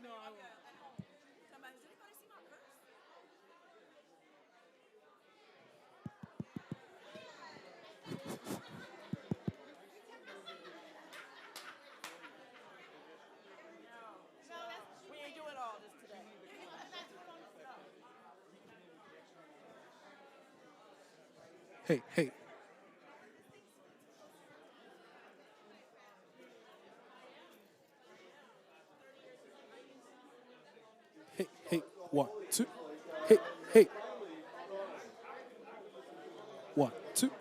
No, I won't. Somebody, does anybody see my purse? We ain't doing all this today. Hey, hey, hey, hey. 1, 2. Hey, hey. 1, 2.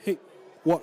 Hey, one.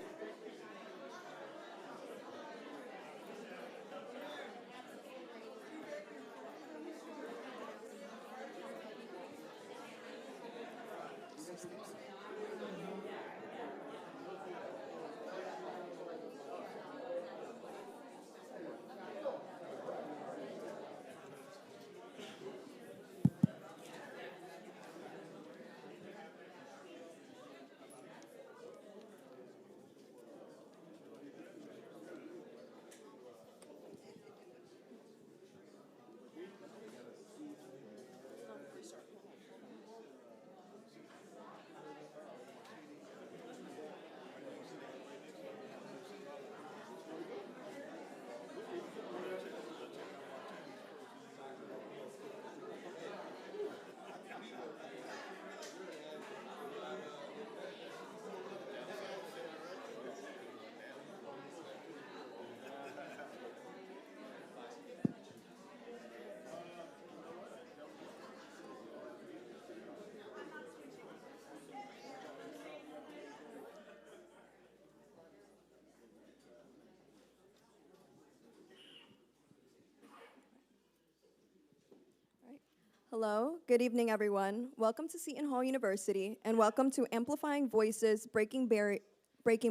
Hello, good evening, everyone. Welcome to Seton Hall University, and welcome to Amplifying Voices, Breaking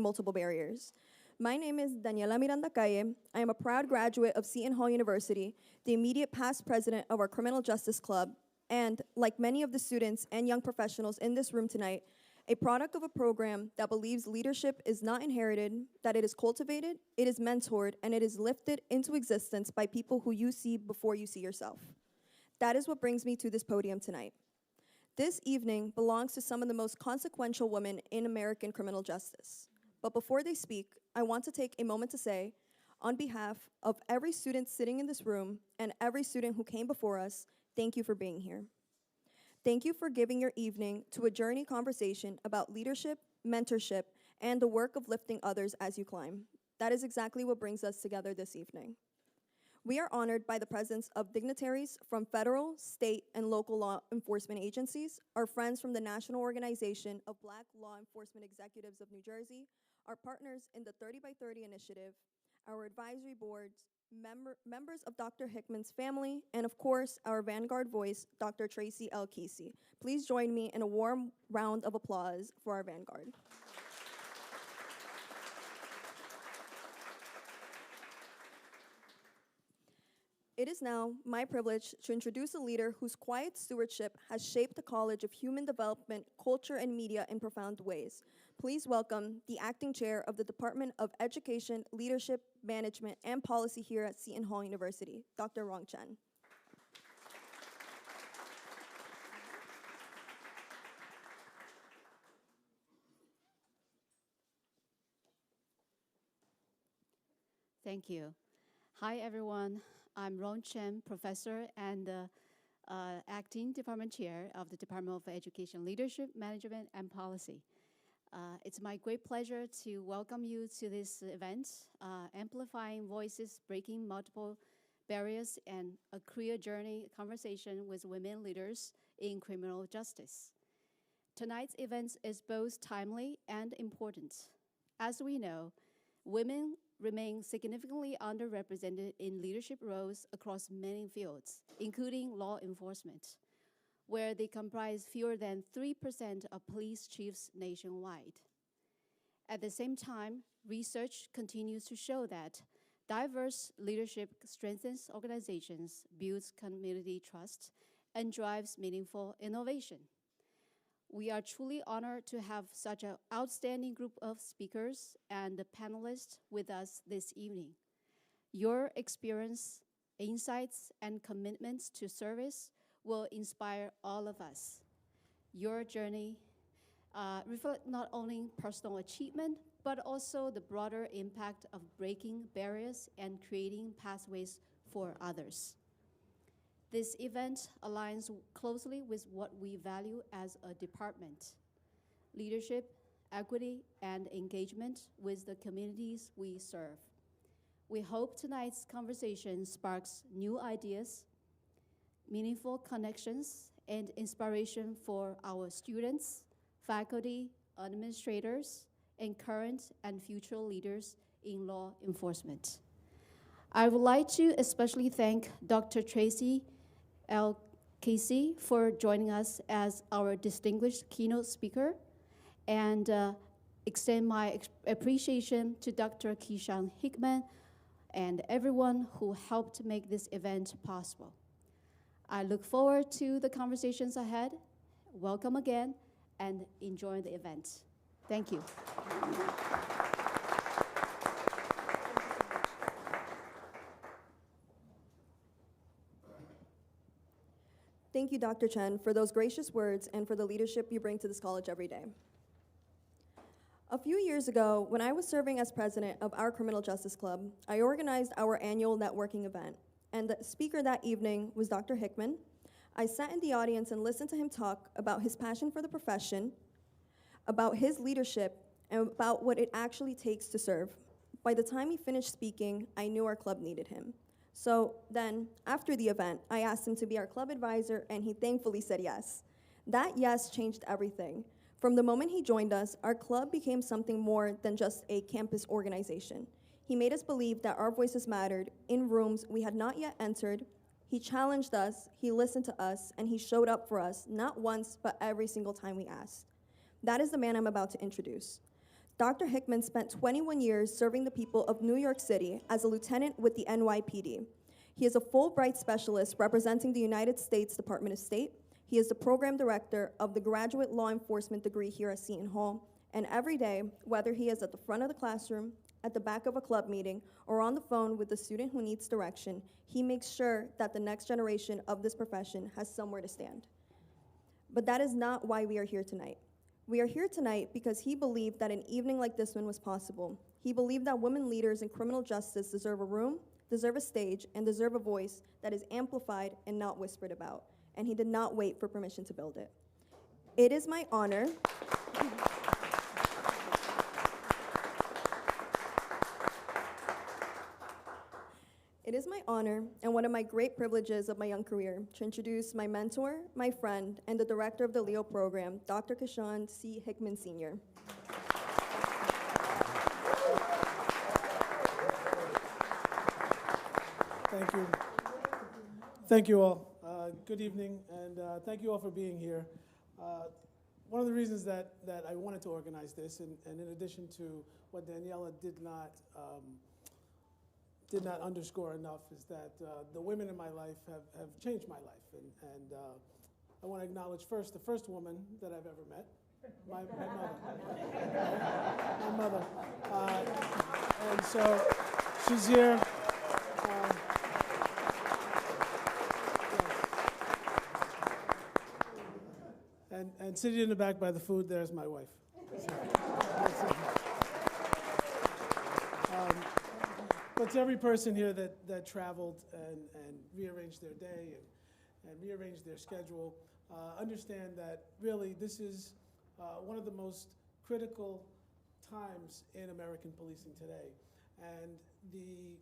Multiple Barriers. My name is Daniela Miranda Calle. I am a proud graduate of Seton Hall University, the immediate past president of our Criminal Justice Club, and, like many of the students and young professionals in this room tonight, a product of a program that believes leadership is not inherited, that it is cultivated, it is mentored, and it is lifted into existence by people who you see before you see yourself. That is what brings me to this podium tonight. This evening belongs to some of the most consequential women in American criminal justice. But before they speak, I want to take a moment to say, on behalf of every student sitting in this room and every student who came before us, thank you for being here. Thank you for giving your evening to a journey conversation about leadership, mentorship, and the work of lifting others as you climb. That is exactly what brings us together this evening. We are honored by the presence of dignitaries from federal, state, and local law enforcement agencies, our friends from the National Organization of Black Law Enforcement Executives of New Jersey, our partners in the 30 by 30 initiative, our advisory boards, members of Dr. Hickman's family, and of course, our vanguard voice, Dr. Tracy L. Kesey. Please join me in a warm round of applause for our vanguard. It is now my privilege to introduce a leader whose quiet stewardship has shaped the College of Human Development, Culture, and Media in profound ways. Please welcome the acting chair of the Department of Education, Leadership, Management, and Policy here at Seton Hall University, Dr. Rong Chen. Thank you. Hi, everyone. I'm Ron Chen, professor and acting department chair of the Department of Education, Leadership, Management, and Policy. It's my great pleasure to welcome you to this event, Amplifying Voices, Breaking Multiple Barriers, and a Career Journey conversation with women leaders in criminal justice. Tonight's event is both timely and important. As we know, women remain significantly underrepresented in leadership roles across many fields, including law enforcement, where they comprise fewer than 3% of police chiefs nationwide. At the same time, research continues to show that diverse leadership strengthens organizations, builds community trust, and drives meaningful innovation. We are truly honored to have such an outstanding group of speakers and panelists with us this evening. Your experience, insights, and commitments to service will inspire all of us. Your journey reflect not only personal achievement, but also the broader impact of breaking barriers and creating pathways for others. This event aligns closely with what we value as a department: leadership, equity, and engagement with the communities we serve. We hope tonight's conversation sparks new ideas, meaningful connections, and inspiration for our students, faculty, administrators, and current and future leaders in law enforcement. I would like to especially thank Dr. Tracy L. Casey for joining us as our distinguished keynote speaker, and extend my appreciation to Dr. Keyshawn Hickman and everyone who helped make this event possible. I look forward to the conversations ahead. Welcome again, and enjoy the event. Thank you. Thank you, Dr. Chen, for those gracious words and for the leadership you bring to this college every day. A few years ago, when I was serving as president of our Criminal Justice Club, I organized our annual networking event, and the speaker that evening was Dr. Hickman. I sat in the audience and listened to him talk about his passion for the profession, about his leadership, and about what it actually takes to serve. By the time he finished speaking, I knew our club needed him. So then, after the event, I asked him to be our club advisor, and he thankfully said yes. That yes changed everything. From the moment he joined us, our club became something more than just a campus organization. He made us believe that our voices mattered in rooms we had not yet entered. He challenged us, he listened to us, and he showed up for us, not once, but every single time we asked. That is the man I'm about to introduce. Dr. Hickman spent 21 years serving the people of New York City as a lieutenant with the NYPD. He is a Fulbright specialist representing the United States Department of State. He is the program director of the graduate law enforcement degree here at Seton Hall. And every day, whether he is at the front of the classroom, at the back of a club meeting, or on the phone with the student who needs direction, he makes sure that the next generation of this profession has somewhere to stand. But that is not why we are here tonight. We are here tonight because he believed that an evening like this one was possible. He believed that women leaders in criminal justice deserve a room, deserve a stage, and deserve a voice that is amplified and not whispered about. And he did not wait for permission to build it. It is my honor. It is my honor and one of my great privileges of my young career to introduce my mentor, my friend, and the director of the LEO program, Dr. Keyshawn C. Hickman, Sr. Thank you. Thank you all. Good evening, and thank you all for being here. One of the reasons that I wanted to organize this, and in addition to what Daniela did not underscore enough, is that the women in my life have changed my life. And I want to acknowledge first the first woman that I've ever met, my mother. My mother. And so she's here. And sitting in the back by the food, there's my wife. But to every person here that traveled and rearranged their day and rearranged their schedule, understand that really this is one of the most critical times in American policing today. And the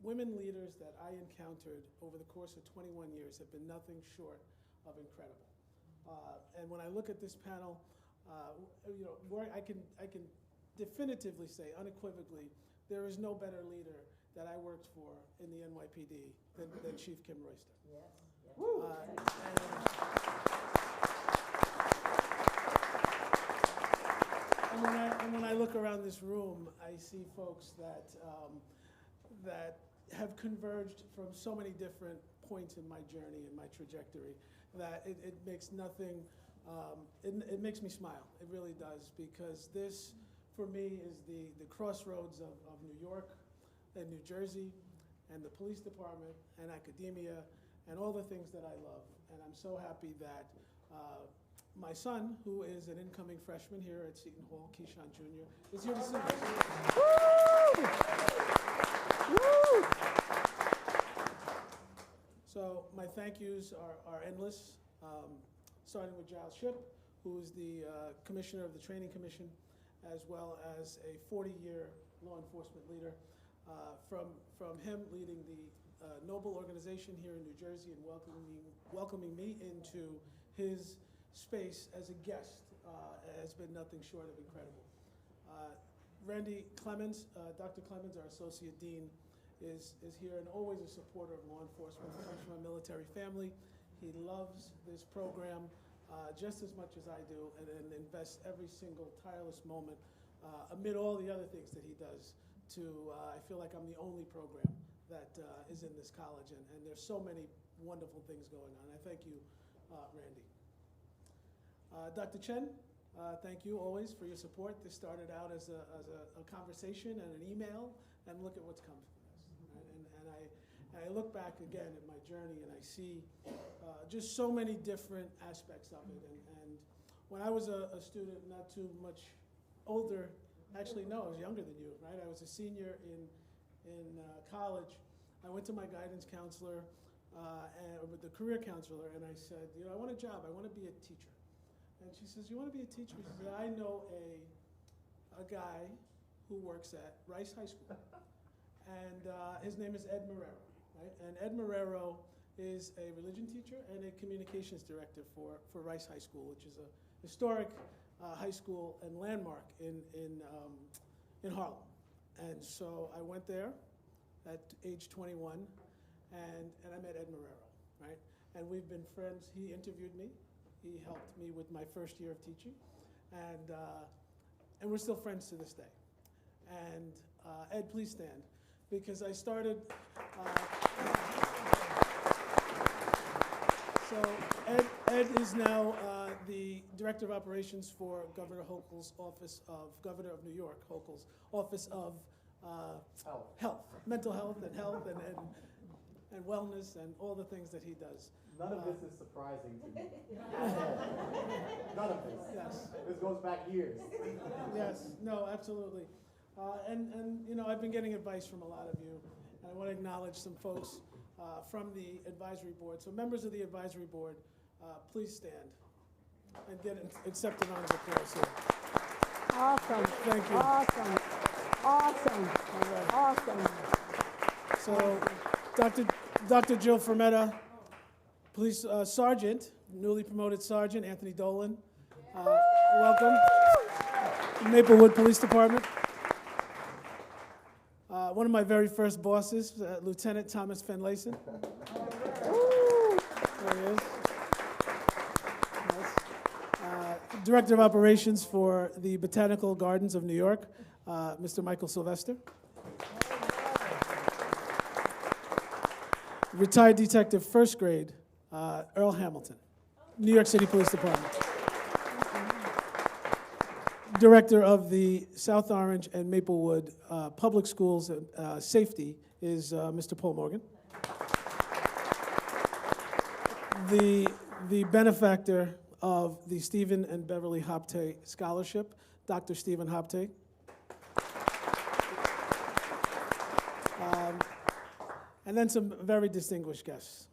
women leaders that I encountered over the course of 21 years have been nothing short of incredible. And when I look at this panel, I can definitively say, unequivocally, there is no better leader that I worked for in the NYPD than Chief Kim Royster. Yes. And when I look around this room, I see folks that have converged from so many different points in my journey and my trajectory that it makes nothing, it makes me smile. It really does, because this, for me, is the crossroads of New York and New Jersey, and the police department and academia and all the things that I love. And I'm so happy that my son, who is an incoming freshman here at Seton Hall, Keyshawn Jr., is here to see us. So my thank yous are endless, starting with Giles Shipp, who is the commissioner of the Training Commission, as well as a 40-year law enforcement leader. From him leading the Noble organization here in New Jersey and welcoming me into his space as a guest has been nothing short of incredible. Randy Clemens, Dr. Clemens, our associate dean, is here and always a supporter of law enforcement. He comes from a military family. He loves this program just as much as I do, and invests every single tireless moment amid all the other things that he does I feel like I'm the only program that is in this college, and there's so many wonderful things going on. I thank you, Randy. Dr. Chen, thank you always for your support. This started out as a conversation and an email, and look at what's come from this. Right? And I look back again at my journey, and I see just so many different aspects of it. And when I was a student, not too much older, actually, no, I was younger than you, right? I was a senior in college. I went to my guidance counselor, with the career counselor, and I said, I want a job. I want to be a teacher. And she says, you want to be a teacher? She said, I know a guy who works at Rice High School, and his name is Ed Marrero, right? And Ed Marrero is a religion teacher and a communications director for Rice High School, which is a historic high school and landmark in Harlem. And so I went there at age 21, and I met Ed Marrero, right? And we've been friends. He interviewed me. He helped me with my first year of teaching, and we're still friends to this day. And Ed, please stand, because I started. So Ed is now the Director of Operations for Governor Hochul's Office of Governor of New York, Hochul's Office of Health, mental health and wellness and all the things that he does. None of this is surprising to me. None of this. Yes. This goes back years. Yes, no, absolutely. And I've been getting advice from a lot of you. And I want to acknowledge some folks from the advisory board. So members of the advisory board, please stand and get accepted rounds of applause here. Awesome. Thank you. Awesome. Awesome. Right. Awesome. So Dr. Jill Fermetta, Police Sergeant, newly promoted Sergeant Anthony Dolan. Welcome. Maplewood Police Department. One of my very first bosses, Lieutenant Thomas Finlayson. There he is. Nice. Director of Operations for the Botanical Gardens of New York, Mr. Michael Sylvester. Retired Detective, first grade, Earl Hamilton, New York City Police Department. Director of the South Orange and Maplewood Public Schools Safety is Mr. Paul Morgan. The benefactor of the Stephen and Beverly Hopte Scholarship, Dr. Stephen Hopte. And then some very distinguished guests.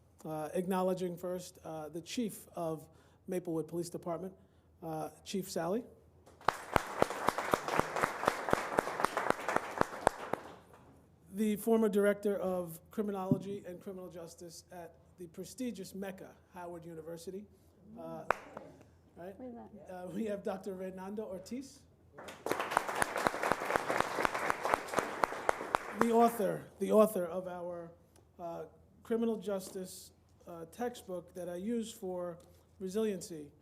Acknowledging first the Chief of Maplewood Police Department, Chief Sally. The former Director of Criminology and Criminal Justice at the prestigious Mecca, Howard University. Right? We have Dr. Reynando Ortiz. The author of our criminal justice textbook that I use for resiliency.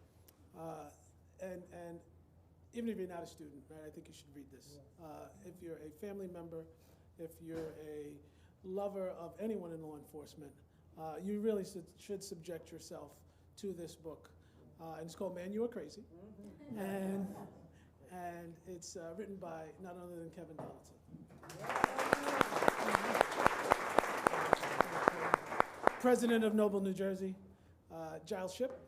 And even if you're not a student, right, I think you should read this. If you're a family member, if you're a lover of anyone in law enforcement, you really should subject yourself to this book. And it's called Man, You Are Crazy. And it's written by none other than Kevin Donaldson. President of Noble, New Jersey, Giles Shipp.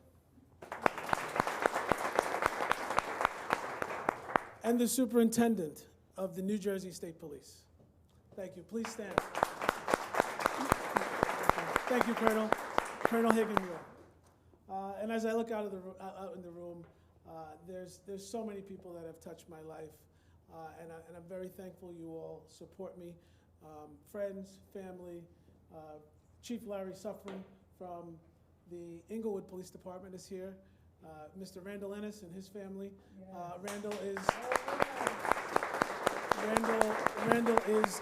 And the Superintendent of the New Jersey State Police. Thank you. Please stand. Thank you, Colonel. Colonel Higginbotham. And as I look out in the room, there's so many people that have touched my life, and I'm very thankful you all support me. Friends, family, Chief Larry Suffren from the Inglewood Police Department is here. Mr. Randall Ennis and his family. Randall is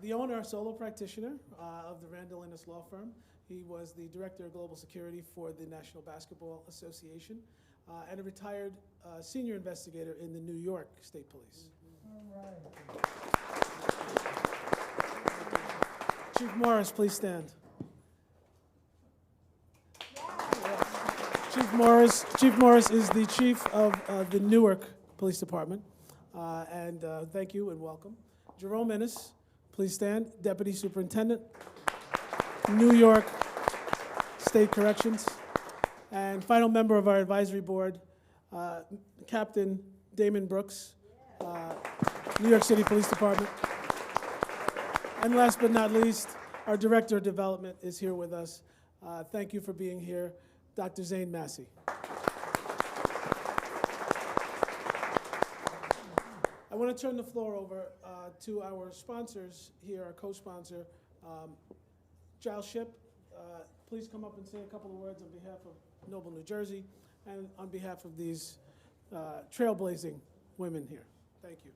the owner, solo practitioner of the Randall Ennis Law Firm. He was the Director of Global Security for the National Basketball Association and a retired senior investigator in the New York State Police. Chief Morris, please stand. Chief Morris is the chief of the Newark Police Department, and thank you and welcome. Jerome Ennis, please stand, Deputy Superintendent, New York State Corrections, and final member of our advisory board, Captain Damon Brooks, New York City Police Department. And last but not least, our Director of Development is here with us. Thank you for being here, Dr. Zane Massey. I want to turn the floor over to our sponsors here, our co-sponsor, Giles Shipp. Please come up and say a couple of words on behalf of Noble, New Jersey, and on behalf of these trailblazing women here. Thank you.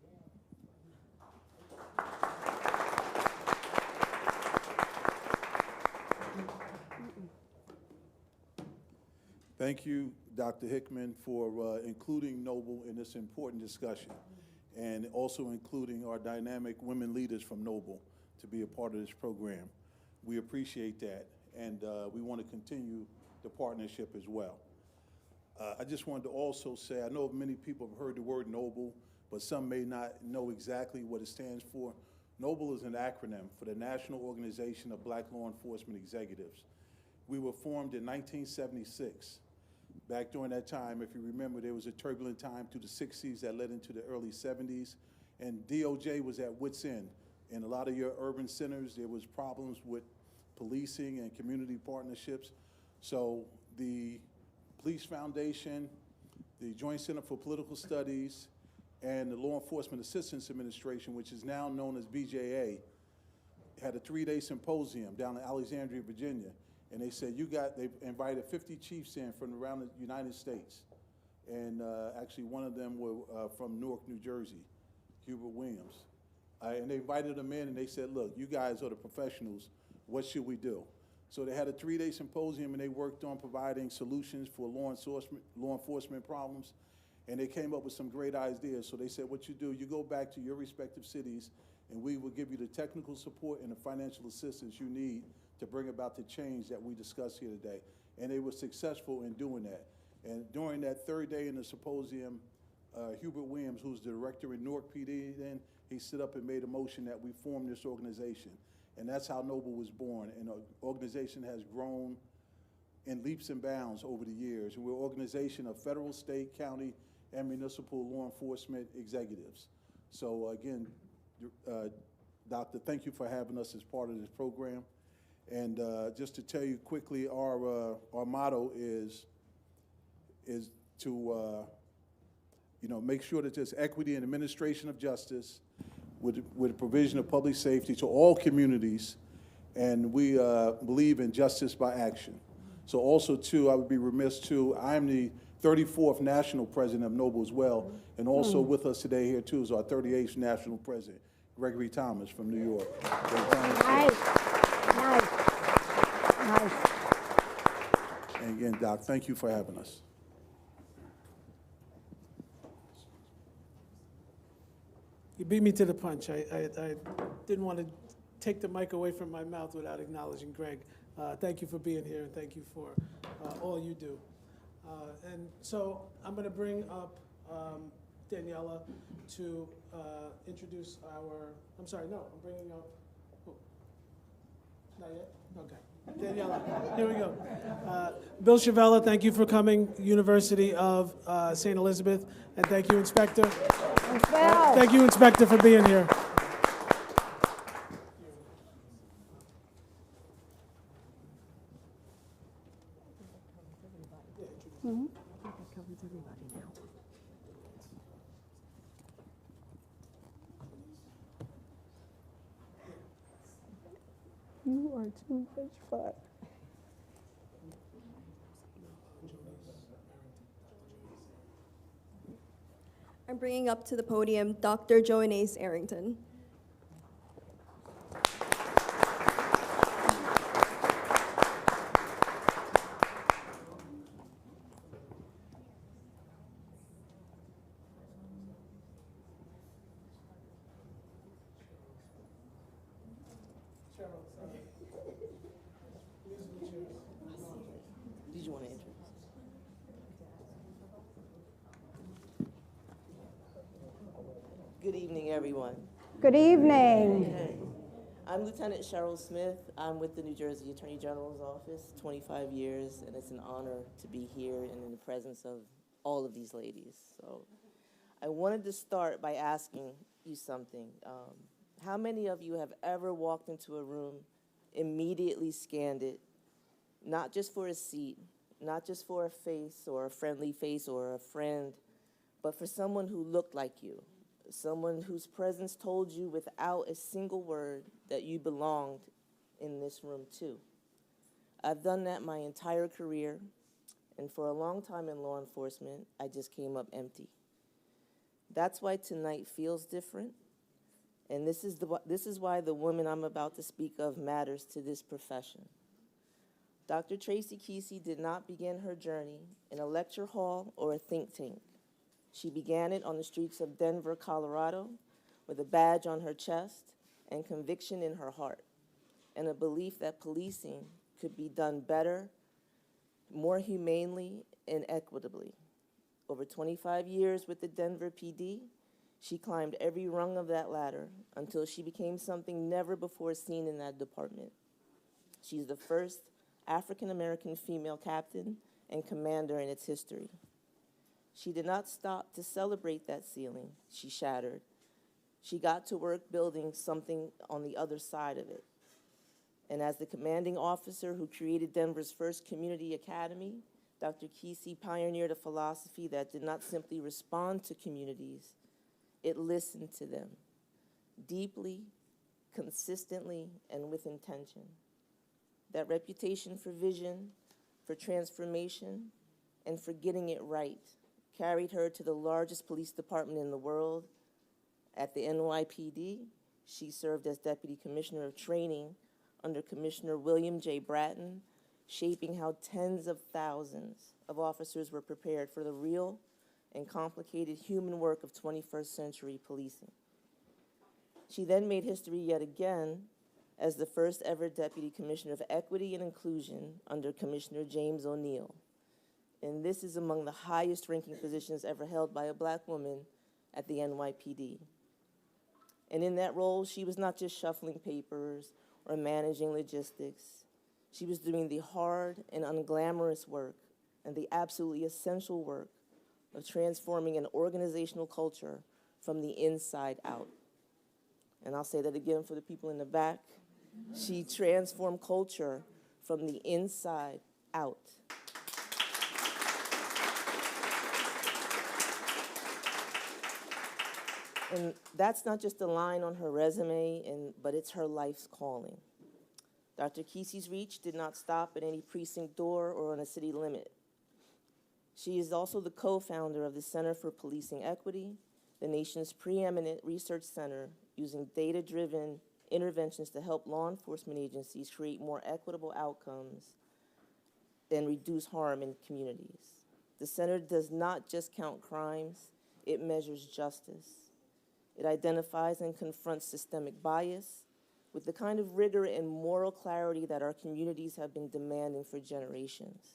Thank you, Dr. Hickman, for including Noble in this important discussion, and also including our dynamic women leaders from Noble to be a part of this program. We appreciate that, and we want to continue the partnership as well. I just wanted to also say, I know many people have heard the word Noble, but some may not know exactly what it stands for. Noble is an acronym for the National Organization of Black Law Enforcement Executives. We were formed in 1976. Back during that time, if you remember, there was a turbulent time through the 60s that led into the early 70s, and DOJ was at wit's end. In a lot of your urban centers, there was problems with policing and community partnerships. So the Police Foundation, the Joint Center for Political Studies, and the Law Enforcement Assistance Administration, which is now known as BJA, had a 3-day symposium down in Alexandria, Virginia. And they said, they invited 50 chiefs in from around the United States. And actually one of them were from Newark, New Jersey, Hubert Williams. And they invited them in and they said, look, you guys are the professionals, what should we do? So they had a 3-day symposium and they worked on providing solutions for law enforcement problems. And they came up with some great ideas. So they said, what you do, you go back to your respective cities and we will give you the technical support and the financial assistance you need to bring about the change that we discussed here today. And they were successful in doing that. And during that 3rd day in the symposium, Hubert Williams, who's the director in Newark PD then, he stood up and made a motion that we form this organization. And that's how Noble was born. And the organization has grown in leaps and bounds over the years. And we're an organization of federal, state, county, and municipal law enforcement executives. So again, Doctor, thank you for having us as part of this program. And just to tell you quickly, our motto is to make sure that there's equity and administration of justice with the provision of public safety to all communities, and we believe in justice by action. So also, too, I would be remiss, too, I'm the 34th National President of Noble as well, and also with us today here, too, is our 38th National President, Gregory Thomas from New York. Nice. And again, Doc, thank you for having us. You beat me to the punch. I didn't want to take the mic away from my mouth without acknowledging Greg. Thank you for being here, and thank you for all you do. And so I'm going to bring up Daniela to introduce I'm sorry, no, I'm bringing up, not yet? Okay. Daniela, here we go. Bill Chavella, thank you for coming, University of St. Elizabeth, and thank you, Inspector. Bill. Thank you, Inspector, for being here. You are too much fun. I'm bringing up to the podium Dr. Joannaise Arrington. Did you want to introduce? Good evening, everyone. Good evening. Hey. I'm Lieutenant Cheryl Smith. I'm with the New Jersey Attorney General's Office, 25 years, and it's an honor to be here and in the presence of all of these ladies. So I wanted to start by asking you something. How many of you have ever walked into a room, immediately scanned it, not just for a seat, not just for a face or a friendly face or a friend, but for someone who looked like you, someone whose presence told you without a single word that you belonged in this room too? I've done that my entire career, and for a long time in law enforcement, I just came up empty. That's why tonight feels different, and this is why the woman I'm about to speak of matters to this profession. Dr. Tracy Kesey did not begin her journey in a lecture hall or a think tank. She began it on the streets of Denver, Colorado, with a badge on her chest and conviction in her heart, and a belief that policing could be done better, more humanely, and equitably. Over 25 years with the Denver PD, she climbed every rung of that ladder until she became something never before seen in that department. She's the first African-American female captain and commander in its history. She did not stop to celebrate that ceiling she shattered. She got to work building something on the other side of it. And as the commanding officer who created Denver's first community academy, Dr. Kesey pioneered a philosophy that did not simply respond to communities, it listened to them deeply, consistently, and with intention. That reputation for vision, for transformation, and for getting it right carried her to the largest police department in the world. At the NYPD, she served as Deputy Commissioner of Training under Commissioner William J. Bratton, shaping how tens of thousands of officers were prepared for the real and complicated human work of 21st century policing. She then made history yet again as the first ever Deputy Commissioner of Equity and Inclusion under Commissioner James O'Neill. And this is among the highest ranking positions ever held by a Black woman at the NYPD. And in that role, she was not just shuffling papers or managing logistics. She was doing the hard and unglamorous work and the absolutely essential work of transforming an organizational culture from the inside out. And I'll say that again for the people in the back. She transformed culture from the inside out. And that's not just a line on her resume, but it's her life's calling. Dr. Kesey's reach did not stop at any precinct door or on a city limit. She is also the co-founder of the Center for Policing Equity, the nation's preeminent research center using data-driven interventions to help law enforcement agencies create more equitable outcomes and reduce harm in communities. The center does not just count crimes, it measures justice. It identifies and confronts systemic bias with the kind of rigor and moral clarity that our communities have been demanding for generations.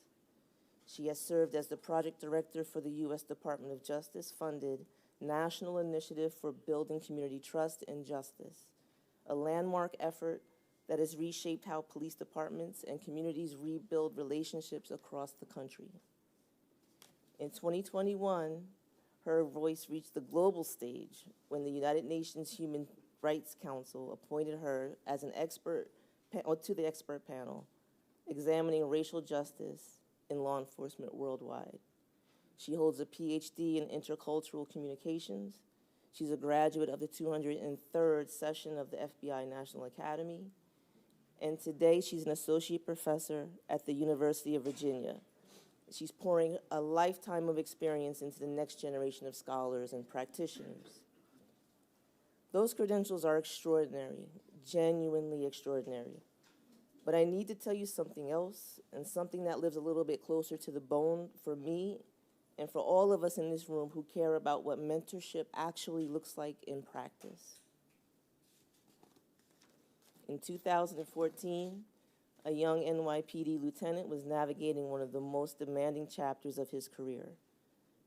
She has served as the project director for the U.S. Department of Justice-funded National Initiative for Building Community Trust and Justice, a landmark effort that has reshaped how police departments and communities rebuild relationships across the country. In 2021, her voice reached the global stage when the United Nations Human Rights Council appointed her as an expert to the expert panel examining racial justice in law enforcement worldwide. She holds a PhD in intercultural communications. She's a graduate of the 203rd session of the FBI National Academy. And today she's an associate professor at the University of Virginia. She's pouring a lifetime of experience into the next generation of scholars and practitioners. Those credentials are extraordinary, genuinely extraordinary. But I need to tell you something else, and something that lives a little bit closer to the bone for me and for all of us in this room who care about what mentorship actually looks like in practice. In 2014, a young NYPD lieutenant was navigating one of the most demanding chapters of his career,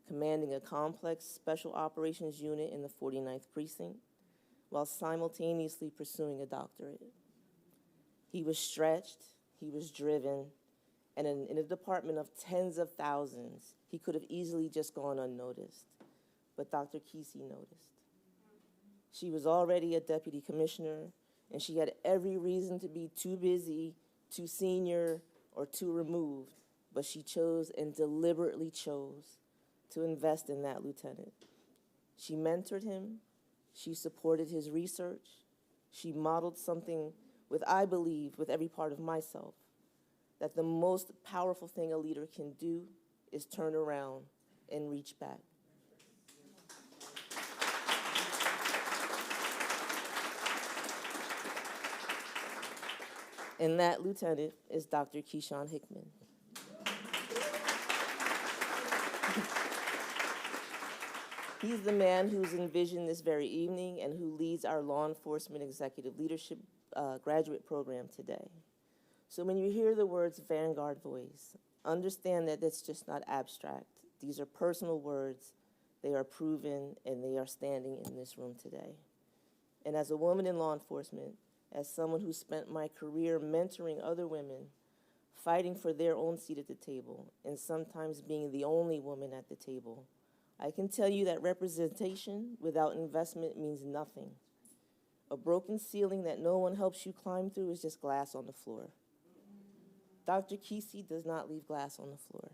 commanding a complex special operations unit in the 49th Precinct while simultaneously pursuing a doctorate. He was stretched, he was driven, and in a department of tens of thousands, he could have easily just gone unnoticed. But Dr. Kesey noticed. She was already a deputy commissioner, and she had every reason to be too busy, too senior, or too removed, but she chose and deliberately chose to invest in that lieutenant. She mentored him, she supported his research, she modeled something I believe, with every part of myself, that the most powerful thing a leader can do is turn around and reach back. And that lieutenant is Dr. Keyshawn Hickman. He's the man who's envisioned this very evening and who leads our law enforcement executive leadership graduate program today. So when you hear the words Vanguard Voice, understand that it's just not abstract. These are personal words, they are proven, and they are standing in this room today. And as a woman in law enforcement, as someone who spent my career mentoring other women, fighting for their own seat at the table, and sometimes being the only woman at the table, I can tell you that representation without investment means nothing. A broken ceiling that no one helps you climb through is just glass on the floor. Dr. Kesey does not leave glass on the floor.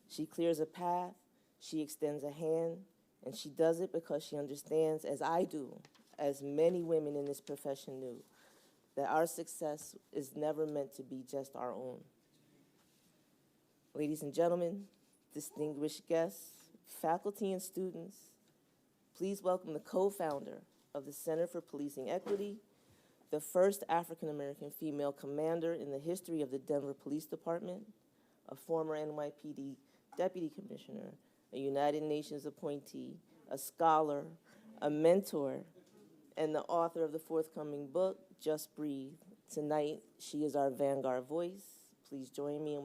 She clears a path, she extends a hand, and she does it because she understands, as I do, as many women in this profession knew, that our success is never meant to be just our own. Ladies and gentlemen, distinguished guests, faculty and students, please welcome the co-founder of the Center for Policing Equity, the first African-American female commander in the history of the Denver Police Department, a former NYPD deputy commissioner, a United Nations appointee, a scholar, a mentor, and the author of the forthcoming book, Just Breathe. Tonight, she is our Vanguard voice. Please join me in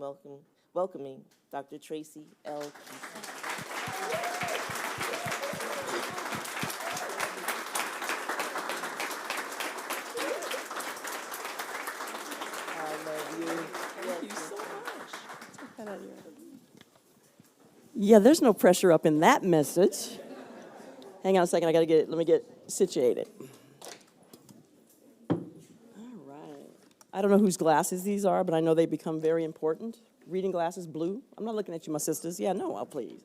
welcoming Dr. Tracy L. Kesey. Yeah, there's no pressure up in that message. Hang on a second, let me get situated. All right. I don't know whose glasses these are, but I know they become very important. Reading glasses, blue. I'm not looking at you, my sisters. Yeah, no, please.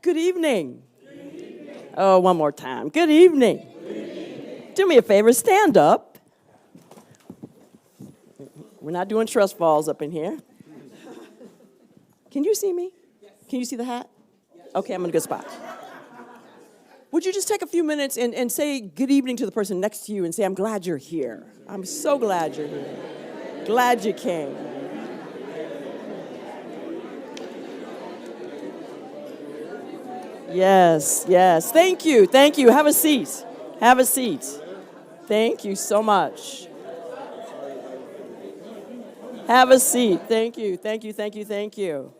Good evening. Good evening. Oh, one more time. Good evening. Good evening. Do me a favor, stand up. We're not doing trust falls up in here. Can you see me? Yes. Can you see the hat? Yes. Okay, I'm in a good spot. Would you just take a few minutes and say good evening to the person next to you and say, I'm glad you're here. I'm so glad you're here. Glad you came. Yes, yes. Thank you. Thank you. Have a seat. Have a seat. Thank you so much. Have a seat. Thank you. Thank you. Thank you. Thank you.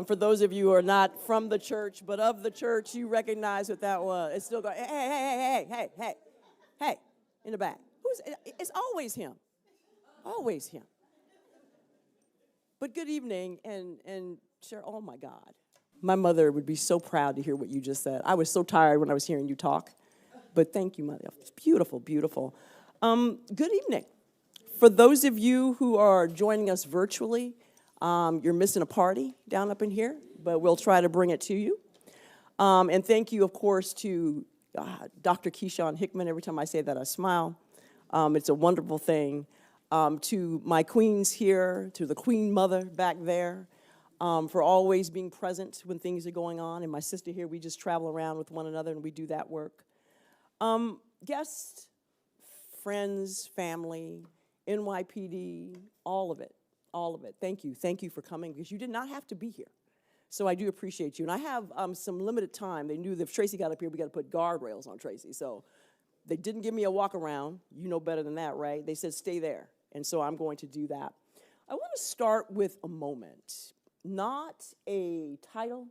For those of you who are not from the church, but of the church, you recognize what that was. It's still going, hey, hey, hey, hey, hey, hey, hey. in the back. It's always him. Always him. But good evening, and Cheryl, oh my God. My mother would be so proud to hear what you just said. I was so tired when I was hearing you talk. But thank you, Mother. It's beautiful, beautiful. Good evening. For those of you who are joining us virtually, you're missing a party down up in here, but we'll try to bring it to you. And thank you, of course, to Dr. Keyshawn Hickman. Every time I say that, I smile. It's a wonderful thing. To my queens here, to the Queen Mother back there, for always being present when things are going on. And my sister here, we just travel around with one another and we do that work. Guests, friends, family, NYPD, all of it, all of it. Thank you for coming, because you did not have to be here. So I do appreciate you. And I have some limited time. They knew that if Tracy got up here, we got to put guardrails on Tracy. So they didn't give me a walk around. You know better than that, right? They said, stay there. And so I'm going to do that. I want to start with a moment, not a title,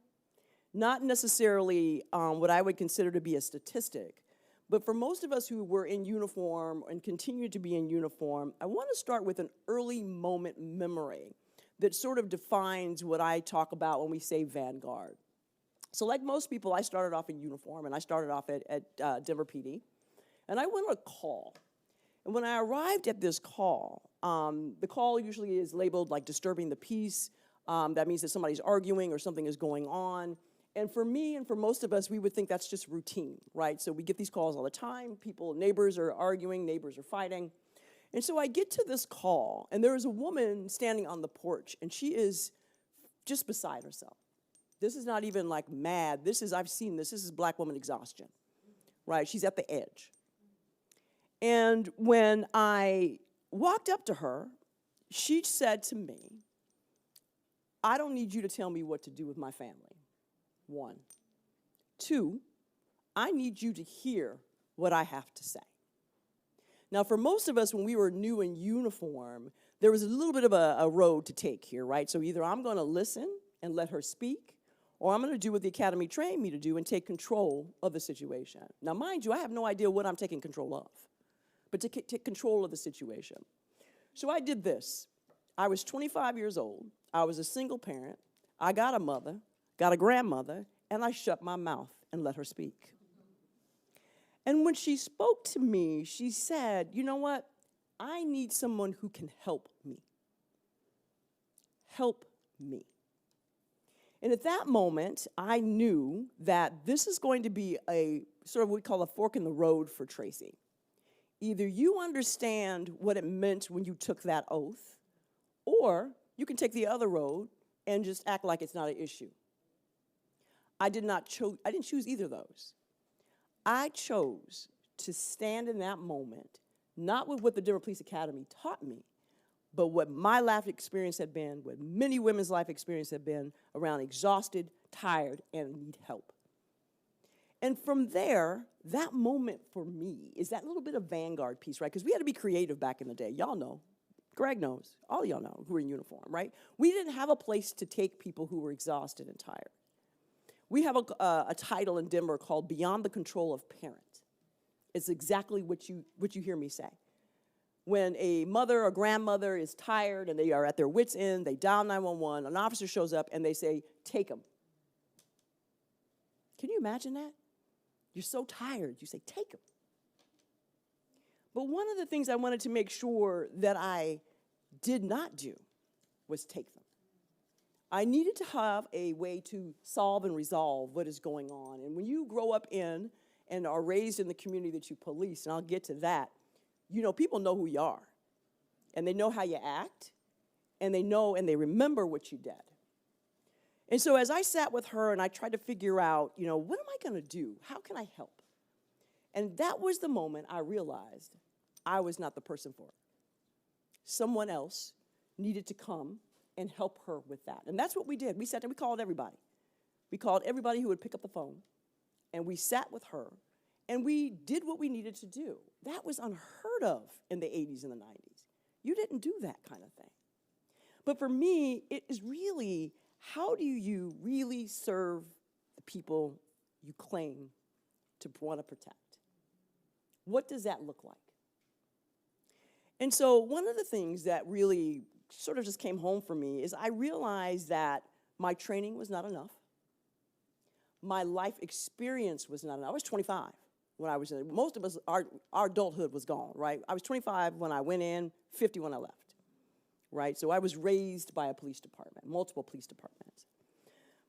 not necessarily what I would consider to be a statistic, but for most of us who were in uniform and continue to be in uniform, I want to start with an early moment memory that sort of defines what I talk about when we say Vanguard. So like most people, I started off in uniform, and I started off at Denver PD, and I went on a call. And when I arrived at this call, the call usually is labeled like disturbing the peace. That means that somebody's arguing or something is going on. And for me and for most of us, we would think that's just routine, right? So we get these calls all the time. Neighbors are arguing, neighbors are fighting. And so I get to this call, and there is a woman standing on the porch, and she is just beside herself. This is not even like mad. I've seen this. This is Black woman exhaustion, right? She's at the edge. And when I walked up to her, she said to me, I don't need you to tell me what to do with my family. 1. 2, I need you to hear what I have to say. Now, for most of us, when we were new in uniform, there was a little bit of a road to take here, right? So either I'm going to listen and let her speak, or I'm going to do what the academy trained me to do and take control of the situation. Now, mind you, I have no idea what I'm taking control of, but to take control of the situation. So I did this. I was 25 years old. I was a single parent. I got a mother, got a grandmother, and I shut my mouth and let her speak. And when she spoke to me, she said, you know what? I need someone who can help me. Help me. And at that moment, I knew that this is going to be a sort of what we call a fork in the road for Tracy. Either you understand what it meant when you took that oath, or you can take the other road and just act like it's not an issue. I didn't choose either of those. I chose to stand in that moment, not with what the Denver Police Academy taught me, but what my life experience had been, what many women's life experience had been around exhausted, tired, and need help. And from there, that moment for me is that little bit of Vanguard piece, right? Because we had to be creative back in the day. Y'all know. Greg knows. All y'all know who are in uniform, right? We didn't have a place to take people who were exhausted and tired. We have a title in Denver called Beyond the Control of Parent. It's exactly what you hear me say. When a mother or grandmother is tired and they are at their wits' end, they dial 911, an officer shows up and they say, take them. Can you imagine that? You're so tired, you say, take them. But one of the things I wanted to make sure that I did not do was take them. I needed to have a way to solve and resolve what is going on. And when you grow up in and are raised in the community that you police, and I'll get to that, you know, people know who you are. And they know how you act, and they know and they remember what you did. And so as I sat with her and I tried to figure out, you know, what am I going to do? How can I help? And that was the moment I realized I was not the person for it. Someone else needed to come and help her with that. And that's what we did. We sat there, we called everybody. We called everybody who would pick up the phone, and we sat with her, and we did what we needed to do. That was unheard of in the 80s and the 90s. You didn't do that kind of thing. But for me, it is really, how do you really serve the people you claim to want to protect? What does that look like? And so one of the things that really sort of just came home for me is I realized that my training was not enough. My life experience was not enough. I was 25 when I was in, most of us, our adulthood was gone, right? I was 25 when I went in, 50 when I left, right? So I was raised by a police department, multiple police departments.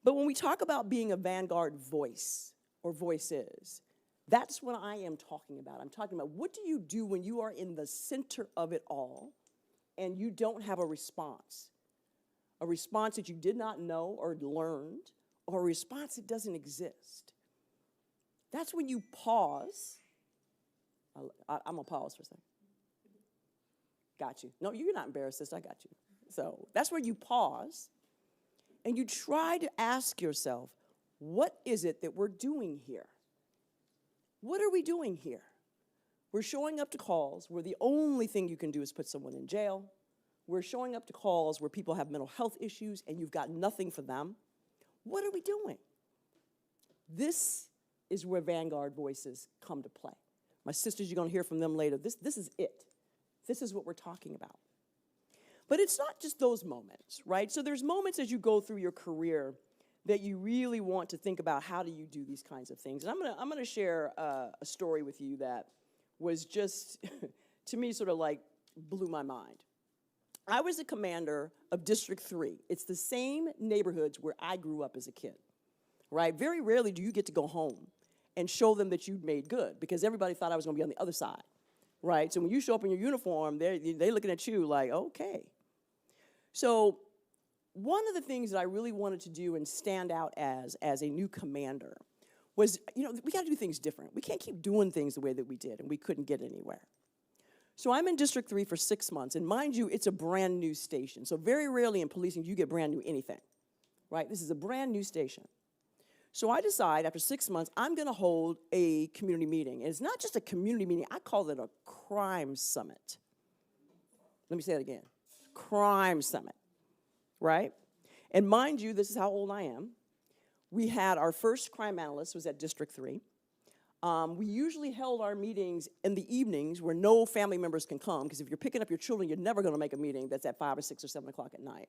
But when we talk about being a vanguard voice or voices, that's what I am talking about. I'm talking about what do you do when you are in the center of it all and you don't have a response that you did not know or learned, or a response that doesn't exist. That's when you pause. I'm gonna pause for a second. Got you. No, you're not embarrassed, sister, I got you. So that's where you pause and you try to ask yourself, what is it that we're doing here? What are we doing here? We're showing up to calls where the only thing you can do is put someone in jail. We're showing up to calls where people have mental health issues and you've got nothing for them. What are we doing? This is where vanguard voices come to play. My sisters, you're gonna hear from them later. This is it. This is what we're talking about. But it's not just those moments, right? So there's moments as you go through your career that you really want to think about how do you do these kinds of things. And I'm gonna share a story with you that was just, to me, sort of like blew my mind. I was a commander of District 3. It's the same neighborhoods where I grew up as a kid, right? Very rarely do you get to go home and show them that you've made good because everybody thought I was gonna be on the other side, right? So when you show up in your uniform, they're looking at you like, okay. So one of the things that I really wanted to do and stand out as a new commander was, we gotta do things different. We can't keep doing things the way that we did and we couldn't get anywhere. So I'm in District 3 for 6 months, and mind you, it's a brand new station. So very rarely in policing, you get brand new anything, right? This is a brand new station. So I decide after 6 months, I'm gonna hold a community meeting. And it's not just a community meeting, I call it a crime summit. Let me say that again, crime summit, right? And mind you, this is how old I am. We had our first crime analyst was at District 3. We usually held our meetings in the evenings where no family members can come, because if you're picking up your children, you're never gonna make a meeting that's at 5 or 6 or 7 o'clock at night.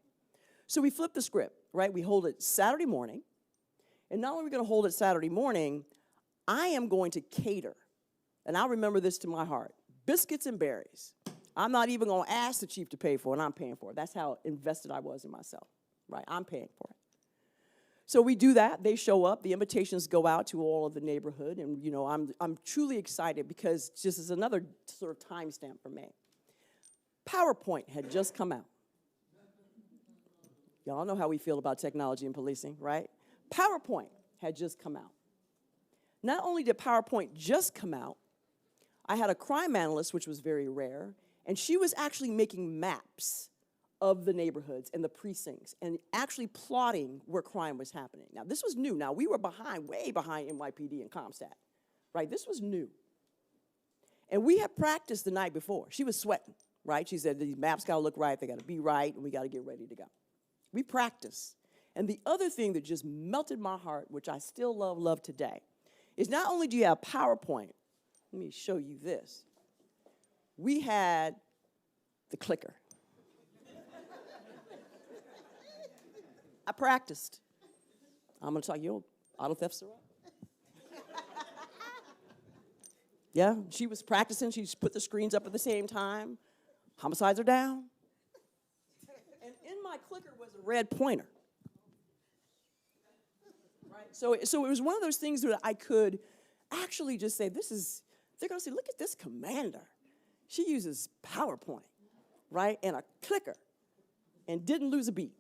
So we flipped the script, right? We hold it Saturday morning, and not only are we gonna hold it Saturday morning, I am going to cater, and I'll remember this to my heart, biscuits and berries. I'm not even gonna ask the chief to pay for it, I'm paying for it. That's how invested I was in myself, right? I'm paying for it. So we do that, they show up, the invitations go out to all of the neighborhood, and I'm truly excited because just as another sort of timestamp for me. PowerPoint had just come out. Y'all know how we feel about technology and policing, right? PowerPoint had just come out. Not only did PowerPoint just come out, I had a crime analyst, which was very rare, and she was actually making maps of the neighborhoods and the precincts and actually plotting where crime was happening. Now, this was new. Now, we were behind, way behind NYPD and CompStat, right? This was new. And we had practiced the night before. She was sweating, right? She said, these maps gotta look right, they gotta be right, and we gotta get ready to go. We practiced. And the other thing that just melted my heart, which I still love today, is not only do you have PowerPoint, let me show you this. We had the clicker. I practiced. I'm gonna talk, auto thefts are up. Yeah, she was practicing, she put the screens up at the same time. Homicides are down. And in my clicker was a red pointer. Right? So it was one of those things that I could actually just say, they're gonna say, look at this commander. She uses PowerPoint, right? And a clicker, and didn't lose a beat.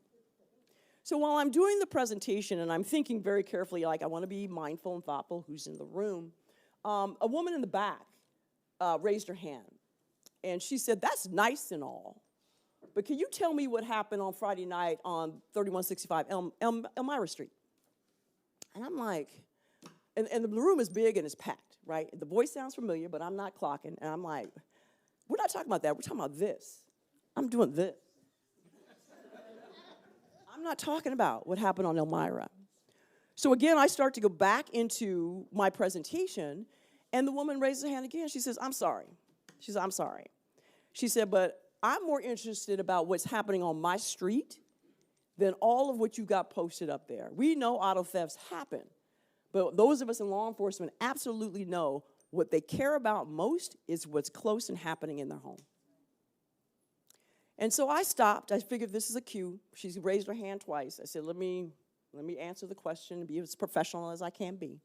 So while I'm doing the presentation and I'm thinking very carefully, like I want to be mindful and thoughtful who's in the room, a woman in the back raised her hand. And she said, that's nice and all, but can you tell me what happened on Friday night on 3165 Elmira Street? And I'm like, and the room is big and it's packed, right? The voice sounds familiar, but I'm not clocking. And I'm like, we're not talking about that, we're talking about this. I'm doing this. I'm not talking about what happened on Elmira. So again, I start to go back into my presentation, and the woman raises her hand again. She says, I'm sorry. She says, I'm sorry. She said, but I'm more interested about what's happening on my street than all of what you got posted up there. We know auto thefts happen, but those of us in law enforcement absolutely know what they care about most is what's close and happening in their home. And so I stopped. I figured this is a cue. She's raised her hand twice. I said, let me answer the question and be as professional as I can be.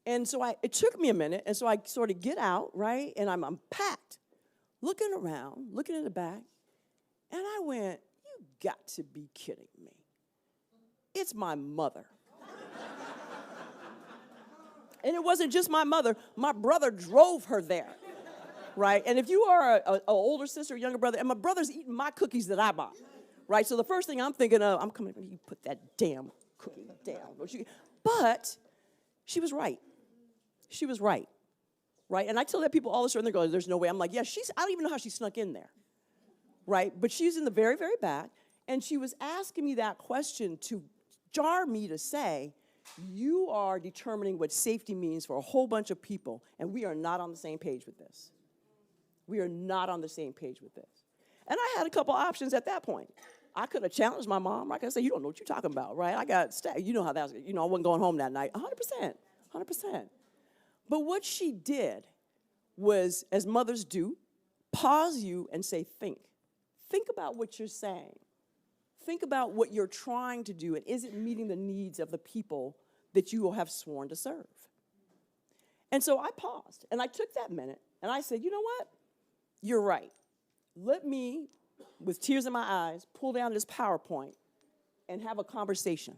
And so it took me a minute, and so I sort of get out, right? And I'm packed, looking around, looking in the back, and I went, you got to be kidding me. It's my mother. And it wasn't just my mother. My brother drove her there, right? And if you are an older sister or younger brother, and my brother's eating my cookies that I bought, right? So the first thing I'm thinking of, I'm coming, you put that damn cookie down. But she was right. She was right, right? And I tell that people all the time, they go, there's no way. I'm like, yeah, I don't even know how she snuck in there, right? But she's in the very, very back, and she was asking me that question to jar me to say, you are determining what safety means for a whole bunch of people, and we are not on the same page with this. We are not on the same page with this. And I had a couple options at that point. I could have challenged my mom. I could have said, you don't know what you're talking about, right? I got stabbed. You know how that was. I wasn't going home that night. 100%. But what she did was, as mothers do, pause you and say, think. Think about what you're saying. Think about what you're trying to do, and is it meeting the needs of the people that you will have sworn to serve? And so I paused, and I took that minute, and I said, you know what? You're right. Let me, with tears in my eyes, pull down this PowerPoint and have a conversation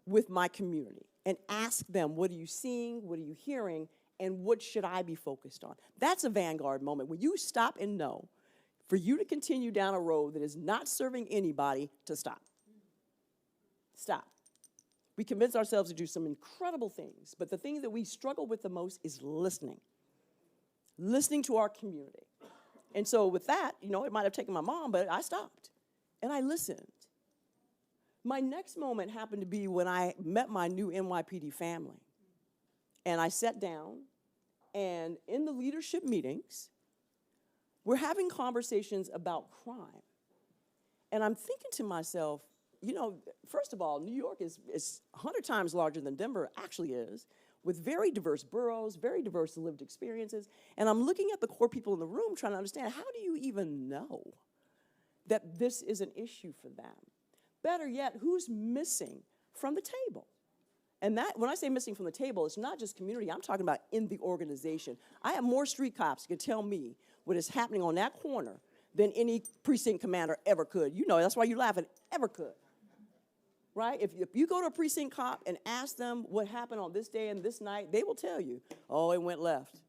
with my community and ask them, what are you seeing, what are you hearing, and what should I be focused on? That's a vanguard moment, when you stop and know for you to continue down a road that is not serving anybody, to stop. Stop. We convince ourselves to do some incredible things, but the thing that we struggle with the most is listening. Listening to our community. And so with that, it might have taken my mom, but I stopped, and I listened. My next moment happened to be when I met my new NYPD family. And I sat down, and in the leadership meetings, we're having conversations about crime. And I'm thinking to myself, first of all, New York is 100 times larger than Denver actually is, with very diverse boroughs, very diverse lived experiences. And I'm looking at the core people in the room trying to understand, how do you even know that this is an issue for them? Better yet, who's missing from the table? And that, when I say missing from the table, it's not just community, I'm talking about in the organization. I have more street cops who can tell me what is happening on that corner than any precinct commander ever could. That's why you're laughing, ever could. Right? If you go to a precinct cop and ask them what happened on this day and this night, they will tell you, oh, it went left,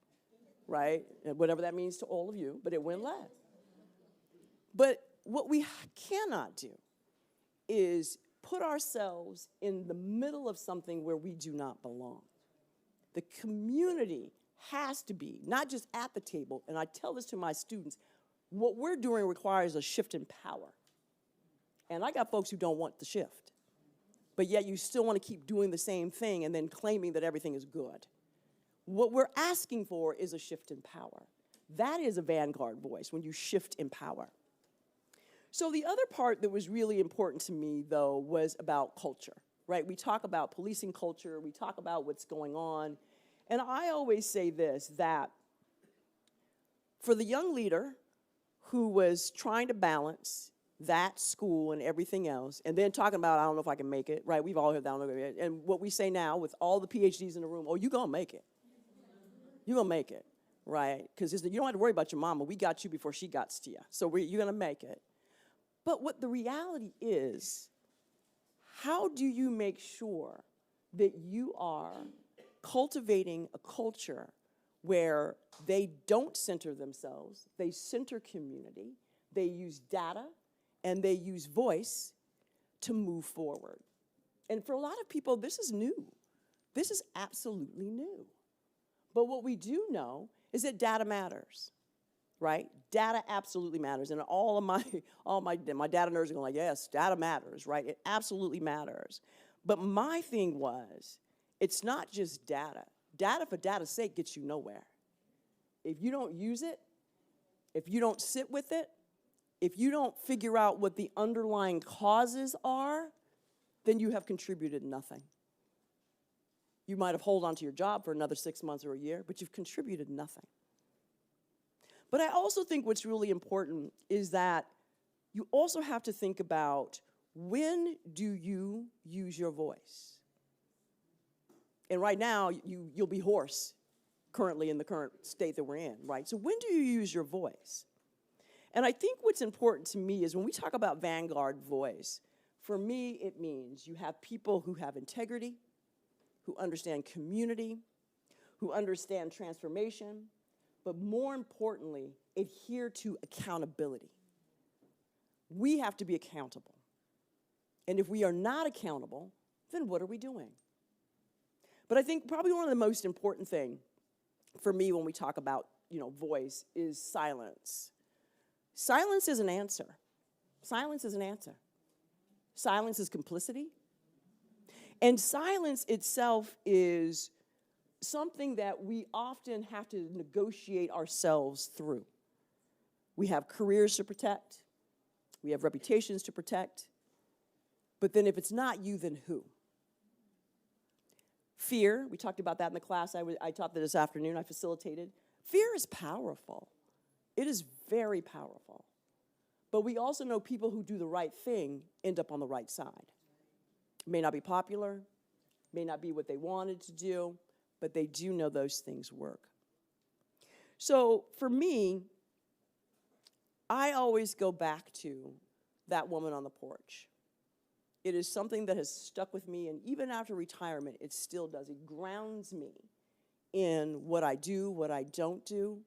right? And whatever that means to all of you, but it went left. But what we cannot do is put ourselves in the middle of something where we do not belong. The community has to be, not just at the table, and I tell this to my students, what we're doing requires a shift in power. And I got folks who don't want the shift, but yet you still want to keep doing the same thing and then claiming that everything is good. What we're asking for is a shift in power. That is a vanguard voice, when you shift in power. So the other part that was really important to me, though, was about culture, right? We talk about policing culture, we talk about what's going on, and I always say this, that for the young leader who was trying to balance that school and everything else, and then talking about, I don't know if I can make it, right? We've all heard that, and what we say now with all the PhDs in the room, oh, you're gonna make it. You're gonna make it, right? Because you don't have to worry about your mama, we got you before she got to you, so you're gonna make it. But what the reality is, how do you make sure that you are cultivating a culture where they don't center themselves, they center community, they use data, and they use voice to move forward? And for a lot of people, this is new. This is absolutely new. But what we do know is that data matters. Right? Data absolutely matters. And all my data nerds are going like, yes, data matters, right? It absolutely matters. But my thing was, it's not just data. Data for data's sake gets you nowhere. If you don't use it, if you don't sit with it, if you don't figure out what the underlying causes are, then you have contributed nothing. You might have held on to your job for another 6 months or a year, but you've contributed nothing. But I also think what's really important is that you also have to think about, when do you use your voice? And right now, you'll be hoarse currently in the current state that we're in, right? So when do you use your voice? And I think what's important to me is when we talk about vanguard voice, for me, it means you have people who have integrity, who understand community, who understand transformation, but more importantly, adhere to accountability. We have to be accountable. And if we are not accountable, then what are we doing? But I think probably one of the most important thing for me when we talk about, voice is silence. Silence is an answer. Silence is an answer. Silence is complicity. And silence itself is something that we often have to negotiate ourselves through. We have careers to protect. We have reputations to protect. But then if it's not you, then who? Fear, we talked about that in the class I taught this afternoon, I facilitated. Fear is powerful. It is very powerful. But we also know people who do the right thing end up on the right side. It may not be popular, may not be what they wanted to do, but they do know those things work. So for me, I always go back to that woman on the porch. It is something that has stuck with me, and even after retirement, it still does. It grounds me in what I do, what I don't do,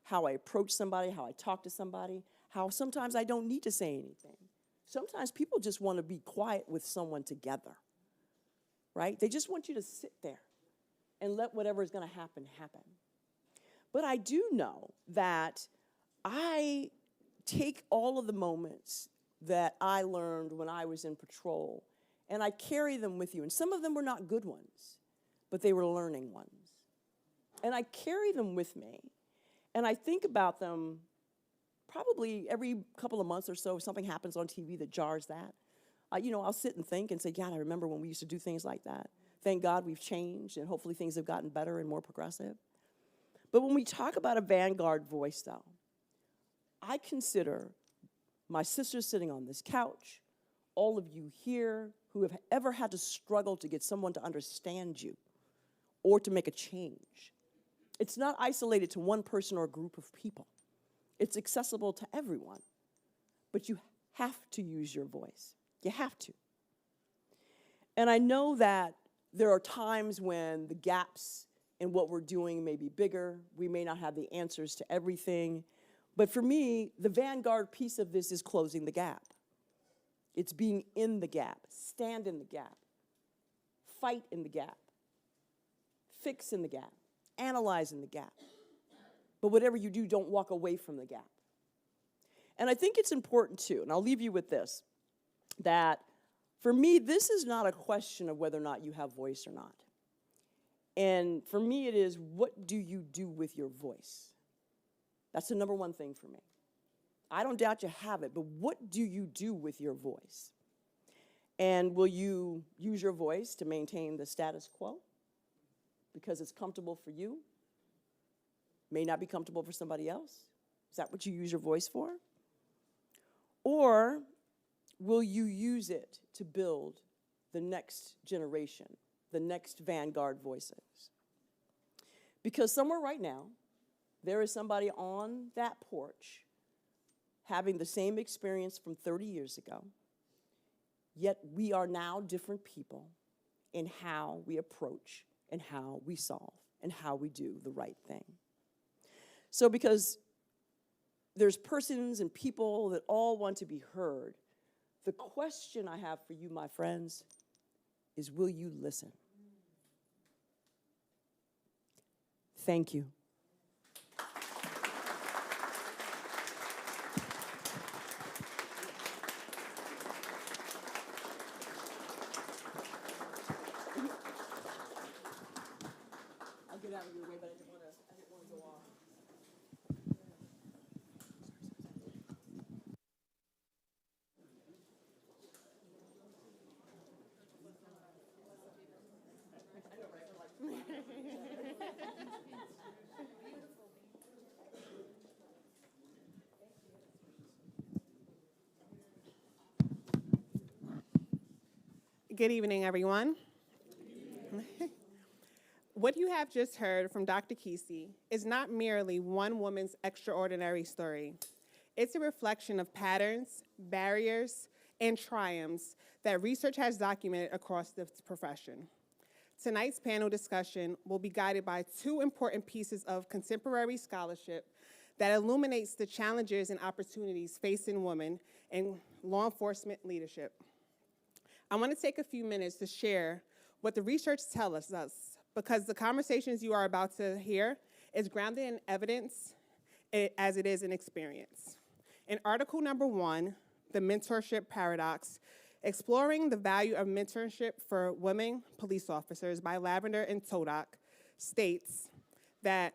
how I approach somebody, how I talk to somebody, how sometimes I don't need to say anything. Sometimes people just want to be quiet with someone together, right? They just want you to sit there and let whatever is going to happen, happen. But I do know that I take all of the moments that I learned when I was in patrol, and I carry them with you. And some of them were not good ones, but they were learning ones. And I carry them with me, and I think about them probably every couple of months or so. If something happens on TV that jars that, I'll sit and think and say, God, I remember when we used to do things like that. Thank God we've changed, and hopefully things have gotten better and more progressive. But when we talk about a vanguard voice, though, I consider my sisters sitting on this couch, all of you here who have ever had to struggle to get someone to understand you or to make a change. It's not isolated to one person or a group of people. It's accessible to everyone. But you have to use your voice. You have to. And I know that there are times when the gaps in what we're doing may be bigger. We may not have the answers to everything. But for me, the vanguard piece of this is closing the gap. It's being in the gap, stand in the gap, fight in the gap, fix in the gap, analyze in the gap. But whatever you do, don't walk away from the gap. And I think it's important too, and I'll leave you with this, that for me, this is not a question of whether or not you have voice or not. And for me, it is, what do you do with your voice? That's the number one thing for me. I don't doubt you have it, but what do you do with your voice? And will you use your voice to maintain the status quo because it's comfortable for you? May not be comfortable for somebody else? Is that what you use your voice for? Or will you use it to build the next generation, the next vanguard voices? Because somewhere right now, there is somebody on that porch having the same experience from 30 years ago, yet we are now different people in how we approach and how we solve and how we do the right thing. So because there's persons and people that all want to be heard, the question I have for you, my friends, is will you listen? Thank you. I'll get out of your way, but I didn't want to go off. Good evening, everyone. What you have just heard from Dr. Kesey is not merely one woman's extraordinary story. It's a reflection of patterns, barriers, and triumphs that research has documented across this profession. Tonight's panel discussion will be guided by two important pieces of contemporary scholarship that illuminates the challenges and opportunities facing women in law enforcement leadership. I want to take a few minutes to share what the research tells us, because the conversations you are about to hear is grounded in evidence as it is in experience. In article number 1, The Mentorship Paradox, Exploring the Value of Mentorship for Women Police Officers by Lavender and Todak, states that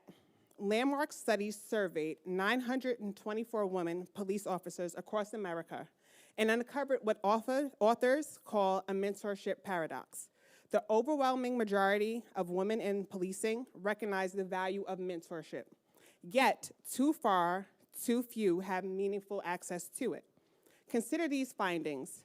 landmark studies surveyed 924 women police officers across America and uncovered what authors call a mentorship paradox. The overwhelming majority of women in policing recognize the value of mentorship, yet too few have meaningful access to it. Consider these findings.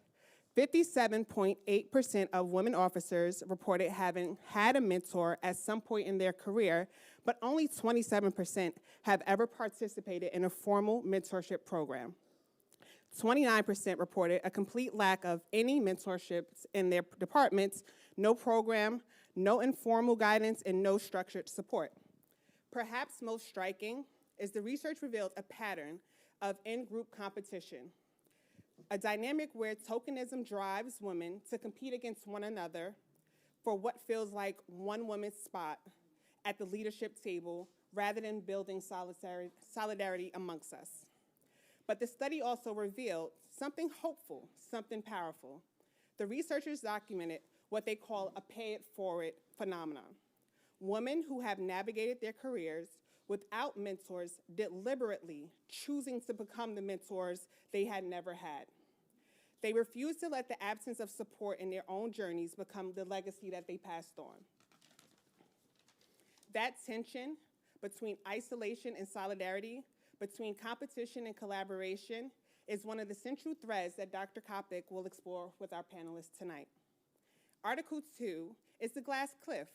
57.8% of women officers reported having had a mentor at some point in their career, but only 27% have ever participated in a formal mentorship program. 29% reported a complete lack of any mentorships in their departments, no program, no informal guidance, and no structured support. Perhaps most striking is the research revealed a pattern of in-group competition, a dynamic where tokenism drives women to compete against one another for what feels like one woman's spot at the leadership table rather than building solidarity amongst us. But the study also revealed something hopeful, something powerful. The researchers documented what they call a pay-it-forward phenomenon. Women who have navigated their careers without mentors deliberately choosing to become the mentors they had never had. They refused to let the absence of support in their own journeys become the legacy that they passed on. That tension between isolation and solidarity, between competition and collaboration, is one of the central threads that Dr. Kopic will explore with our panelists tonight. Article 2 is The Glass Cliff,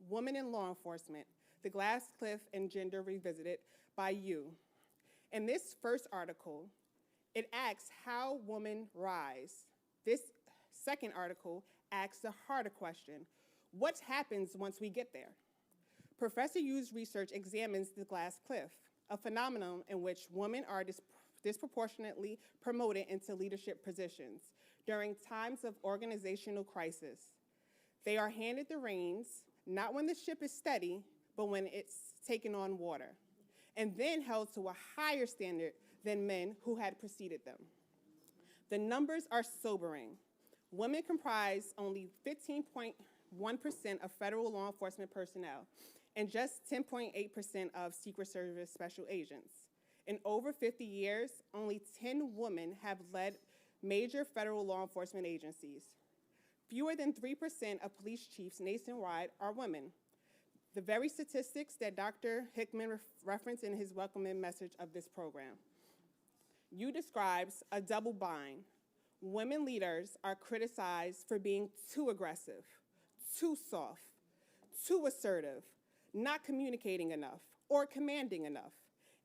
Women in Law Enforcement, The Glass Cliff and Gender Revisited by You. In this first article, it asks how women rise. This second article asks a harder question: what happens once we get there? Professor Yu's research examines the glass cliff, a phenomenon in which women are disproportionately promoted into leadership positions during times of organizational crisis. They are handed the reins, not when the ship is steady, but when it's taken on water, and then held to a higher standard than men who had preceded them. The numbers are sobering. Women comprise only 15.1% of federal law enforcement personnel and just 10.8% of Secret Service special agents. In over 50 years, only 10 women have led major federal law enforcement agencies. Fewer than 3% of police chiefs nationwide are women. The very statistics that Dr. Hickman referenced in his welcoming message of this program. You describes a double bind. Women leaders are criticized for being too aggressive, too soft, too assertive, not communicating enough, or commanding enough.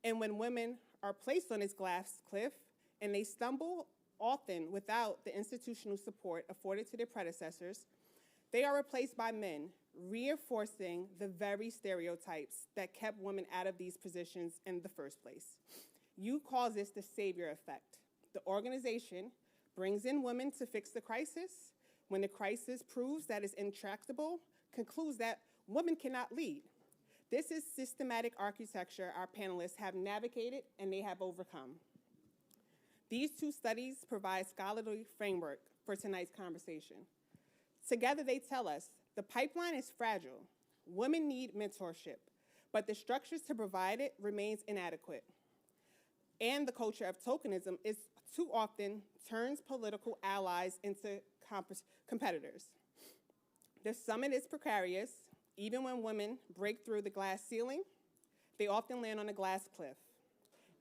And when women are placed on this glass cliff and they stumble, often without the institutional support afforded to their predecessors, they are replaced by men, reinforcing the very stereotypes that kept women out of these positions in the first place. You call this the savior effect. The organization brings in women to fix the crisis. When the crisis proves that it's intractable, concludes that women cannot lead. This is systematic architecture our panelists have navigated and they have overcome. These two studies provide scholarly framework for tonight's conversation. Together they tell us the pipeline is fragile. Women need mentorship, but the structures to provide it remains inadequate. And the culture of tokenism is too often turns political allies into competitors. The summit is precarious. Even when women break through the glass ceiling, they often land on a glass cliff.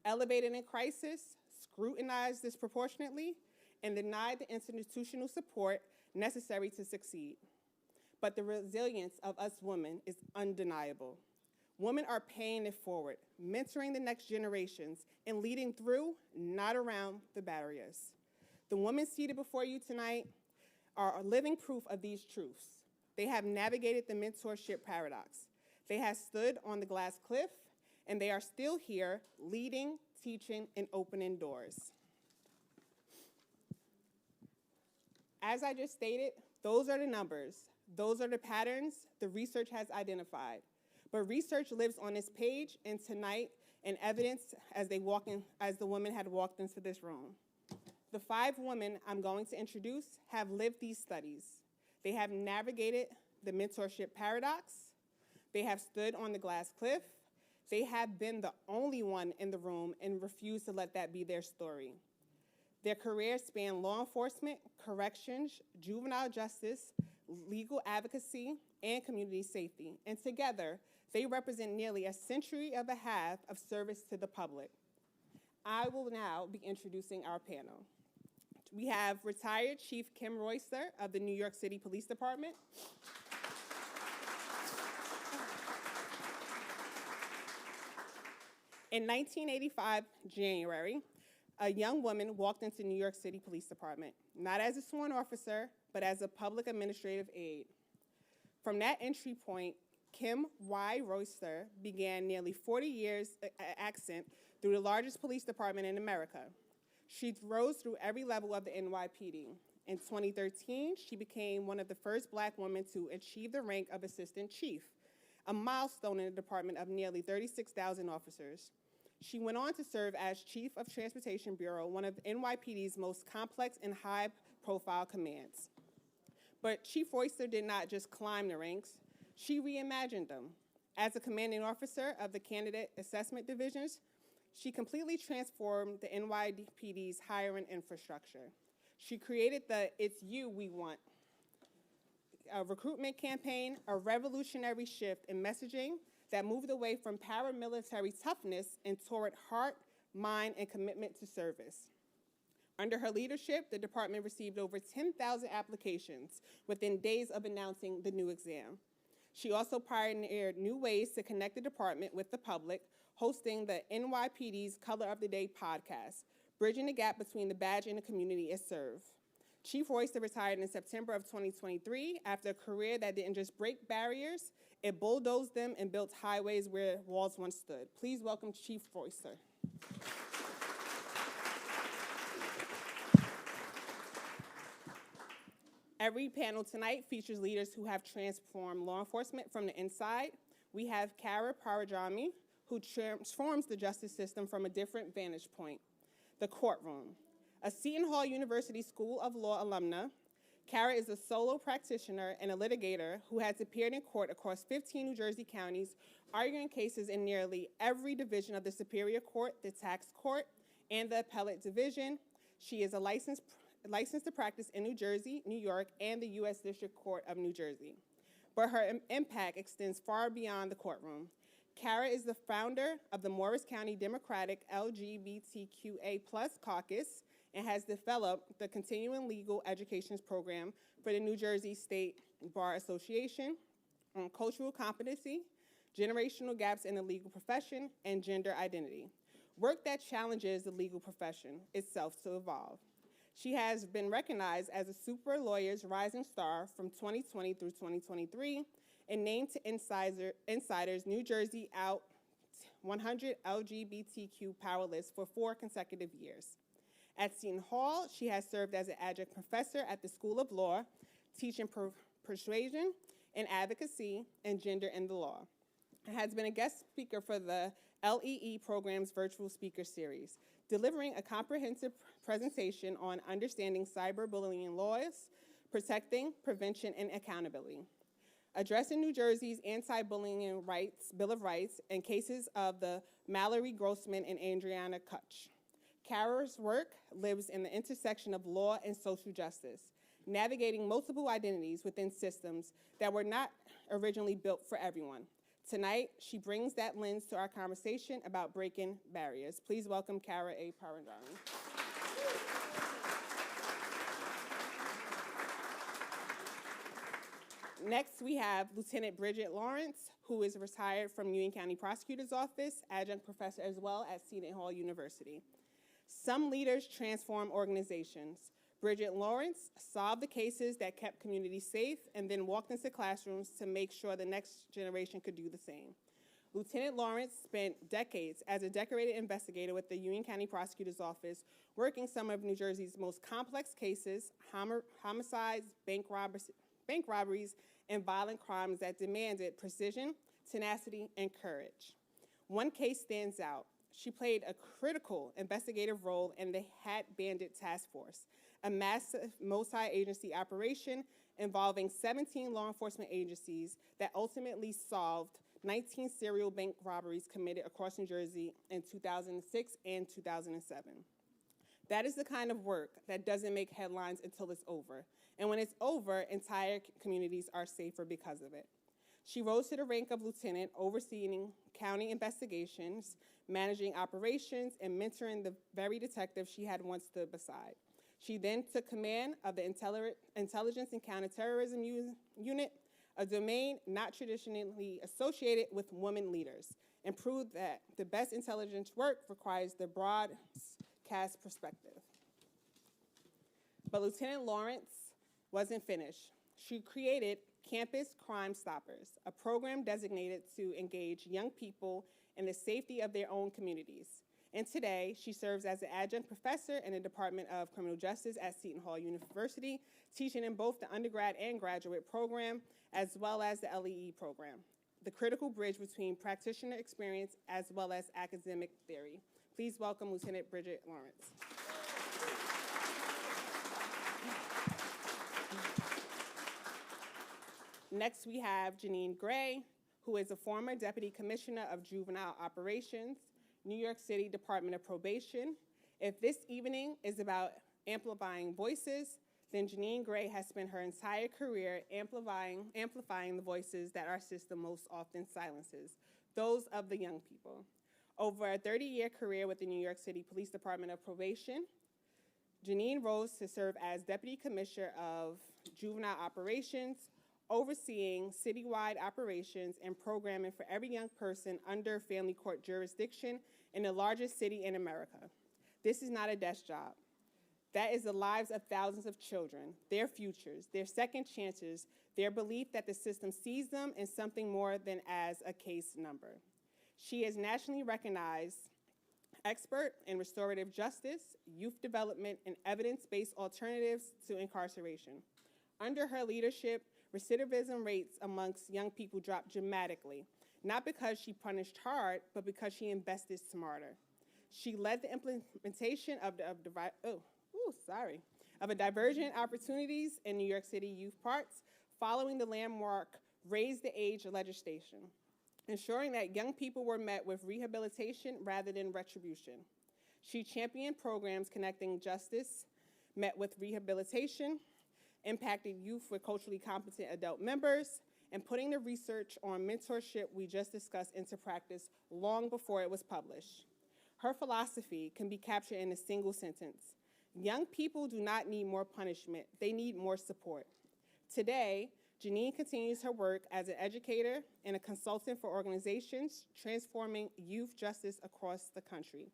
Elevated in crisis, scrutinized disproportionately, and denied the institutional support necessary to succeed. But the resilience of us women is undeniable. Women are paying it forward, mentoring the next generations, and leading through, not around, the barriers. The women seated before you tonight are living proof of these truths. They have navigated the mentorship paradox. They have stood on the glass cliff, and they are still here, leading, teaching, and opening doors. As I just stated, those are the numbers. Those are the patterns the research has identified. But research lives on this page, and tonight, in evidence as the women had walked into this room. The 5 women I'm going to introduce have lived these studies. They have navigated the mentorship paradox. They have stood on the glass cliff. They have been the only one in the room and refused to let that be their story. Their careers span law enforcement, corrections, juvenile justice, legal advocacy, and community safety. And together, they represent nearly a century and a half of service to the public. I will now be introducing our panel. We have retired Chief Kim Royster of the New York City Police Department. In 1985, January, a young woman walked into New York City Police Department, not as a sworn officer, but as a public administrative aide. From that entry point, Kim Y. Royster began nearly 40 years ascent through the largest police department in America. She rose through every level of the NYPD. In 2013, she became one of the first Black women to achieve the rank of Assistant Chief, a milestone in the department of nearly 36,000 officers. She went on to serve as Chief of Transportation Bureau, one of NYPD's most complex and high-profile commands. But Chief Royster did not just climb the ranks, she reimagined them. As a commanding officer of the Candidate Assessment Divisions, she completely transformed the NYPD's hiring infrastructure. She created the It's You We Want, a recruitment campaign, a revolutionary shift in messaging that moved away from paramilitary toughness and toward heart, mind, and commitment to service. Under her leadership, the department received over 10,000 applications within days of announcing the new exam. She also pioneered new ways to connect the department with the public, hosting the NYPD's Color of the Day podcast, bridging the gap between the badge and the community it served. Chief Royster retired in September of 2023 after a career that didn't just break barriers, it bulldozed them and built highways where walls once stood. Please welcome Chief Royster. Every panel tonight features leaders who have transformed law enforcement from the inside. We have Kara Parajami, who transforms the justice system from a different vantage point, the courtroom. A Seton Hall University School of Law alumna, Kara is a solo practitioner and a litigator who has appeared in court across 15 New Jersey counties, arguing cases in nearly every division of the Superior Court, the Tax Court, and the Appellate Division. She is a licensed to practice in New Jersey, New York, and the U.S. District Court of New Jersey. But her impact extends far beyond the courtroom. Kara is the founder of the Morris County Democratic LGBTQA+ Caucus and has developed the Continuing Legal Education Program for the New Jersey State Bar Association on cultural competency, generational gaps in the legal profession, and gender identity. Work that challenges the legal profession itself to evolve. She has been recognized as a Super Lawyers Rising Star from 2020 through 2023 and named to Insider's New Jersey Out 100 LGBTQ Power List for 4 consecutive years. At Seton Hall, she has served as an adjunct professor at the School of Law, teaching persuasion and advocacy and gender in the law. And has been a guest speaker for the LEE program's virtual speaker series, delivering a comprehensive presentation on understanding cyberbullying laws, protecting, prevention, and accountability. Addressing New Jersey's anti-bullying Bill of Rights and cases of the Mallory Grossman and Adriana Kutch. Kara's work lives in the intersection of law and social justice, navigating multiple identities within systems that were not originally built for everyone. Tonight, she brings that lens to our conversation about breaking barriers. Please welcome Kara A. Parajami. Next, we have Lieutenant Bridget Lawrence, who is retired from Union County Prosecutor's Office, adjunct professor as well at Seton Hall University. Some leaders transform organizations. Bridget Lawrence solved the cases that kept communities safe and then walked into classrooms to make sure the next generation could do the same. Lieutenant Lawrence spent decades as a decorated investigator with the Union County Prosecutor's Office, working some of New Jersey's most complex cases, homicides, bank robberies, and violent crimes that demanded precision, tenacity, and courage. One case stands out. She played a critical investigative role in the Hat Bandit Task Force, a massive multi-agency operation involving 17 law enforcement agencies that ultimately solved 19 serial bank robberies committed across New Jersey in 2006 and 2007. That is the kind of work that doesn't make headlines until it's over. And when it's over, entire communities are safer because of it. She rose to the rank of lieutenant, overseeing county investigations, managing operations, and mentoring the very detectives she had once stood beside. She then took command of the Intelligence and Counterterrorism Unit, a domain not traditionally associated with women leaders, and proved that the best intelligence work requires the broadcast perspective. But Lieutenant Lawrence wasn't finished. She created Campus Crime Stoppers, a program designated to engage young people in the safety of their own communities. And today, she serves as an adjunct professor in the Department of Criminal Justice at Seton Hall University, teaching in both the undergrad and graduate program, as well as the LEE program, the critical bridge between practitioner experience as well as academic theory. Please welcome Lieutenant Bridget Lawrence. Next, we have Janine Gray, who is a former Deputy Commissioner of Juvenile Operations, New York City Department of Probation. If this evening is about amplifying voices, then Janine Gray has spent her entire career amplifying the voices that our system most often silences, those of the young people. Over a 30-year career with the New York City Police Department of Probation, Janine rose to serve as Deputy Commissioner of Juvenile Operations, overseeing citywide operations and programming for every young person under family court jurisdiction in the largest city in America. This is not a desk job. That is the lives of thousands of children, their futures, their second chances, their belief that the system sees them as something more than as a case number. She is nationally recognized expert in restorative justice, youth development, and evidence-based alternatives to incarceration. Under her leadership, recidivism rates amongst young people dropped dramatically, not because she punished hard, but because she invested smarter. She led the implementation of divergent opportunities in New York City youth parks following the landmark Raise the Age legislation, ensuring that young people were met with rehabilitation rather than retribution. She championed programs connecting justice met with rehabilitation, impacted youth with culturally competent adult members, and putting the research on mentorship we just discussed into practice long before it was published. Her philosophy can be captured in a single sentence. Young people do not need more punishment, they need more support. Today, Janine continues her work as an educator and a consultant for organizations transforming youth justice across the country.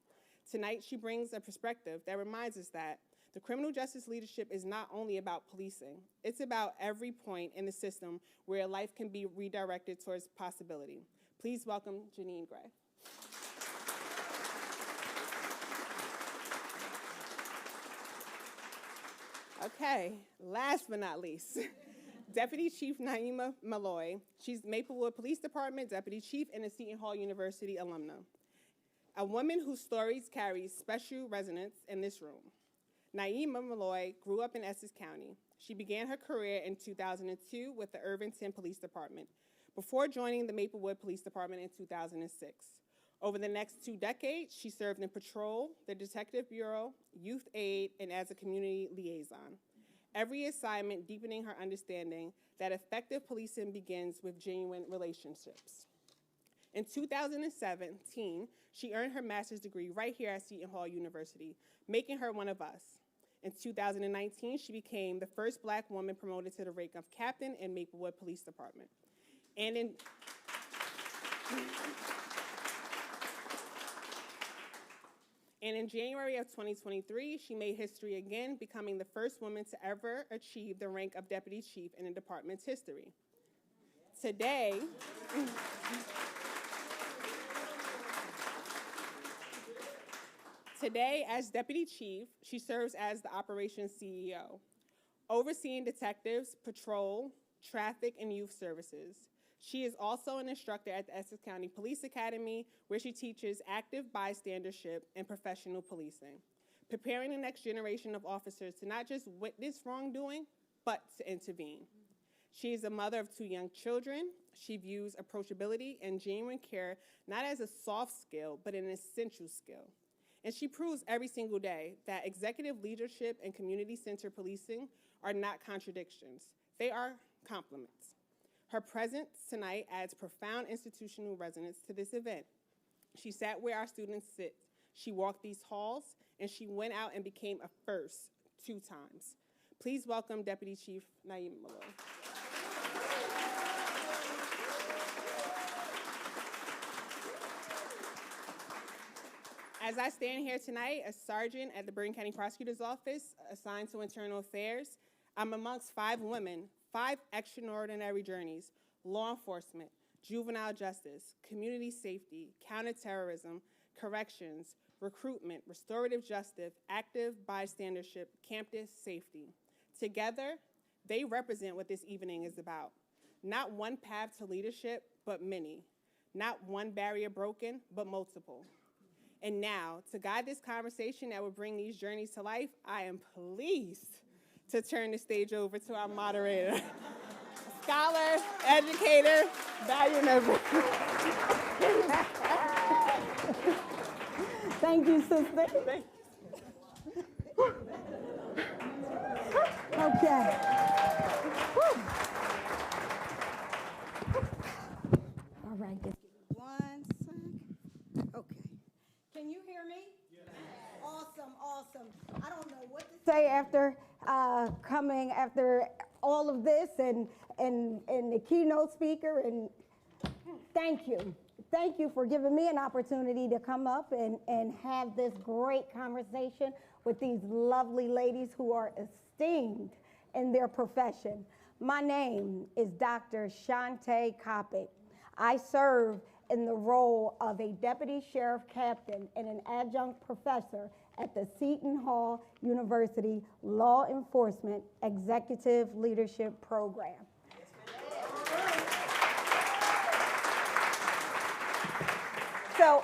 Tonight, she brings a perspective that reminds us that the criminal justice leadership is not only about policing, it's about every point in the system where life can be redirected towards possibility. Please welcome Janine Gray. Okay, last but not least, Deputy Chief Naima Malloy. She's Maplewood Police Department Deputy Chief and a Seton Hall University alumna. A woman whose stories carry special resonance in this room. Naima Malloy grew up in Essex County. She began her career in 2002 with the Irvington Police Department before joining the Maplewood Police Department in 2006. Over the next 2 decades, she served in patrol, the Detective Bureau, youth aid, and as a community liaison. Every assignment deepening her understanding that effective policing begins with genuine relationships. In 2017, she earned her master's degree right here at Seton Hall University, making her one of us. In 2019, she became the first Black woman promoted to the rank of captain in Maplewood Police Department. And in January of 2023, she made history again, becoming the first woman to ever achieve the rank of deputy chief in the department's history. Today, as deputy chief, she serves as the operations CEO, overseeing detectives, patrol, traffic, and youth services. She is also an instructor at the Essex County Police Academy, where she teaches active bystandership and professional policing, preparing the next generation of officers to not just witness wrongdoing, but to intervene. She is a mother of 2 young children. She views approachability and genuine care not as a soft skill, but an essential skill. And she proves every single day that executive leadership and community-centered policing are not contradictions. They are complements. Her presence tonight adds profound institutional resonance to this event. She sat where our students sit. She walked these halls, and she went out and became a first 2 times. Please welcome Deputy Chief Naeem Malloy. As I stand here tonight, a sergeant at the Bergen County Prosecutor's Office assigned to Internal Affairs, I'm amongst 5 women, 5 extraordinary journeys: law enforcement, juvenile justice, community safety, counterterrorism, corrections, recruitment, restorative justice, active bystandership, campus safety. Together, they represent what this evening is about. Not one path to leadership, but many. Not one barrier broken, but multiple. And now, to guide this conversation that will bring these journeys to life, I am pleased to turn the stage over to our moderator, scholar, educator, value member. Thank you, sister. Thank you. Okay. Whew. All right, just give me 1 sec. Okay. Can you hear me? Yes. Awesome. I don't know what to say after coming after all of this and the keynote speaker, and thank you. Thank you for giving me an opportunity to come up and have this great conversation with these lovely ladies who are esteemed in their profession. My name is Dr. Shante Kopic. I serve in the role of a deputy sheriff captain and an adjunct professor at the Seton Hall University Law Enforcement Executive Leadership Program. So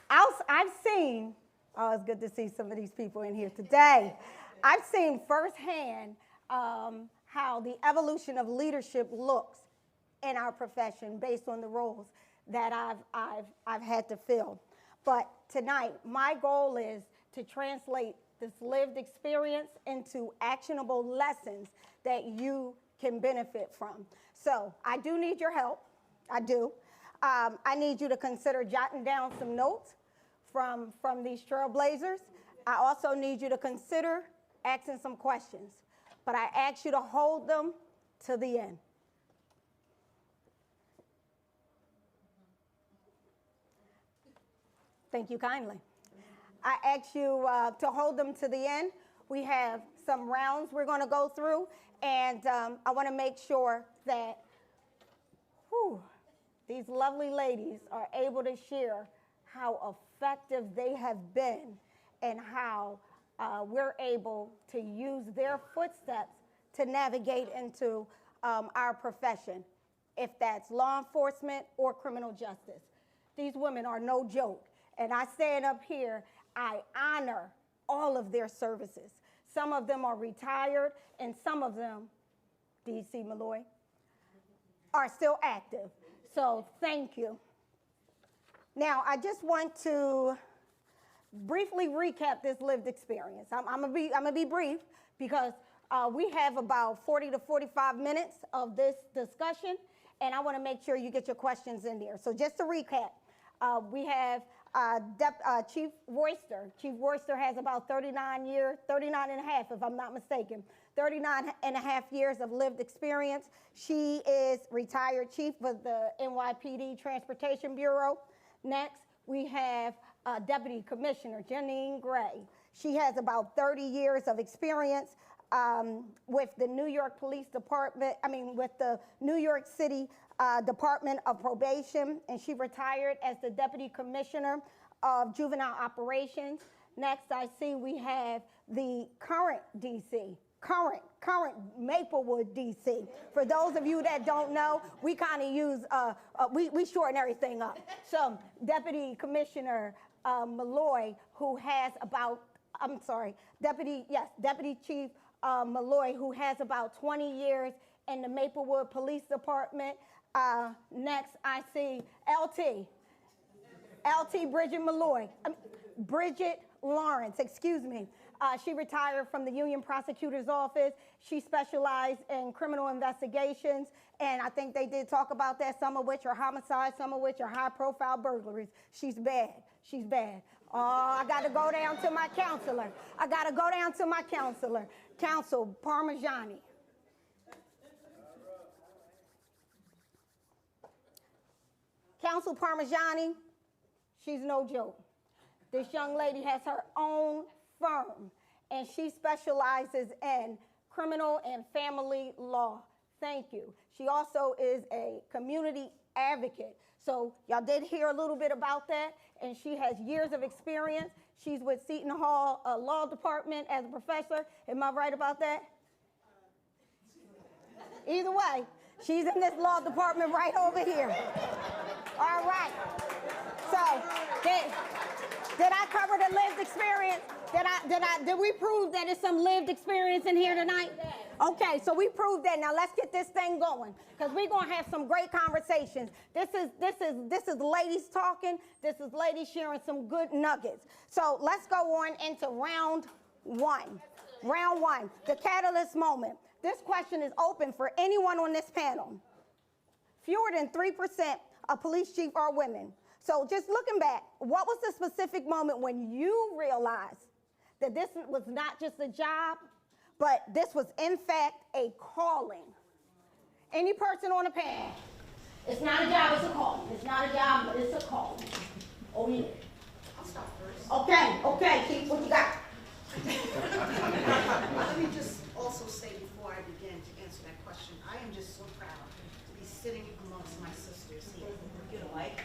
I've seen, oh, it's good to see some of these people in here today. I've seen firsthand how the evolution of leadership looks in our profession based on the roles that I've had to fill. But tonight, my goal is to translate this lived experience into actionable lessons that you can benefit from. So I do need your help. I do. I need you to consider jotting down some notes from these trailblazers. I also need you to consider asking some questions, but I ask you to hold them to the end. Thank you kindly. I ask you to hold them to the end. We have some rounds we're going to go through, and I want to make sure that these lovely ladies are able to share how effective they have been and how we're able to use their footsteps to navigate into our profession, if that's law enforcement or criminal justice. These women are no joke. And I stand up here, I honor all of their services. Some of them are retired, and some of them, D.C. Malloy, are still active. So thank you. Now, I just want to briefly recap this lived experience. I'm gonna be brief because we have about 40 to 45 minutes of this discussion, and I want to make sure you get your questions in there. So just to recap, we have Chief Royster. Chief Royster has about 39 and a half, if I'm not mistaken, 39 and a half years of lived experience. She is retired chief of the NYPD Transportation Bureau. Next, we have Deputy Commissioner Janine Gray. She has about 30 years of experience with the New York Police Department, with the New York City Department of Probation, and she retired as the Deputy Commissioner of Juvenile Operations. Next, I see we have the current DC, current Maplewood DC. For those of you that don't know, we kind of use, we shorten everything up. So Deputy Commissioner Malloy, who has about, Deputy Chief Malloy, who has about 20 years in the Maplewood Police Department. Next, I see LT Bridget Malloy, Bridget Lawrence, excuse me. She retired from the Union Prosecutor's Office. She specialized in criminal investigations, and I think they did talk about that, some of which are homicides, some of which are high-profile burglaries. She's bad. She's bad. Oh, I got to go down to my counselor. Counsel Parmigiani. Counsel Parmigiani, she's no joke. This young lady has her own firm, and she specializes in criminal and family law. Thank you. She also is a community advocate. So y'all did hear a little bit about that, and she has years of experience. She's with Seton Hall Law Department as a professor. Am I right about that? Either way, she's in this law department right over here. All right. So, did I cover the lived experience? Did we prove that there's some lived experience in here tonight? Okay, so we proved that. Now let's get this thing going, because we're gonna have some great conversations. This is ladies talking. This is ladies sharing some good nuggets. So let's go on into round one. Round one, the catalyst moment. This question is open for anyone on this panel. Fewer than 3% of police chiefs are women. So just looking back, what was the specific moment when you realized that this was not just a job, but this was in fact a calling? Any person on the panel? It's not a job, it's a calling. It's not a job, but it's a calling. Oh yeah. I'll start first. Okay, Chief, what you got? Let me just also say before I begin to answer that question, I am just so proud to be sitting amongst my sisters here. You know, like,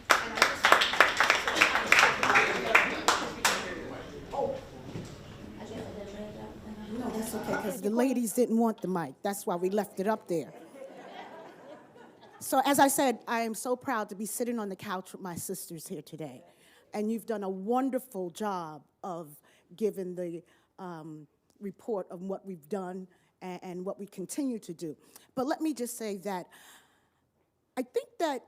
and I just no, that's okay, because the ladies didn't want the mic. That's why we left it up there. So as I said, I am so proud to be sitting on the couch with my sisters here today. And you've done a wonderful job of giving the report of what we've done and what we continue to do. But let me just say that I think that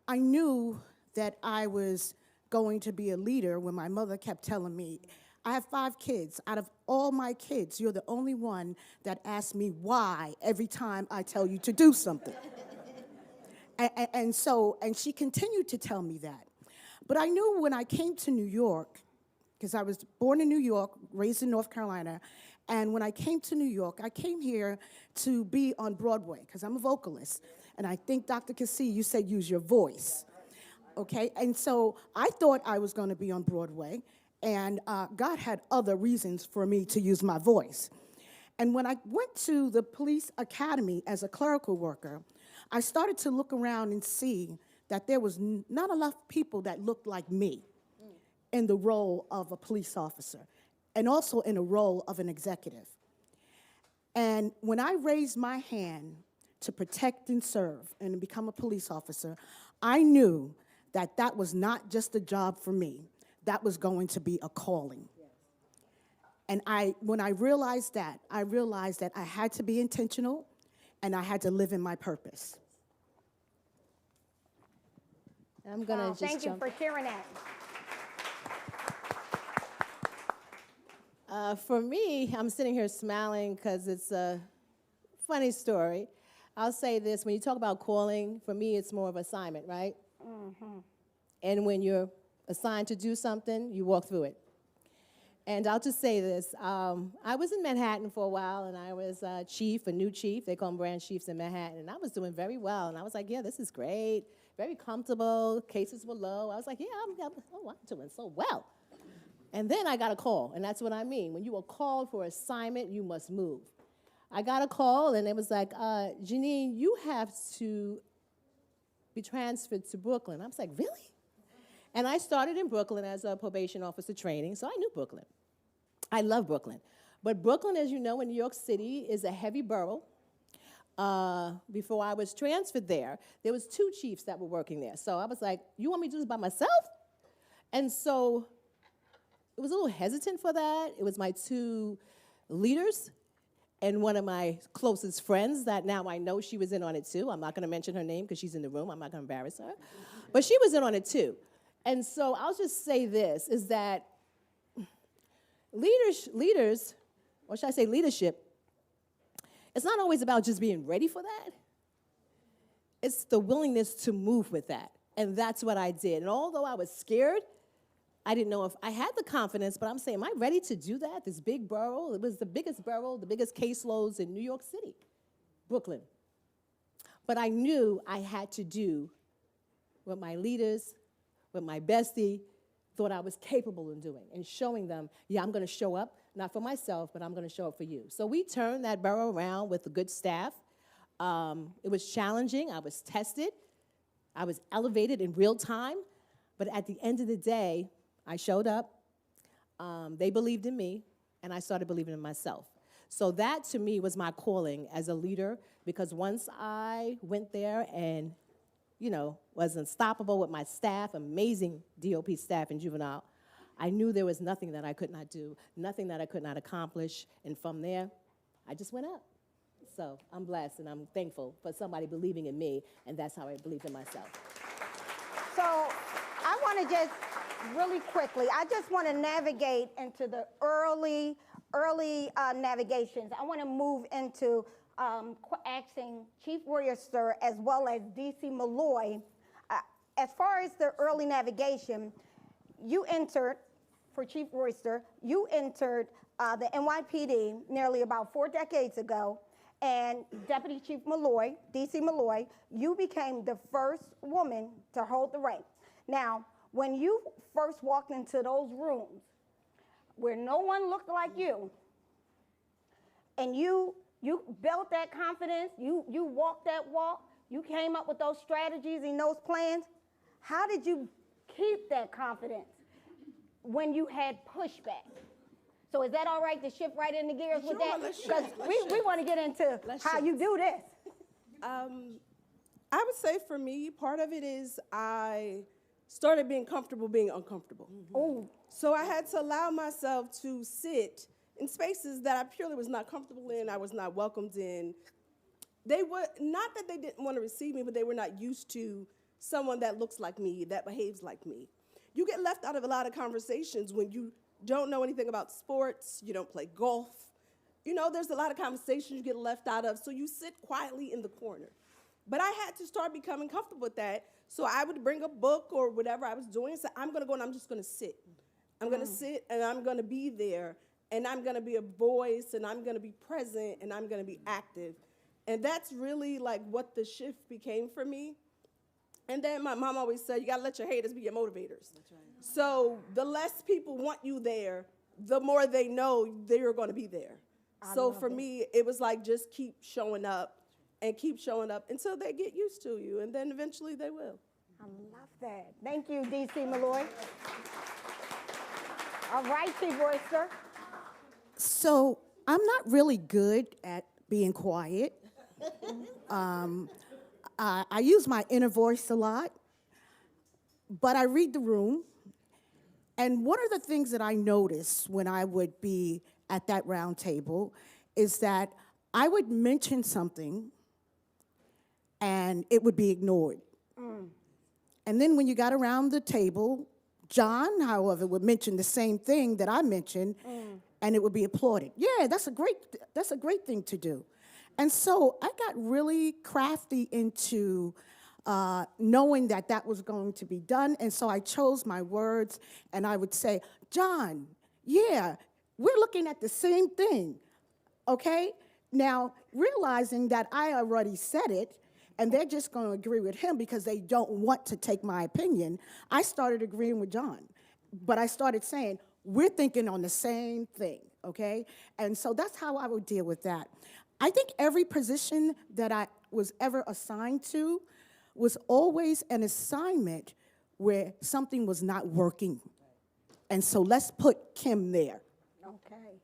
I knew that I was going to be a leader when my mother kept telling me, I have 5 kids. Out of all my kids, you're the only one that asks me why every time I tell you to do something. And she continued to tell me that. But I knew when I came to New York, because I was born in New York, raised in North Carolina, and when I came to New York, I came here to be on Broadway, because I'm a vocalist. And I think, Dr. Cassie, you said use your voice. Okay, and so I thought I was going to be on Broadway, and God had other reasons for me to use my voice. And when I went to the police academy as a clerical worker, I started to look around and see that there was not enough people that looked like me in the role of a police officer, and also in a role of an executive. And when I raised my hand to protect and serve and become a police officer, I knew that that was not just a job for me. That was going to be a calling. And when I realized that I had to be intentional and I had to live in my purpose. I'm gonna just thank you for sharing that. For me, I'm sitting here smiling because it's a funny story. I'll say this, when you talk about calling, for me it's more of assignment, right? Mm-hmm. And when you're assigned to do something, you walk through it. And I'll just say this. I was in Manhattan for a while, and I was a new chief. They call them branch chiefs in Manhattan. And I was doing very well. And I was like, yeah, this is great. Very comfortable. Cases were low. I was like, yeah, I'm doing so well. And then I got a call, and that's what I mean. When you are called for assignment, you must move. I got a call, and it was like, Janine, you have to be transferred to Brooklyn. I was like, really? And I started in Brooklyn as a probation officer training, so I knew Brooklyn. I love Brooklyn. But Brooklyn, as you know, in New York City, is a heavy borough. Before I was transferred there was 2 chiefs that were working there. So I was like, you want me to do this by myself? And so it was a little hesitant for that. It was my 2 leaders and one of my closest friends that now I know she was in on it too. I'm not going to mention her name because she's in the room. I'm not going to embarrass her. But she was in on it too. And so I'll just say this, is that leaders, or should I say leadership, it's not always about just being ready for that. It's the willingness to move with that. And that's what I did. And although I was scared, I didn't know if I had the confidence, but I'm saying, am I ready to do that? This big borough, it was the biggest caseloads in New York City, Brooklyn. But I knew I had to do what my leaders, what my bestie thought I was capable of doing, and showing them, yeah, I'm going to show up, not for myself, but I'm going to show up for you. So we turned that borough around with a good staff. It was challenging. I was tested. I was elevated in real time. But at the end of the day, I showed up. They believed in me, and I started believing in myself. So that, to me, was my calling as a leader, because once I went there and was unstoppable with my staff, amazing DOP staff and juvenile, I knew there was nothing that I could not do, nothing that I could not accomplish. And from there, I just went up. So I'm blessed and I'm thankful for somebody believing in me, and that's how I believed in myself. So I want to just really quickly, I just want to navigate into the early navigations. I want to move into asking Chief Royster as well as DC Malloy. As far as the early navigation, you entered, for Chief Royster, you entered the NYPD nearly about 4 decades ago, and Deputy Chief Malloy, DC Malloy, you became the first woman to hold the rank. Now, when you first walked into those rooms where no one looked like you, and you built that confidence, you walked that walk, you came up with those strategies and those plans, how did you keep that confidence when you had pushback? So is that all right to shift right into gears with that? Because we want to get into how you do this. I would say for me, part of it is I started being comfortable being uncomfortable. Oh. So I had to allow myself to sit in spaces that I purely was not comfortable in, I was not welcomed in. They were, not that they didn't want to receive me, but they were not used to someone that looks like me, that behaves like me. You get left out of a lot of conversations when you don't know anything about sports, you don't play golf. There's a lot of conversations you get left out of, so you sit quietly in the corner. But I had to start becoming comfortable with that, so I would bring a book or whatever I was doing and say, I'm going to go and I'm just going to sit. I'm going to sit and I'm going to be there, and I'm going to be a voice, and I'm going to be present, and I'm going to be active. And that's really like what the shift became for me. And then my mom always said, you got to let your haters be your motivators. That's right. So the less people want you there, the more they know they're going to be there. So for me, it was like just keep showing up and keep showing up until they get used to you, and then eventually they will. I love that. Thank you, DC Malloy. All right, Chief Royster. So I'm not really good at being quiet. I use my inner voice a lot, but I read the room. And one of the things that I noticed when I would be at that round table is that I would mention something and it would be ignored. And then when you got around the table, John, however, would mention the same thing that I mentioned, and it would be applauded. Yeah, that's a great thing to do. And so I got really crafty into knowing that that was going to be done. And so I chose my words, and I would say, John, yeah, we're looking at the same thing, okay? Now, realizing that I already said it, and they're just going to agree with him because they don't want to take my opinion, I started agreeing with John. But I started saying, we're thinking on the same thing, okay? And so that's how I would deal with that. I think every position that I was ever assigned to was always an assignment where something was not working. And so let's put Kim there. Okay.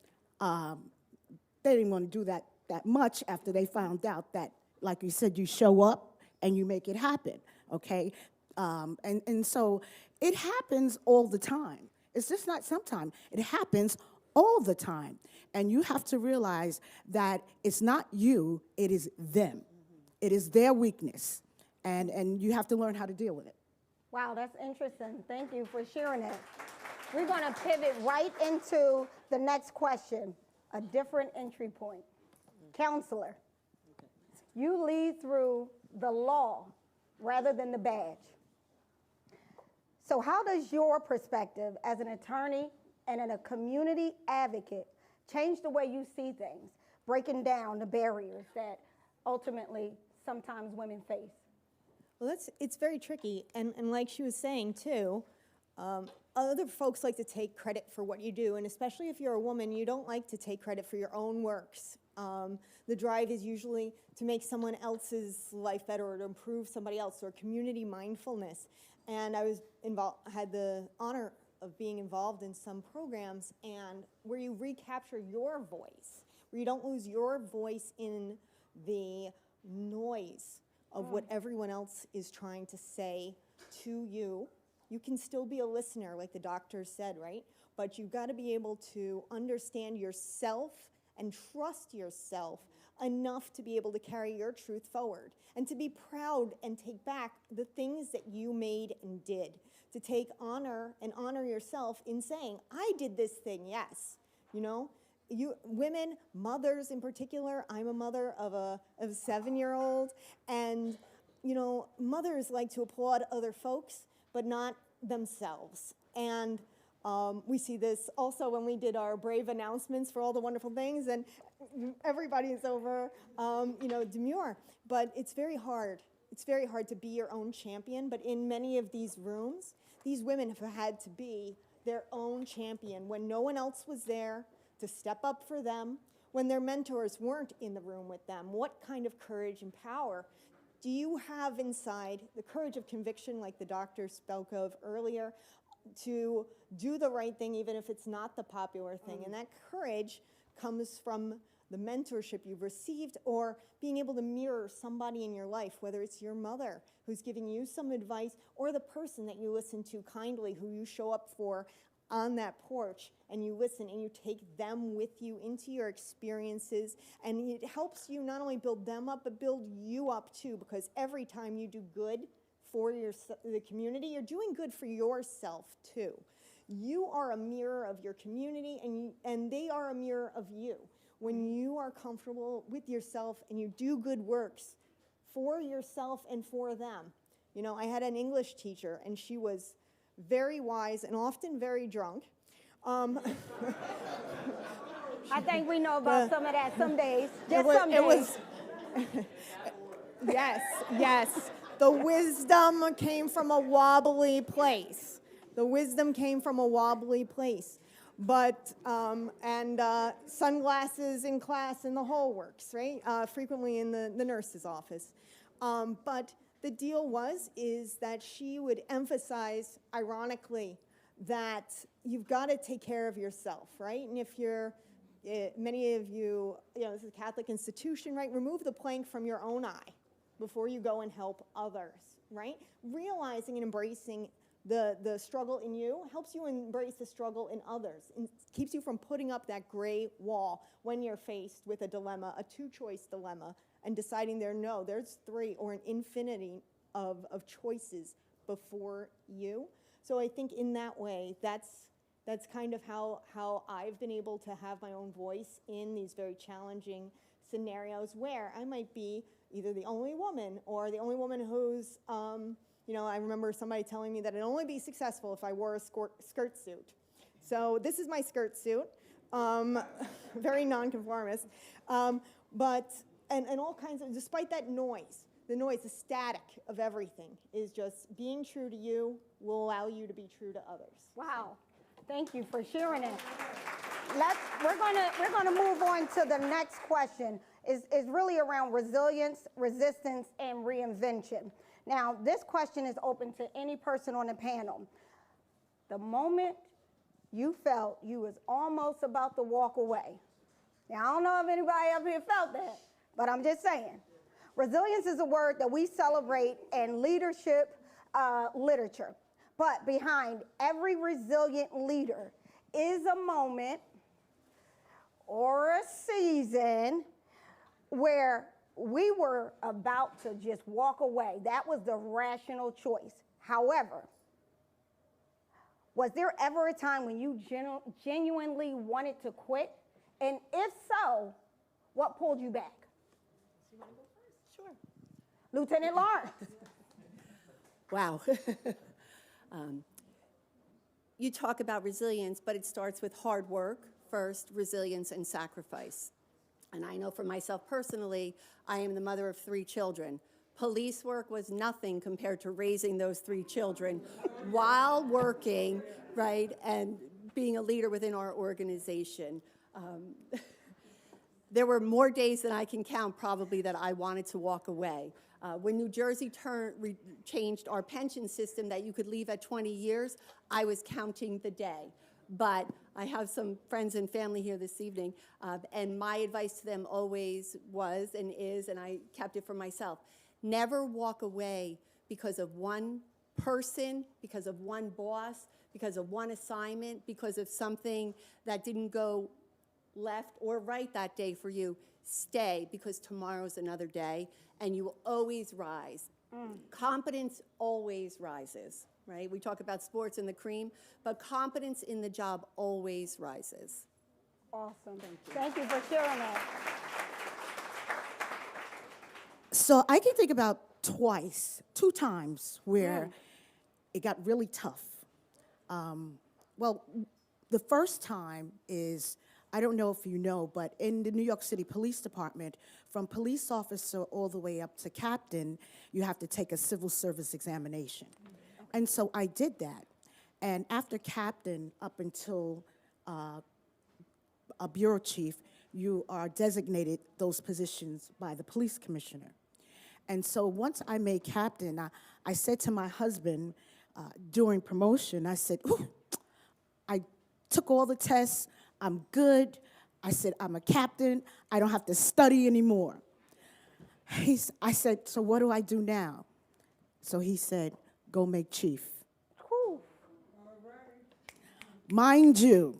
They didn't want to do that much after they found out that, like you said, you show up and you make it happen, okay? And so it happens all the time. It's just not sometimes. It happens all the time. And you have to realize that it's not you, it is them. It is their weakness. And you have to learn how to deal with it. Wow, that's interesting. Thank you for sharing it. We're going to pivot right into the next question, a different entry point. Counselor, you lead through the law rather than the badge. So how does your perspective as an attorney and a community advocate change the way you see things, breaking down the barriers that ultimately sometimes women face? Well, it's very tricky, and like she was saying too, other folks like to take credit for what you do, and especially if you're a woman, you don't like to take credit for your own works. The drive is usually to make someone else's life better or to improve somebody else, or community mindfulness. And I was had the honor of being involved in some programs and where you recapture your voice, where you don't lose your voice in the noise of what everyone else is trying to say to you. You can still be a listener, like the doctor said, right? But you've got to be able to understand yourself and trust yourself enough to be able to carry your truth forward and to be proud and take back the things that you made and did, to take honor and honor yourself in saying, I did this thing, yes. You know, you women, mothers in particular, I'm a mother of a 7-year-old, and you know, mothers like to applaud other folks, but not themselves. And we see this also when we did our brave announcements for all the wonderful things, and everybody is over, you know, demure. But it's very hard. It's very hard to be your own champion. But in many of these rooms, these women have had to be their own champion when no one else was there to step up for them, when their mentors weren't in the room with them. What kind of courage and power do you have inside? The courage of conviction, like the doctor spoke of earlier, to do the right thing even if it's not the popular thing. And that courage comes from the mentorship you've received or being able to mirror somebody in your life, whether it's your mother who's giving you some advice or the person that you listen to kindly, who you show up for on that porch and you listen and you take them with you into your experiences, and it helps you not only build them up but build you up too, because every time you do good for the community, you're doing good for yourself too. You are a mirror of your community, and they are a mirror of you. When you are comfortable with yourself and you do good works for yourself and for them. You know, I had an English teacher, and she was very wise and often very drunk. I think we know about some of that some days. Yes. The wisdom came from a wobbly place. But, sunglasses in class and the whole works, right? Frequently in the nurse's office. But the deal is that she would emphasize, ironically, that you've got to take care of yourself, right? And if you're, many of you, this is a Catholic institution, right? Remove the plank from your own eye before you go and help others, right? Realizing and embracing the struggle in you helps you embrace the struggle in others and keeps you from putting up that gray wall when you're faced with a dilemma, a two-choice dilemma, and deciding there's 3 or an infinity of choices before you. So I think in that way, that's kind of how I've been able to have my own voice in these very challenging scenarios where I might be either the only woman or the only woman who's, I remember somebody telling me that it'd only be successful if I wore a skirt suit. So this is my skirt suit, very nonconformist. And all kinds of, despite that noise, the static of everything is just being true to you will allow you to be true to others. Wow. Thank you for sharing it. We're gonna move on to the next question. Is really around resilience, resistance, and reinvention. Now, this question is open to any person on the panel. The moment you felt you was almost about to walk away. Now, I don't know if anybody up here felt that, but I'm just saying. Resilience is a word that we celebrate in leadership literature. But behind every resilient leader is a moment or a season where we were about to just walk away. That was the rational choice. However, was there ever a time when you genuinely wanted to quit? And if so, what pulled you back? You want to go first? Sure. Lieutenant Lawrence. Wow. You talk about resilience, but it starts with hard work first, resilience, and sacrifice. And I know for myself personally, I am the mother of 3 children. Police work was nothing compared to raising those 3 children while working, right, and being a leader within our organization. There were more days than I can count probably that I wanted to walk away. When New Jersey changed our pension system that you could leave at 20 years, I was counting the day. But I have some friends and family here this evening, and my advice to them always was and is, and I kept it for myself, never walk away because of one person, because of one boss, because of one assignment, because of something that didn't go left or right that day for you. Stay, because tomorrow's another day, and you will always rise. Competence always rises, right? We talk about sports and the cream, but competence in the job always rises. Awesome. Thank you for sharing that. So I can think about two times where it got really tough. Well, the first time is, I don't know if you know, but in the New York City Police Department, from police officer all the way up to captain, you have to take a civil service examination. And so I did that. And after captain, up until a bureau chief, you are designated those positions by the police commissioner. And so once I made captain, I said to my husband during promotion, I said, ooh, I took all the tests, I'm good. I said, I'm a captain, I don't have to study anymore. I said, so what do I do now? So he said, go make chief. Whew. Mind you,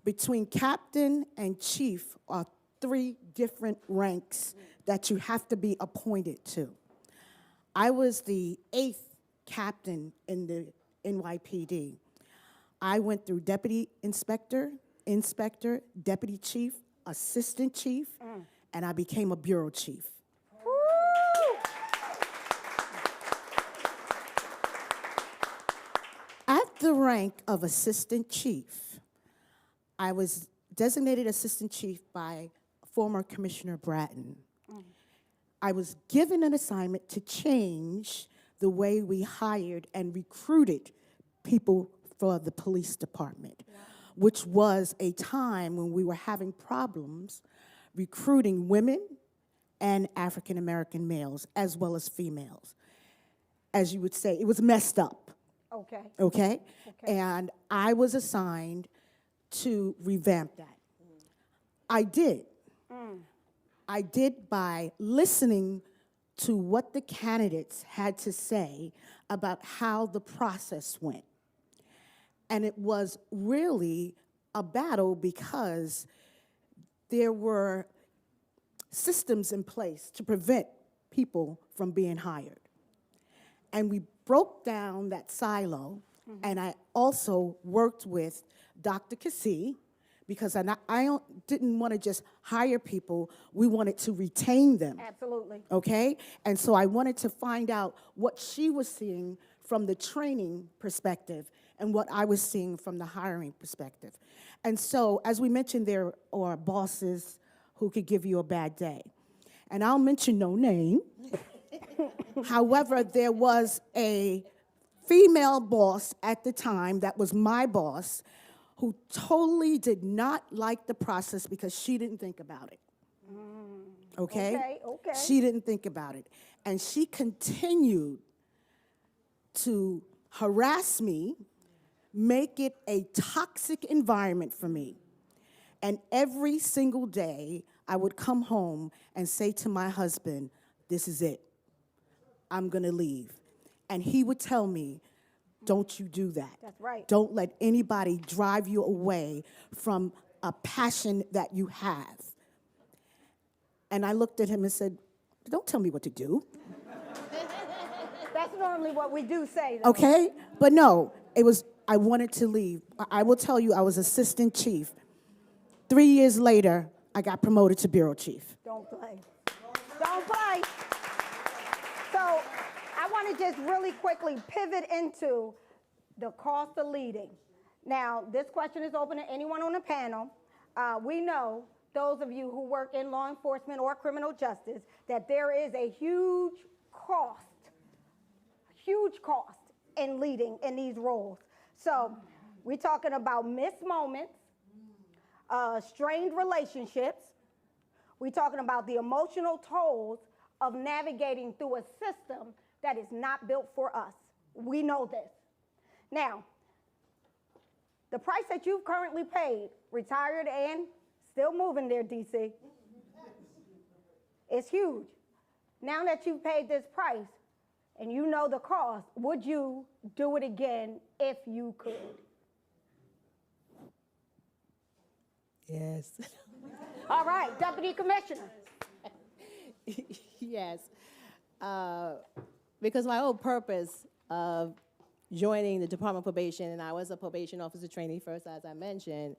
between captain and chief are 3 different ranks that you have to be appointed to. I was the 8th captain in the NYPD. I went through deputy inspector, deputy chief, assistant chief, and I became a bureau chief. At the rank of assistant chief, I was designated assistant chief by former Commissioner Bratton. I was given an assignment to change the way we hired and recruited people for the police department, which was a time when we were having problems recruiting women and African American males, as well as females. As you would say, it was messed up. Okay? And I was assigned to revamp that. I did. I did by listening to what the candidates had to say about how the process went. And it was really a battle because there were systems in place to prevent people from being hired. And we broke down that silo, and I also worked with Dr. Cassie, because didn't want to just hire people. We wanted to retain them. Absolutely. Okay? And so I wanted to find out what she was seeing from the training perspective and what I was seeing from the hiring perspective. And so, as we mentioned, there are bosses who could give you a bad day. And I'll mention no name. However, there was a female boss at the time that was my boss who totally did not like the process because she didn't think about it. Okay? Okay. She didn't think about it. And she continued to harass me, make it a toxic environment for me. And every single day, I would come home and say to my husband, this is it. I'm going to leave. And he would tell me, don't you do that. That's right. Don't let anybody drive you away from a passion that you have. And I looked at him and said, don't tell me what to do. That's normally what we do say, though. Okay? But no, I wanted to leave. I will tell you, I was assistant chief. 3 years later, I got promoted to bureau chief. Don't play. Don't play. So I want to just really quickly pivot into the cost of leading. Now, this question is open to anyone on the panel. We know, those of you who work in law enforcement or criminal justice, that there is a huge cost in leading in these roles. So we're talking about missed moments, strained relationships. We're talking about the emotional tolls of navigating through a system that is not built for us. We know this. Now, the price that you've currently paid, retired and still moving there, DC, is huge. Now that you've paid this price and you know the cost, would you do it again if you could? Yes. All right, Deputy Commissioner. Yes. Because my whole purpose of joining the Department of Probation, and I was a probation officer trainee first, as I mentioned,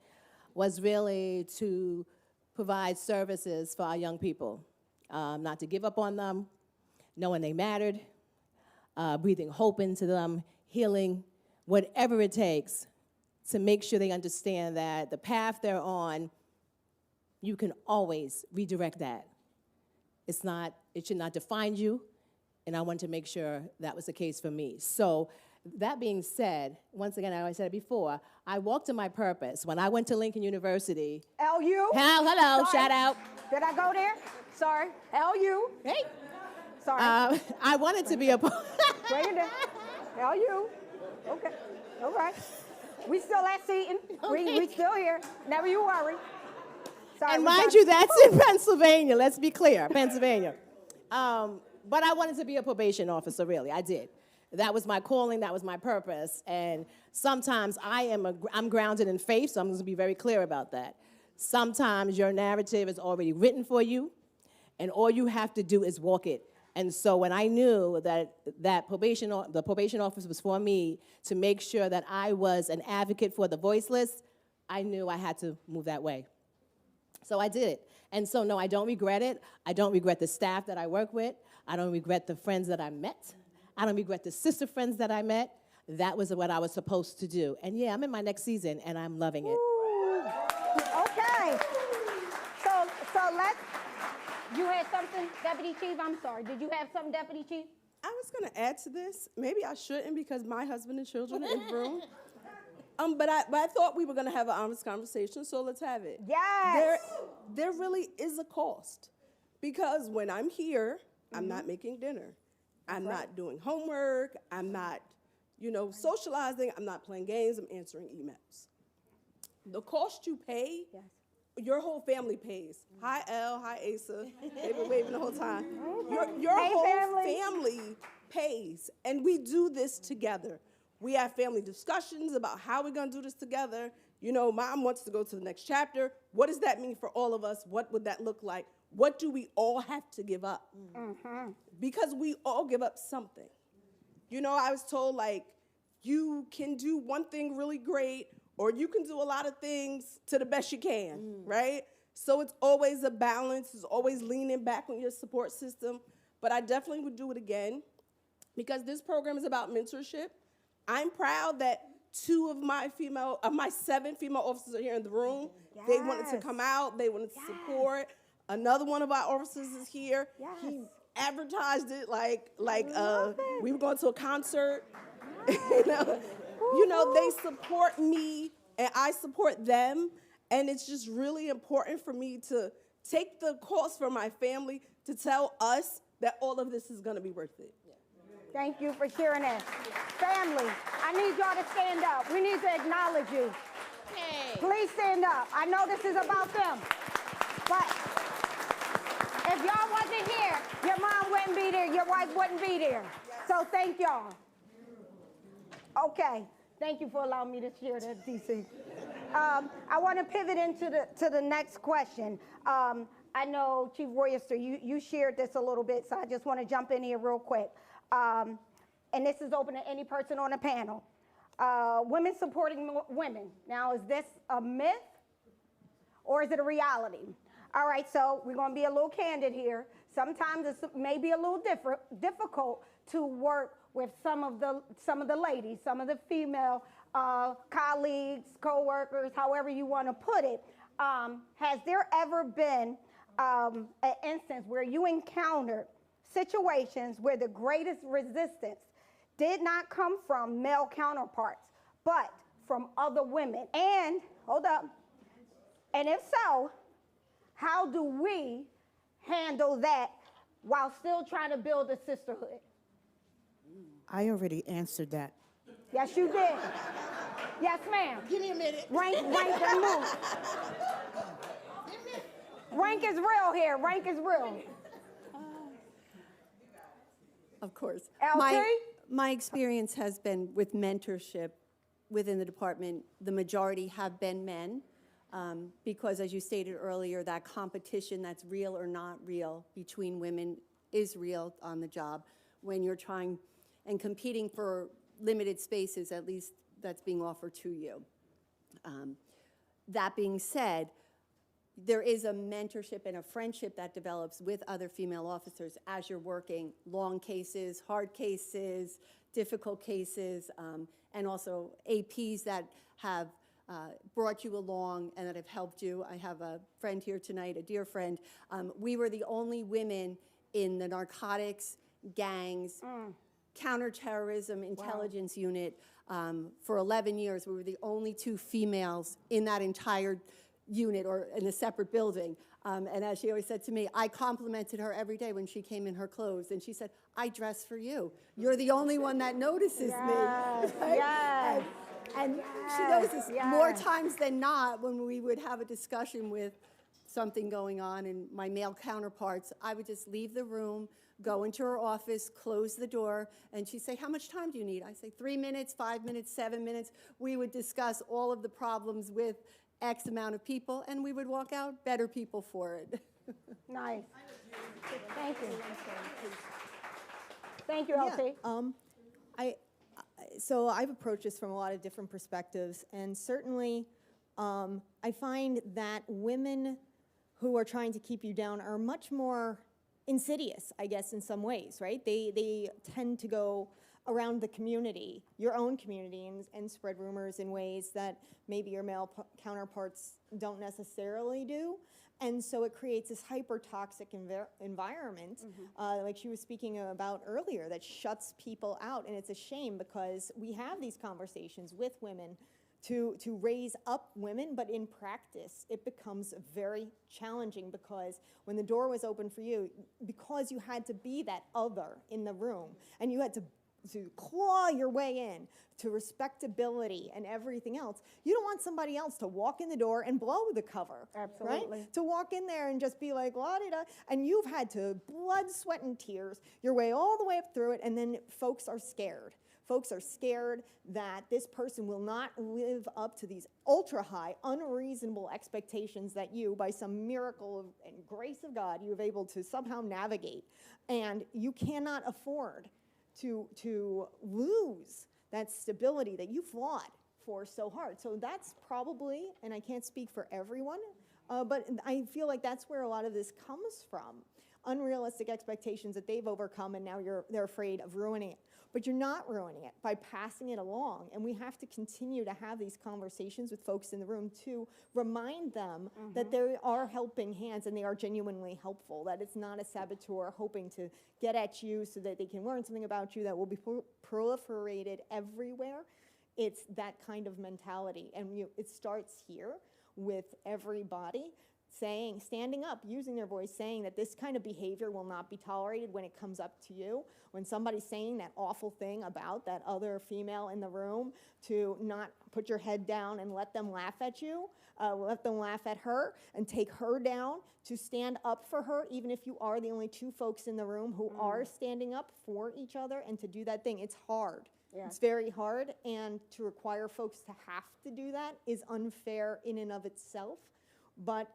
was really to provide services for our young people, not to give up on them, knowing they mattered, breathing hope into them, healing, whatever it takes to make sure they understand that the path they're on, you can always redirect that. It should not define you, and I wanted to make sure that was the case for me. So that being said, once again, I said it before, I walked in my purpose. When I went to Lincoln University. LU? Hello, Sorry. shout out. Did I go there? Sorry. LU? Hey. Sorry. I wanted to be a Bring it down. LU. Okay. All right. We still at Seton. We still here. Never you worry. Sorry, and mind you, that's in Pennsylvania. Let's be clear, Pennsylvania. But I wanted to be a probation officer, really. I did. That was my calling. That was my purpose. And sometimes I'm grounded in faith, so I'm going to be very clear about that. Sometimes your narrative is already written for you, and all you have to do is walk it. And so when I knew that the probation office was for me to make sure that I was an advocate for the voiceless, I knew I had to move that way. So I did it. And so, no, I don't regret it. I don't regret the staff that I work with. I don't regret the friends that I met. I don't regret the sister friends that I met. That was what I was supposed to do. And yeah, I'm in my next season, and I'm loving it. Ooh. Okay. So let's, you had something, Deputy Chief? I'm sorry. Did you have something, Deputy Chief? I was going to add to this. Maybe I shouldn't because my husband and children are in the room. But I thought we were going to have an honest conversation, so let's have it. Yes. There really is a cost. Because when I'm here, I'm not making dinner. I'm not doing homework. I'm not, socializing. I'm not playing games. I'm answering emails. The cost you pay, your whole family pays. Hi, Elle. Hi, Asa. They've been waving the whole time. Your whole family pays. And we do this together. We have family discussions about how we're going to do this together. Mom wants to go to the next chapter. What does that mean for all of us? What would that look like? What do we all have to give up? Mm-hmm. Because we all give up something. I was told, you can do one thing really great, or you can do a lot of things to the best you can, right? So it's always a balance. It's always leaning back on your support system. But I definitely would do it again because this program is about mentorship. I'm proud that 2 of my 7 female officers are here in the room. Yes. They wanted to come out. They wanted to support. Another one of our officers is here. Yes. He advertised it like we were going to a concert. you know, they support me and I support them. And it's just really important for me to take the cost for my family to tell us that all of this is going to be worth it. Thank you for sharing that. Family, I need y'all to stand up. We need to acknowledge you. Please stand up. I know this is about them. But if y'all wasn't here, your mom wouldn't be there, your wife wouldn't be there. So thank y'all. Okay. Thank you for allowing me to share that, DC. I want to pivot into the next question. I know, Chief Royster, you shared this a little bit, so I just want to jump in here real quick. And this is open to any person on the panel. Women supporting women. Now, is this a myth or is it a reality? All right, so we're going to be a little candid here. Sometimes it may be a little difficult to work with some of the ladies, some of the female colleagues, co-workers, however you want to put it. Has there ever been an instance where you encountered situations where the greatest resistance did not come from male counterparts, but from other women? And, hold up, and if so, how do we handle that while still trying to build a sisterhood? I already answered that. Yes, you did. Yes, ma'am. Give me a minute. Rank and move. Rank is real here. Rank is real. Of course. LT? My experience has been with mentorship within the department. The majority have been men because, as you stated earlier, that competition that's real or not real between women is real on the job when you're trying and competing for limited spaces, at least that's being offered to you. That being said, there is a mentorship and a friendship that develops with other female officers as you're working long cases, hard cases, difficult cases, and also APs that have brought you along and that have helped you. I have a friend here tonight, a dear friend. We were the only women in the narcotics, gangs, counterterrorism intelligence unit. For 11 years, we were the only 2 females in that entire unit or in a separate building. And as she always said to me, I complimented her every day when she came in her clothes. And she said, I dress for you. You're the only one that notices me. Right? Yes. And she notices more times than not when we would have a discussion with something going on and my male counterparts, I would just leave the room, go into her office, close the door, and she'd say, how much time do you need? I say 3 minutes, 5 minutes, 7 minutes. We would discuss all of the problems with X amount of people, and we would walk out better people for it. Nice. Thank you. Thank you, LT. So I've approached this from a lot of different perspectives, and certainly I find that women who are trying to keep you down are much more insidious, I guess, in some ways, right? They tend to go around the community, your own community, and spread rumors in ways that maybe your male counterparts don't necessarily do. And so it creates this hyper-toxic environment, like she was speaking about earlier, that shuts people out. And it's a shame because we have these conversations with women to raise up women, but in practice, it becomes very challenging because when the door was open for you, because you had to be that other in the room, and you had to claw your way in to respectability and everything else, you don't want somebody else to walk in the door and blow the cover. Absolutely. Right? To walk in there and just be like, la-di-da, and you've had to blood, sweat, and tears your way all the way up through it, and then folks are scared. Folks are scared that this person will not live up to these ultra-high, unreasonable expectations that you, by some miracle and grace of God, you have able to somehow navigate. And you cannot afford to lose that stability that you fought for so hard. So that's probably, and I can't speak for everyone, but I feel like that's where a lot of this comes from. Unrealistic expectations that they've overcome, and now they're afraid of ruining it. But you're not ruining it by passing it along. And we have to continue to have these conversations with folks in the room to remind them that there are helping hands and they are genuinely helpful, that it's not a saboteur hoping to get at you so that they can learn something about you that will be proliferated everywhere. It's that kind of mentality. And it starts here with everybody standing up, using their voice, saying that this kind of behavior will not be tolerated when it comes up to you. When somebody's saying that awful thing about that other female in the room, to not put your head down and let them laugh at you, let them laugh at her and take her down, to stand up for her, even if you are the only two folks in the room who are standing up for each other, and to do that thing. It's hard. Yeah. It's very hard, and to require folks to have to do that is unfair in and of itself, but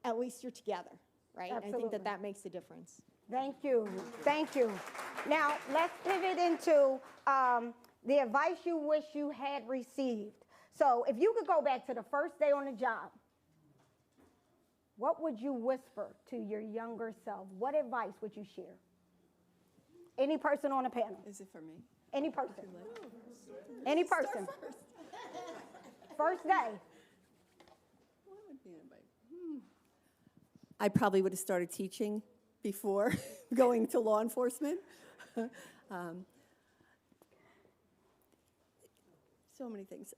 at least you're together, right? Absolutely. I think that that makes a difference. Thank you. Thank you. Now, let's pivot into the advice you wish you had received. So if you could go back to the first day on the job, what would you whisper to your younger self? What advice would you share? Any person on the panel? Is it for me? Any person. Any person. First day. I probably would have started teaching before going to law enforcement. So many things.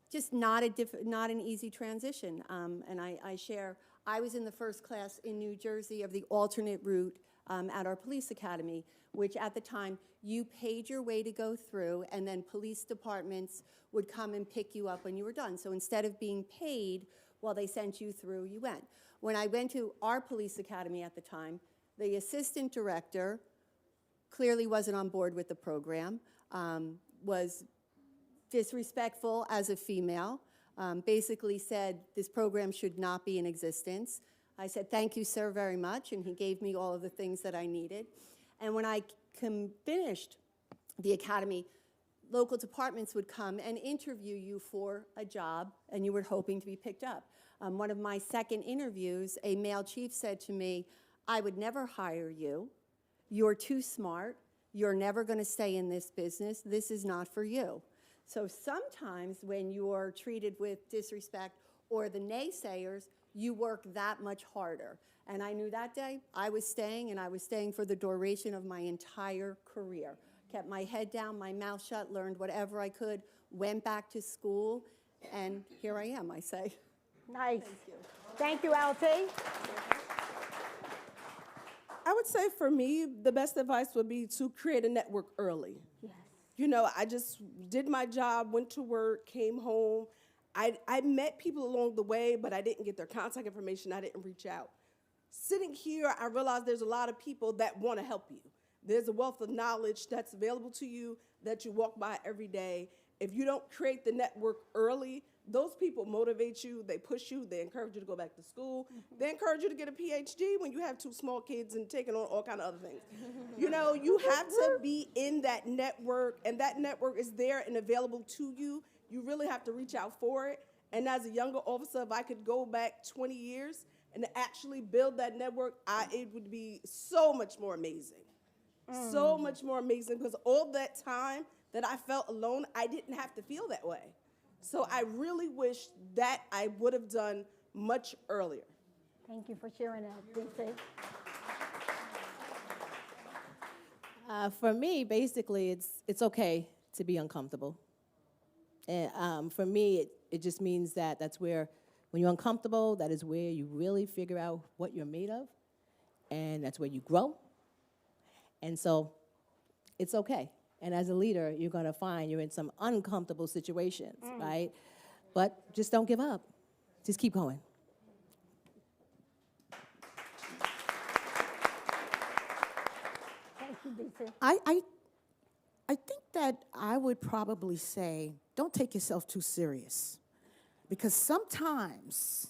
Just not an easy transition. And I share, I was in the first class in New Jersey of the alternate route at our police academy, which at the time you paid your way to go through, and then police departments would come and pick you up when you were done. So instead of being paid while they sent you through, you went. When I went to our police academy at the time, the assistant director clearly wasn't on board with the program, was disrespectful as a female, basically said this program should not be in existence. I said, "Thank you, sir, very much," and he gave me all of the things that I needed. And when I finished the academy, local departments would come and interview you for a job, and you were hoping to be picked up. One of my second interviews, a male chief said to me, "I would never hire you. You're too smart. You're never going to stay in this business. This is not for you." So sometimes when you're treated with disrespect or the naysayers, you work that much harder. And I knew that day I was staying, and I was staying for the duration of my entire career. Kept my head down, my mouth shut, learned whatever I could, went back to school, and here I am, I say. Nice. Thank you. Thank you, LT. I would say for me, the best advice would be to create a network early. Yes. You know, I just did my job, went to work, came home. I met people along the way, but I didn't get their contact information. I didn't reach out. Sitting here, I realized there's a lot of people that want to help you. There's a wealth of knowledge that's available to you that you walk by every day. If you don't create the network early, those people motivate you, they push you, they encourage you to go back to school. They encourage you to get a PhD when you have two small kids and taking on all kind of other things. You know, you have to be in that network, and that network is there and available to you. You really have to reach out for it. And as a younger officer, if I could go back 20 years and actually build that network, it would be so much more amazing. So much more amazing, because all that time that I felt alone, I didn't have to feel that way. So I really wish that I would have done much earlier. Thank you for sharing that, DC. For me, basically, it's okay to be uncomfortable. And for me, it just means that that's where, when you're uncomfortable, that is where you really figure out what you're made of, and that's where you grow. And so it's okay. And as a leader, you're going to find you're in some uncomfortable situations, right? But just don't give up. Just keep going. Thank you, DC. I think that I would probably say, don't take yourself too serious, because sometimes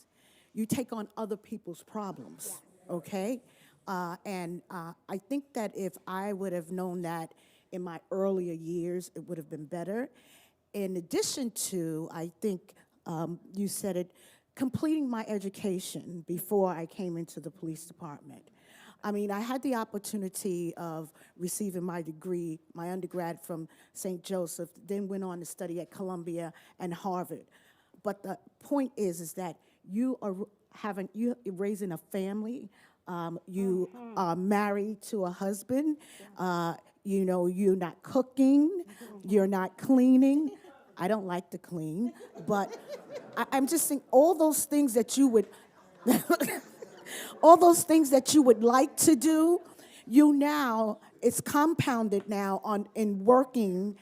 you take on other people's problems, okay? And I think that if I would have known that in my earlier years, it would have been better. in addition to, I think you said it, completing my education before I came into the police department. I mean, I had the opportunity of receiving my degree, my undergrad from St. Joseph, then went on to study at Columbia and Harvard. But the point is that you're raising a family, you are married to a husband, you know, you're not cooking, you're not cleaning. I don't like to clean, but I'm just saying all those things that you would, all those things that you would like to do, you now, it's compounded now in working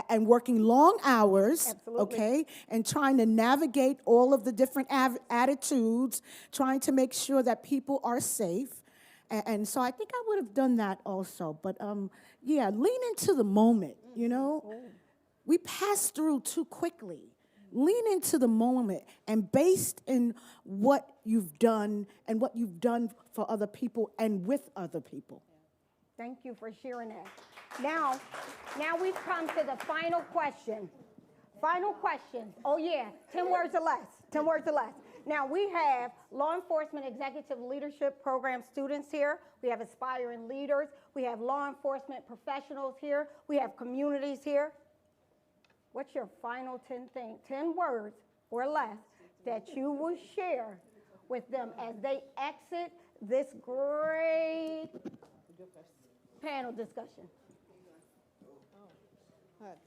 and working long hours, okay, and trying to navigate all of the different attitudes, trying to make sure that people are safe. And so I think I would have done that also. But yeah, lean into the moment, you know. We pass through too quickly. Lean into the moment, and based in what you've done and what you've done for other people and with other people. Thank you for sharing that. Now we've come to the final question. Final question. Oh yeah, 10 words or less. 10 words or less. Now we have law enforcement executive leadership program students here. We have aspiring leaders. We have law enforcement professionals here. We have communities here. What's your final 10 words or less that you will share with them as they exit this great panel discussion?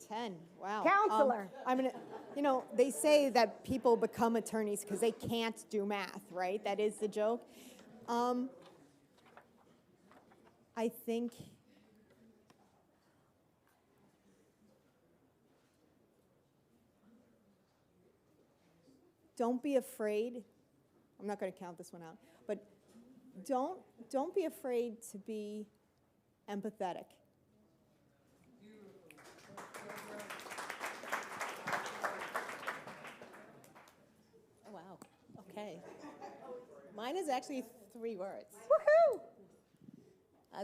10, wow. Counselor. I mean, you know, they say that people become attorneys because they can't do math, right? That is the joke. I think don't be afraid. I'm not going to count this one out, but don't be afraid to be empathetic. Oh, wow. Okay. Mine is actually 3 words. Woohoo!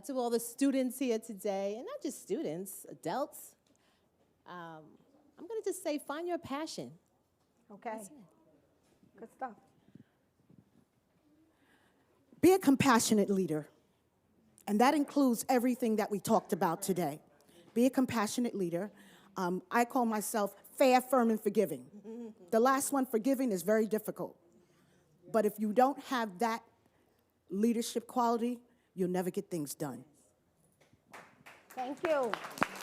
To all the students here today, and not just students, adults, I'm going to just say, find your passion. Okay. Good stuff. Be a compassionate leader. And that includes everything that we talked about today. Be a compassionate leader. I call myself fair, firm, and forgiving. The last one, forgiving, is very difficult. But if you don't have that leadership quality, you'll never get things done. Thank you.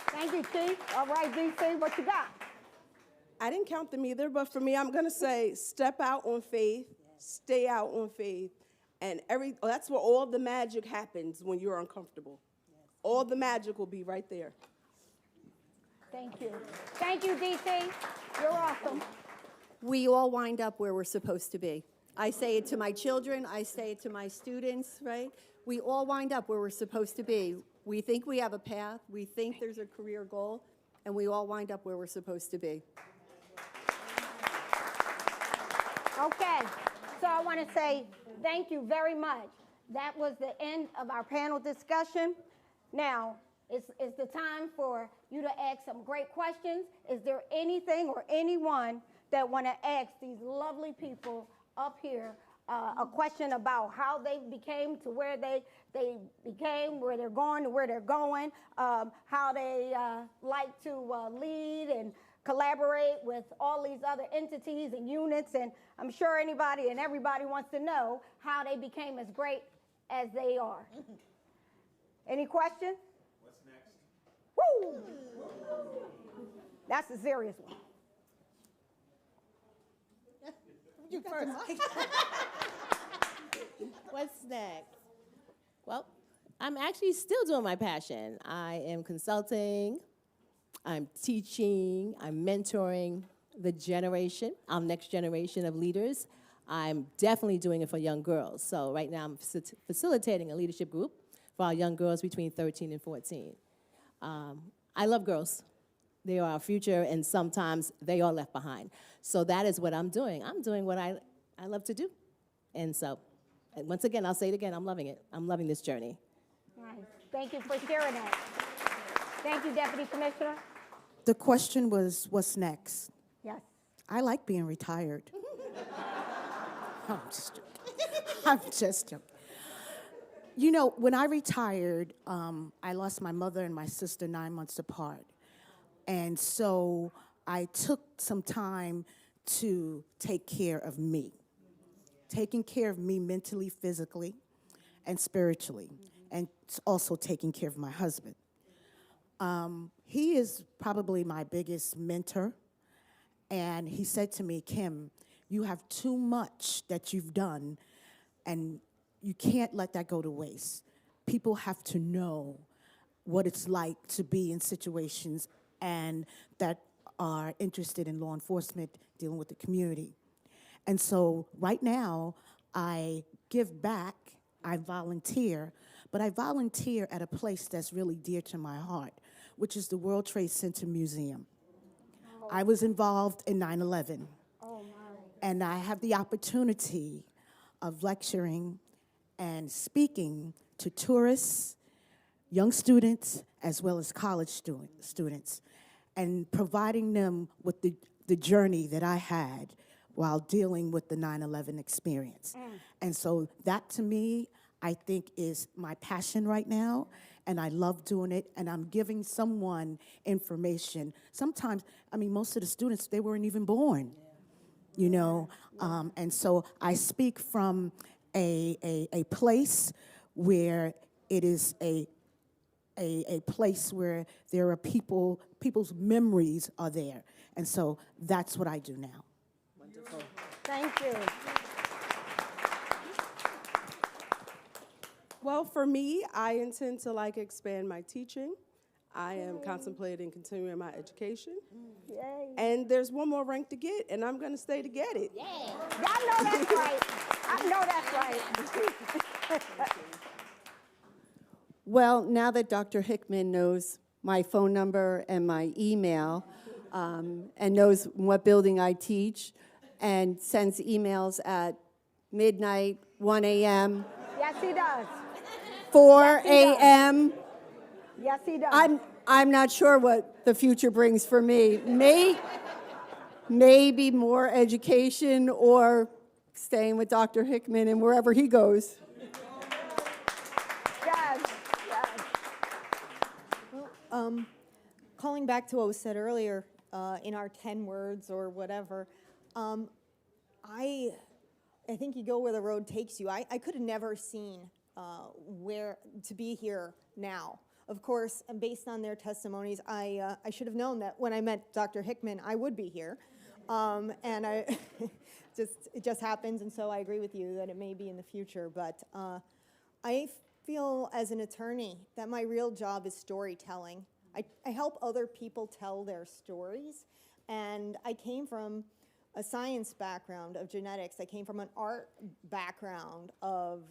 Thank you, Chief. All right, DC, what you got? I didn't count them either, but for me, I'm going to say step out on faith, stay out on faith, and that's where all the magic happens when you're uncomfortable. All the magic will be right there. Thank you. Thank you, DC. You're awesome. We all wind up where we're supposed to be. I say it to my children, I say it to my students, right? We all wind up where we're supposed to be. We think we have a path, we think there's a career goal, and we all wind up where we're supposed to be. Okay, so I want to say thank you very much. That was the end of our panel discussion. Now, it's the time for you to ask some great questions. Is there anything or anyone that want to ask these lovely people up here a question about how they became to where they became, where they're going to where they're going, how they like to lead and collaborate with all these other entities and units, and I'm sure anybody and everybody wants to know how they became as great as they are. Any questions? What's next? Woo! That's a serious one. You first. What's next? Well, I'm actually still doing my passion. I am consulting, I'm teaching, I'm mentoring the generation, our next generation of leaders. I'm definitely doing it for young girls. So right now I'm facilitating a leadership group for our young girls between 13 and 14. I love girls. They are our future, and sometimes they are left behind. So that is what I'm doing. I'm doing what I love to do. And so, once again, I'll say it again, I'm loving it. I'm loving this journey. Nice. Thank you for sharing that. Thank you, Deputy Commissioner. The question was, what's next? Yes. I like being retired. I'm just joking. I'm just joking. You know, when I retired, I lost my mother and my sister 9 months apart. And so I took some time to take care of me, taking care of me mentally, physically, and spiritually, and also taking care of my husband. He is probably my biggest mentor, and he said to me, Kim, you have too much that you've done, and you can't let that go to waste. People have to know what it's like to be in situations and that are interested in law enforcement, dealing with the community. And so right now, I give back, I volunteer, but I volunteer at a place that's really dear to my heart, which is the World Trade Center Museum. I was involved in 9/11. And I have the opportunity of lecturing and speaking to tourists, young students, as well as college students, and providing them with the journey that I had while dealing with the 9/11 experience. And so that, to me, I think is my passion right now, and I love doing it, and I'm giving someone information. Sometimes, I mean, most of the students, they weren't even born, you know, and so I speak from a place where it is a place where there are people's memories are there, and so that's what I do now. Wonderful. Thank you. Well, for me, I intend to expand my teaching. I am contemplating continuing my education. Yay. And there's one more rank to get, and I'm going to stay to get it. Yeah. Y'all know that's right. I know that's right. Well, now that Dr. Hickman knows my phone number and my email, and knows what building I teach, and sends emails at midnight, 1 a.m., Yes, he does. 4 a.m., Yes, he does. I'm not sure what the future brings for me. Maybe more education or staying with Dr. Hickman and wherever he goes. Yes, yes. Calling back to what was said earlier in our 10 words or whatever, I think you go where the road takes you. I could have never seen where to be here now. Of course, and based on their testimonies, I should have known that when I met Dr. Hickman, I would be here. And it just happens, and so I agree with you that it may be in the future. But I feel as an attorney that my real job is storytelling. I help other people tell their stories, and I came from a science background of genetics. I came from an art background of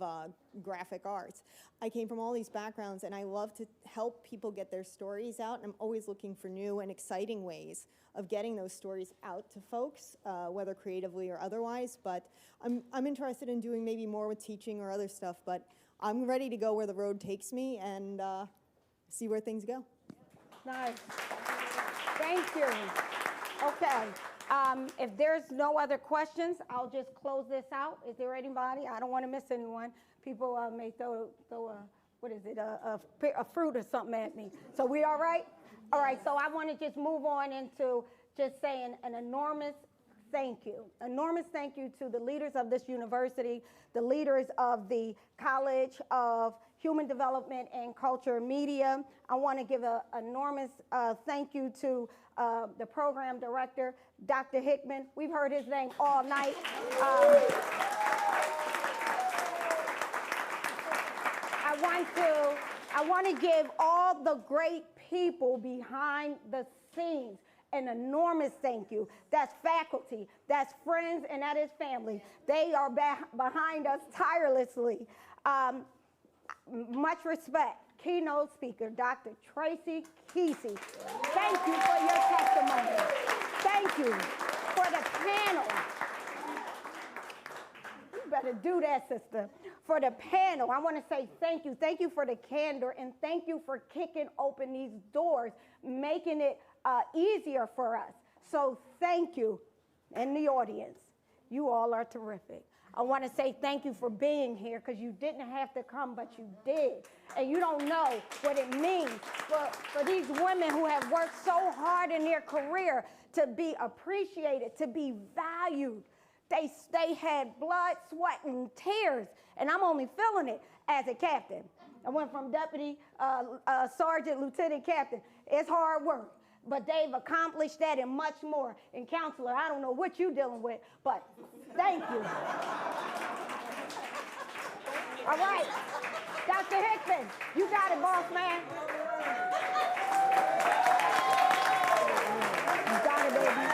graphic arts. I came from all these backgrounds, and I love to help people get their stories out, and I'm always looking for new and exciting ways of getting those stories out to folks, whether creatively or otherwise. But I'm interested in doing maybe more with teaching or other stuff, but I'm ready to go where the road takes me and see where things go. Nice. Thank you. Okay. If there's no other questions, I'll just close this out. Is there anybody? I don't want to miss anyone. People may throw a fruit or something at me. So we all right? All right, so I want to just move on into just saying an enormous thank you. Enormous thank you to the leaders of this university, the leaders of the College of Human Development and Culture Media. I want to give an enormous thank you to the program director, Dr. Hickman. We've heard his name all night. I want to give all the great people behind the scenes an enormous thank you. That's faculty, that's friends, and that is family. They are behind us tirelessly. Much respect. Keynote speaker, Dr. Tracy Kesey. Thank you for your testimony. Thank you for the panel. You better do that, sister. For the panel, I want to say thank you. Thank you for the candor, and thank you for kicking open these doors, making it easier for us. So thank you in the audience. You all are terrific. I want to say thank you for being here because you didn't have to come, but you did. And you don't know what it means for these women who have worked so hard in their career to be appreciated, to be valued. They had blood, sweat, and tears, and I'm only feeling it as a captain. I went from deputy, sergeant, lieutenant, captain. It's hard work, but they've accomplished that and much more. And counselor, I don't know what you're dealing with, but thank you. All right, Dr. Hickman, you got it, boss man. You got it, baby.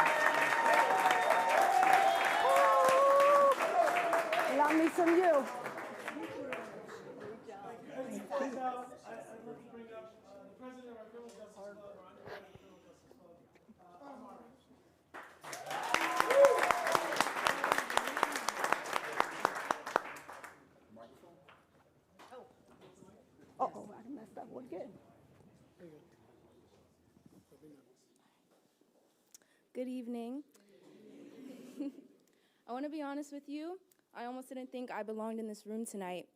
Ooh. Love me some you. Now, I'd like to bring up the president of our Criminal Justice Club, our undergraduate Criminal Justice Club, Amara. Uh-oh, I messed up again. Good evening. I want to be honest with you. I almost didn't think I belonged in this room tonight.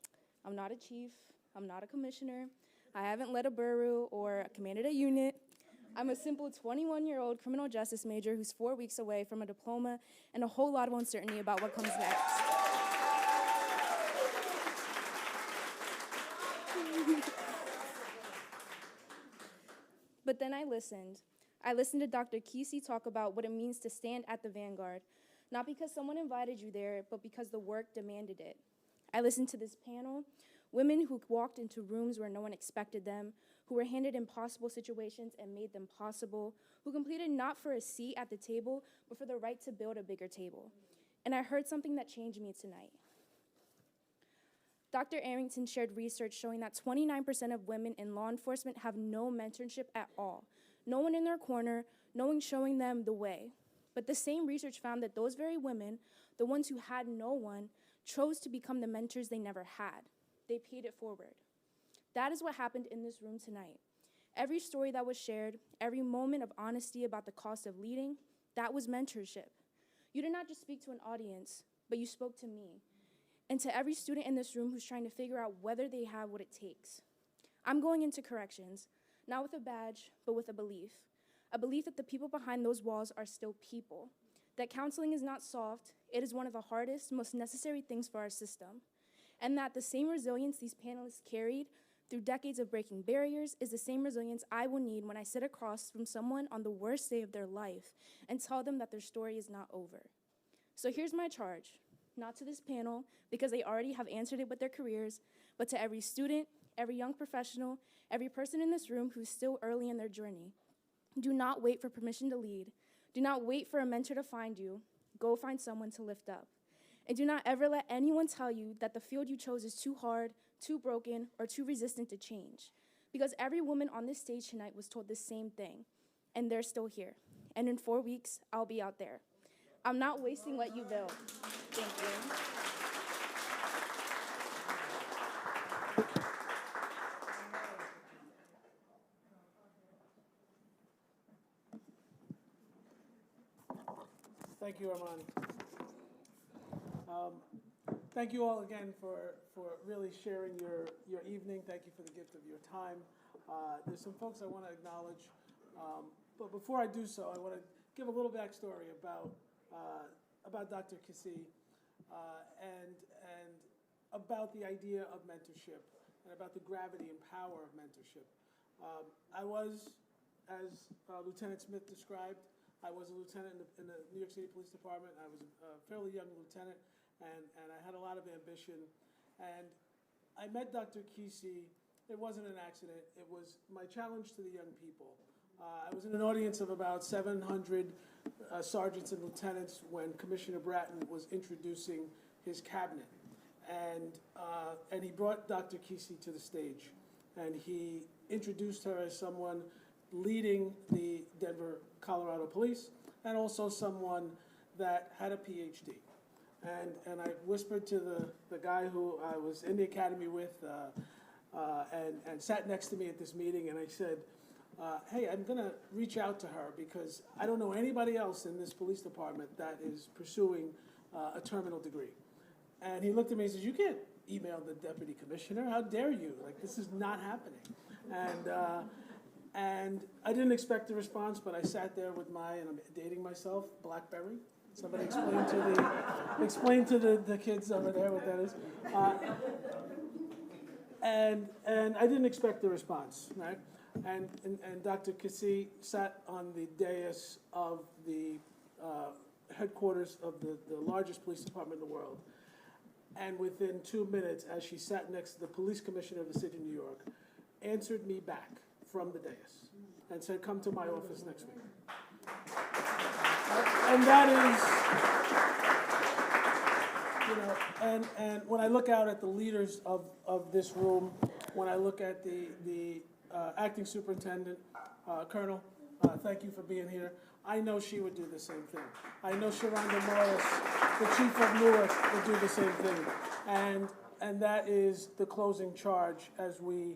I'm not a chief. I'm not a commissioner. I haven't led a borough or commanded a unit. I'm a simple 21-year-old criminal justice major who's 4 weeks away from a diploma and a whole lot of uncertainty about what comes next. But then I listened. I listened to Dr. Kesey talk about what it means to stand at the vanguard, not because someone invited you there, but because the work demanded it. I listened to this panel, women who walked into rooms where no one expected them, who were handed impossible situations and made them possible, who completed not for a seat at the table, but for the right to build a bigger table. And I heard something that changed me tonight. Dr. Arrington shared research showing that 29% of women in law enforcement have no mentorship at all. No one in their corner, no one showing them the way. But the same research found that those very women, the ones who had no one, chose to become the mentors they never had. They paid it forward. That is what happened in this room tonight. Every story that was shared, every moment of honesty about the cost of leading, that was mentorship. You did not just speak to an audience, but you spoke to me. And to every student in this room who's trying to figure out whether they have what it takes. I'm going into corrections, not with a badge, but with a belief that the people behind those walls are still people, that counseling is not soft, it is one of the hardest, most necessary things for our system, and that the same resilience these panelists carried through decades of breaking barriers is the same resilience I will need when I sit across from someone on the worst day of their life and tell them that their story is not over. So here's my charge. Not to this panel, because they already have answered it with their careers, but to every student, every young professional, every person in this room who's still early in their journey. Do not wait for permission to lead. Do not wait for a mentor to find you. Go find someone to lift up. And do not ever let anyone tell you that the field you chose is too hard, too broken, or too resistant to change. Because every woman on this stage tonight was told the same thing, and they're still here. And in 4 weeks, I'll be out there. I'm not wasting what you built. Thank you. Thank you, Armani. Thank you all again for really sharing your evening. Thank you for the gift of your time. There's some folks I want to acknowledge, but before I do so, I want to give a little backstory about Dr. Kesey and about the idea of mentorship and about the gravity and power of mentorship. I was, as Lieutenant Smith described, I was a lieutenant in the New York City Police Department. I was a fairly young lieutenant, and I had a lot of ambition. And I met Dr. Kesey. It wasn't an accident. It was my challenge to the young people. I was in an audience of about 700 sergeants and lieutenants when Commissioner Bratton was introducing his cabinet. And he brought Dr. Kesey to the stage. And he introduced her as someone leading the Denver, Colorado Police, and also someone that had a PhD. And I whispered to the guy who I was in the academy with and sat next to me at this meeting, and I said, hey, I'm going to reach out to her because I don't know anybody else in this police department that is pursuing a terminal degree. And he looked at me and says, you can't email the deputy commissioner. How dare you? Like, this is not happening. And I didn't expect a response, but I sat there with and I'm dating myself, BlackBerry. Somebody explain to the kids over there what that is. And I didn't expect the response, right? And Dr. Kassi sat on the dais of the headquarters of the largest police department in the world. And within 2 minutes, as she sat next to the police commissioner of the city of New York, answered me back from the dais and said, come to my office next week. And that is, and when I look out at the leaders of this room, when I look at the acting superintendent, Colonel, thank you for being here. I know she would do the same thing. I know Sharonda Morris, the chief of Newark, would do the same thing. And that is the closing charge as we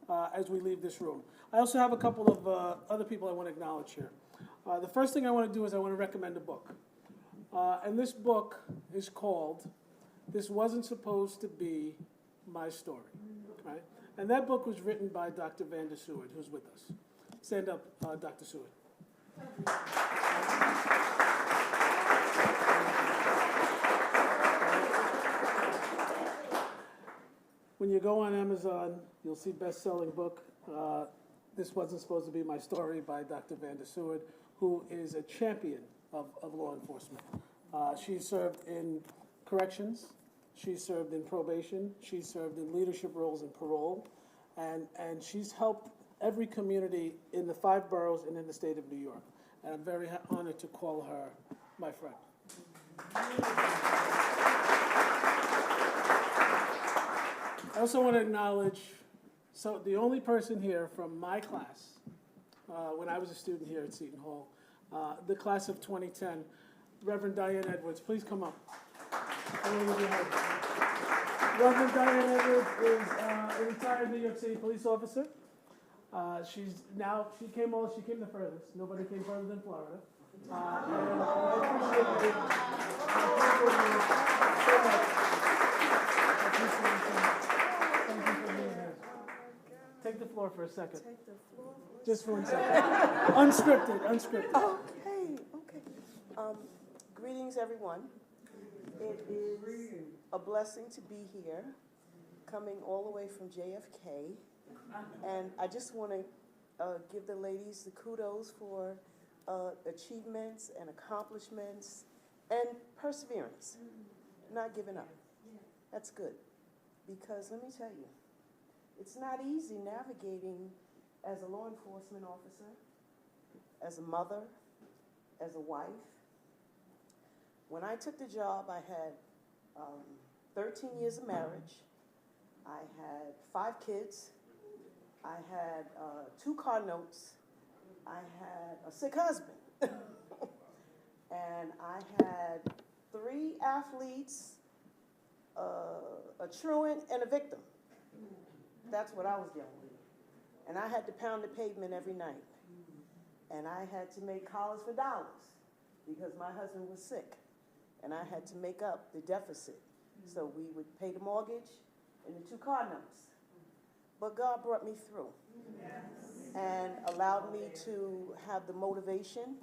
leave this room. I also have a couple of other people I want to acknowledge here. The first thing I want to do is I want to recommend a book. And this book is called This Wasn't Supposed to Be My Story. Right? And that book was written by Dr. Vanda Seward, who's with us. Stand up, Dr. Seward. When you go on Amazon, you'll see best-selling book. This Wasn't Supposed to Be My Story by Dr. Vanda Seward, who is a champion of law enforcement. She served in corrections. She served in probation. She served in leadership roles in parole. And she's helped every community in the 5 boroughs and in the state of New York. And I'm very honored to call her my friend. I also want to acknowledge, so the only person here from my class, when I was a student here at Seton Hall, the class of 2010, Reverend Diane Edwards, please come up. Reverend Diane Edwards is a retired New York City police officer. She came the furthest. Nobody came further than Florida. And I appreciate you. Thank you for being here. Take the floor for a second. Take the floor for a Just for 1 second. Unscripted. Okay. Greetings, everyone. It is a blessing to be here, coming all the way from JFK. And I just want to give the ladies the kudos for achievements and accomplishments and perseverance, not giving up. That's good, because let me tell you, it's not easy navigating as a law enforcement officer, as a mother, as a wife. When I took the job, I had 13 years of marriage. I had 5 kids. I had 2 car notes. I had a sick husband. And I had 3 athletes, a truant, and a victim. That's what I was dealing with. And I had to pound the pavement every night. And I had to make collars for dollars because my husband was sick. And I had to make up the deficit. So we would pay the mortgage and the 2 car notes. But God brought me through and allowed me to have the motivation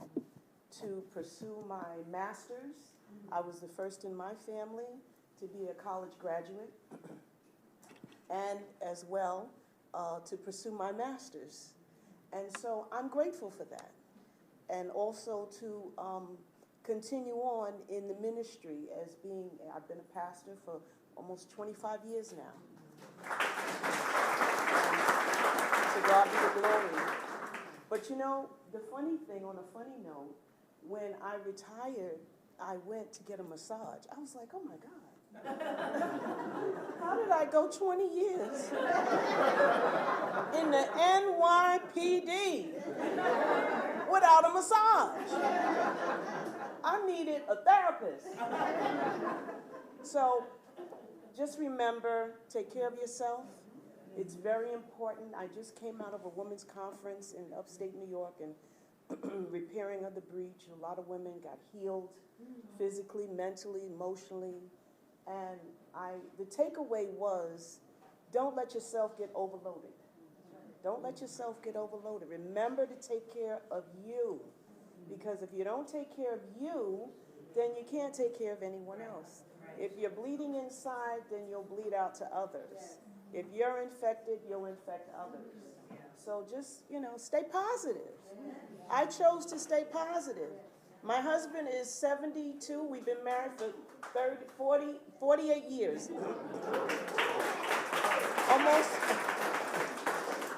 to pursue my master's. I was the first in my family to be a college graduate, and as well to pursue my master's. And so I'm grateful for that. And also to continue on in the ministry as I've been a pastor for almost 25 years now. To God be the glory. But you know, the funny thing, on a funny note, when I retired, I went to get a massage. I was like, oh my God. How did I go 20 years in the NYPD without a massage? I needed a therapist. So just remember, take care of yourself, It's very important. I just came out of a women's conference in upstate New York and repairing of the breach. A lot of women got healed physically, mentally, emotionally. And the takeaway was, don't let yourself get overloaded. Don't let yourself get overloaded. Remember to take care of you. Because if you don't take care of you, then you can't take care of anyone else. If you're bleeding inside, then you'll bleed out to others. If you're infected, you'll infect others. So just, stay positive. I chose to stay positive. My husband is 72. We've been married for 48 years.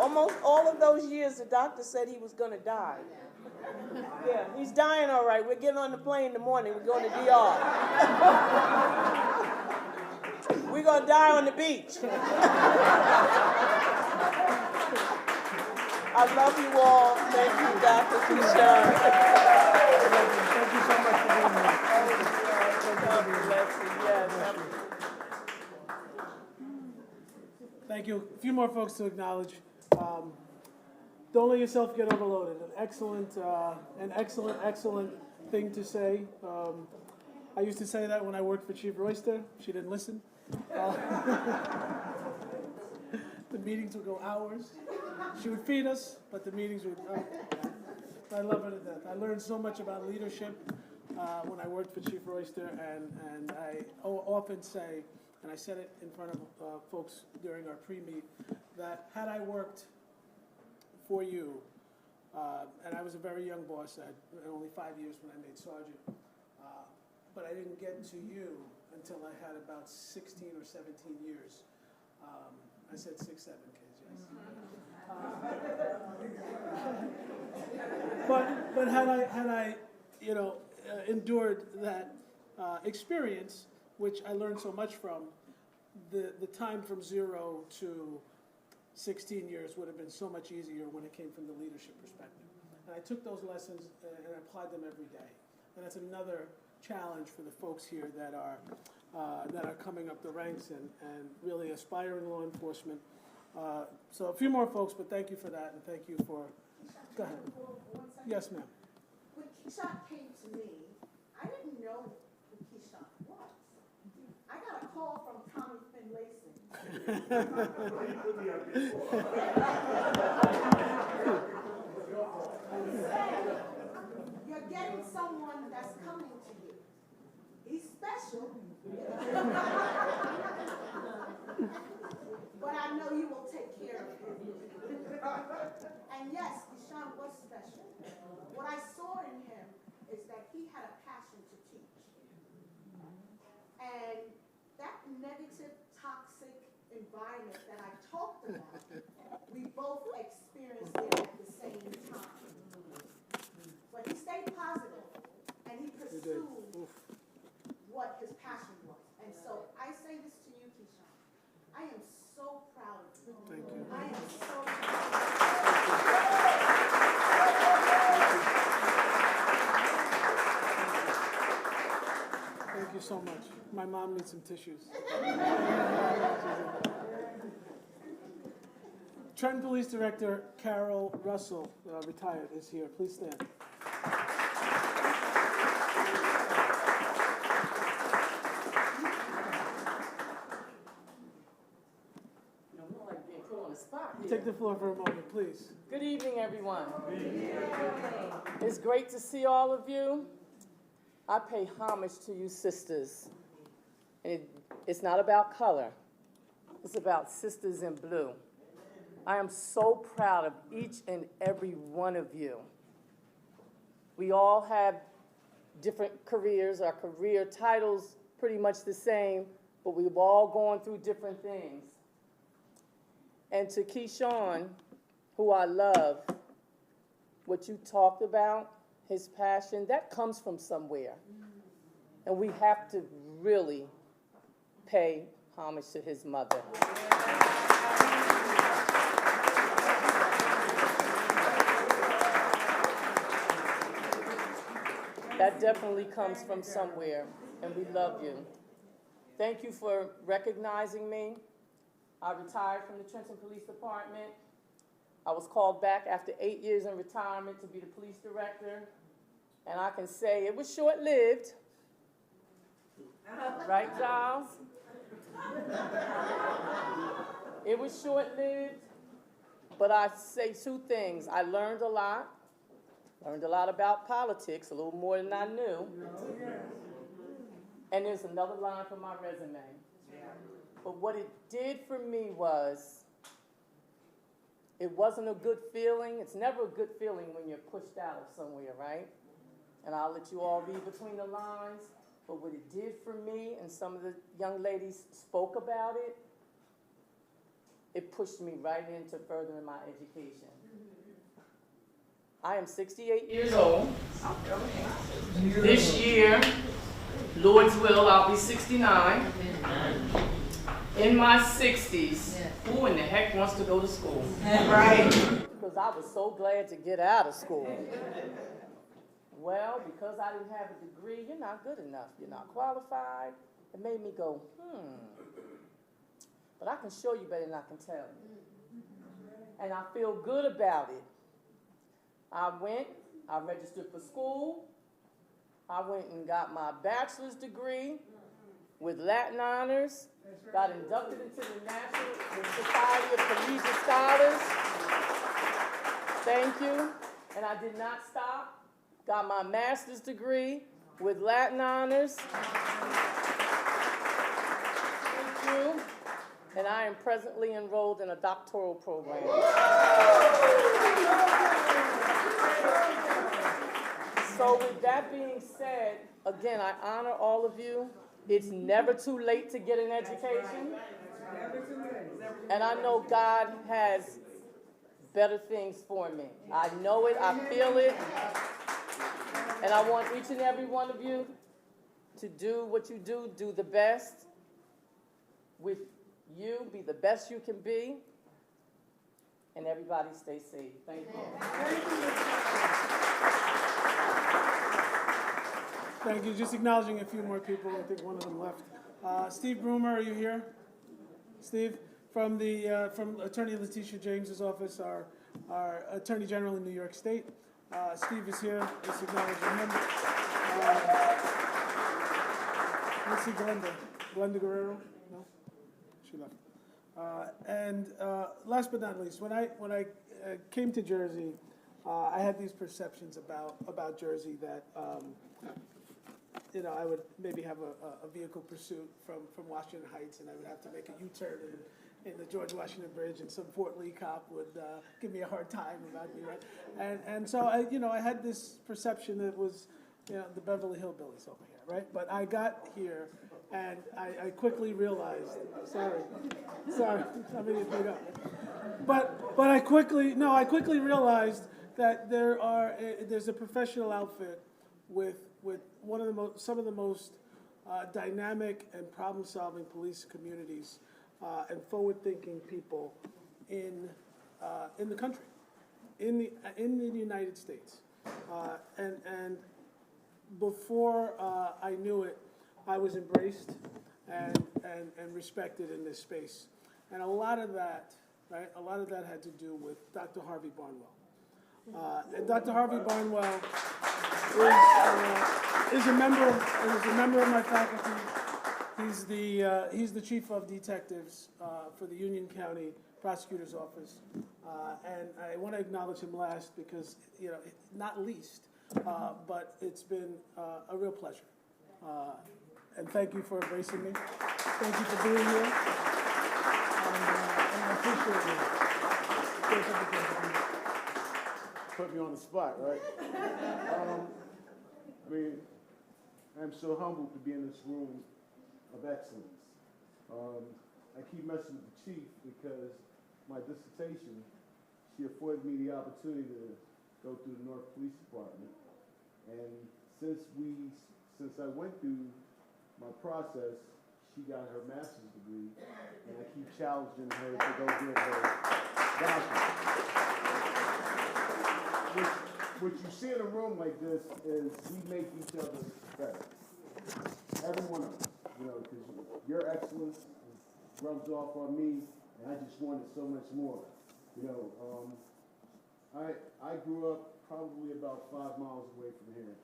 Almost all of those years, the doctor said he was going to die. Yeah, he's dying all right. We're getting on the plane in the morning. We're going to DR. We're going to die on the beach. I love you all. Thank you, Dr. Keyshawn. Thank you so much for being here. God bless you. Yes. Thank you. A few more folks to acknowledge. Don't let yourself get overloaded. An excellent thing to say. I used to say that when I worked for Chief Royster. She didn't listen. The meetings would go hours. She would feed us, but the meetings would. I love her to death. I learned so much about leadership when I worked for Chief Royster, and I often say, and I said it in front of folks during our pre-meet, that had I worked for you, and I was a very young boss, I had only 5 years when I made sergeant, but I didn't get to you until I had about 16 or 17 years. I said 6, 7 kids, yes. But had I endured that experience, which I learned so much from, the time from 0 to 16 years would have been so much easier when it came from the leadership perspective. And I took those lessons and applied them every day. And that's another challenge for the folks here that are coming up the ranks and really aspiring law enforcement. So a few more folks, but thank you for that, and thank you for. Go ahead. Yes, ma'am. When Keyshawn came to me, I didn't know who Keyshawn was. I got a call from Tommy Finlayson. You're getting someone that's coming to you. He's special. But I know you will take care of him. And yes, Keyshawn was special. What I saw in him is that he had a passion to teach. And that negative, toxic environment that I talked about, we both experienced it at the same time. But he stayed positive, and he pursued what his passion was. And so I say this to you, Keyshawn. I am so proud of you. Thank you. I am so proud Thank you so much. My mom needs some tissues. Trenton Police Director Carol Russell, retired, is here. Please stand. Take the floor for a moment, please. Good evening, everyone. Good evening. It's great to see all of you. I pay homage to you sisters. And it's not about color. It's about sisters in blue. I am so proud of each and every one of you. We all have different careers. Our career titles pretty much the same, but we've all gone through different things. And to Keyshawn, who I love, what you talked about, his passion, that comes from somewhere. And we have to really pay homage to his mother. That definitely comes from somewhere, and we love you. Thank you for recognizing me. I retired from the Trenton Police Department. I was called back after 8 years in retirement to be the police director. And I can say it was short-lived. Right, Giles? It was short-lived, but I say two things. I learned a lot about politics, a little more than I knew. And there's another line from my resume. But what it did for me was, it wasn't a good feeling. It's never a good feeling when you're pushed out of somewhere, right? And I'll let you all read between the lines. But what it did for me, and some of the young ladies spoke about it, it pushed me right into furthering my education. I am 68 years old. This year, Lord's will, I'll be 69. In my 60s, who in the heck wants to go to school? Right. Because I was so glad to get out of school. Well, because I didn't have a degree, you're not good enough. You're not qualified. It made me go, But I can show you better than I can tell you. And I feel good about it. I registered for school. I went and got my bachelor's degree with Latin honors. Got inducted into the National Society of Collegiate Scholars. Thank you. And I did not stop. Got my master's degree with Latin honors. Thank you. And I am presently enrolled in a doctoral program. So with that being said, again, I honor all of you. It's never too late to get an education. And I know God has better things for me. I know it, I feel it. And I want each and every one of you to do what you do the best with you, be the best you can be, and everybody stay safe. Thank you. Thank you. Just acknowledging a few more people. I think one of them left. Steve Broomer, are you here? Steve, from Attorney Letitia James's office, our Attorney General in New York State. Steve is here. Just acknowledging him. Let's see Glenda Guerrero. No, she left. And last but not least, when I came to Jersey, I had these perceptions about Jersey that I would maybe have a vehicle pursuit from Washington Heights, and I would have to make a U-turn in the George Washington Bridge, and some Fort Lee cop would give me a hard time about me, right? And so I had this perception that it was the Beverly Hillbillies over here, right? But I got here, and I quickly realized, sorry, somebody just beat up. But I quickly realized that there's a professional outfit with some of the most dynamic and problem-solving police communities and forward-thinking people in the country, in the United States, and before I knew it, I was embraced and respected in this space, and a lot of that had to do with Dr. Harvey Barnwell. And Dr. Harvey Barnwell is a member of my faculty. He's the chief of detectives for the Union County Prosecutor's Office, and I want to acknowledge him last because not least, but it's been a real pleasure. And thank you for embracing me. Thank you for being here. And I appreciate it. Put me on the spot, right? I'm so humbled to be in this room of excellence. I keep messing with the chief because my dissertation, she afforded me the opportunity to go through the North Police Department. And since I went through my process, she got her master's degree, and I keep challenging her to go get her bachelor's. What you see in a room like this is we make each other better. Every one of us, because your excellence rubs off on me, and I just wanted so much more. You know, I grew up probably about 5 miles away from here,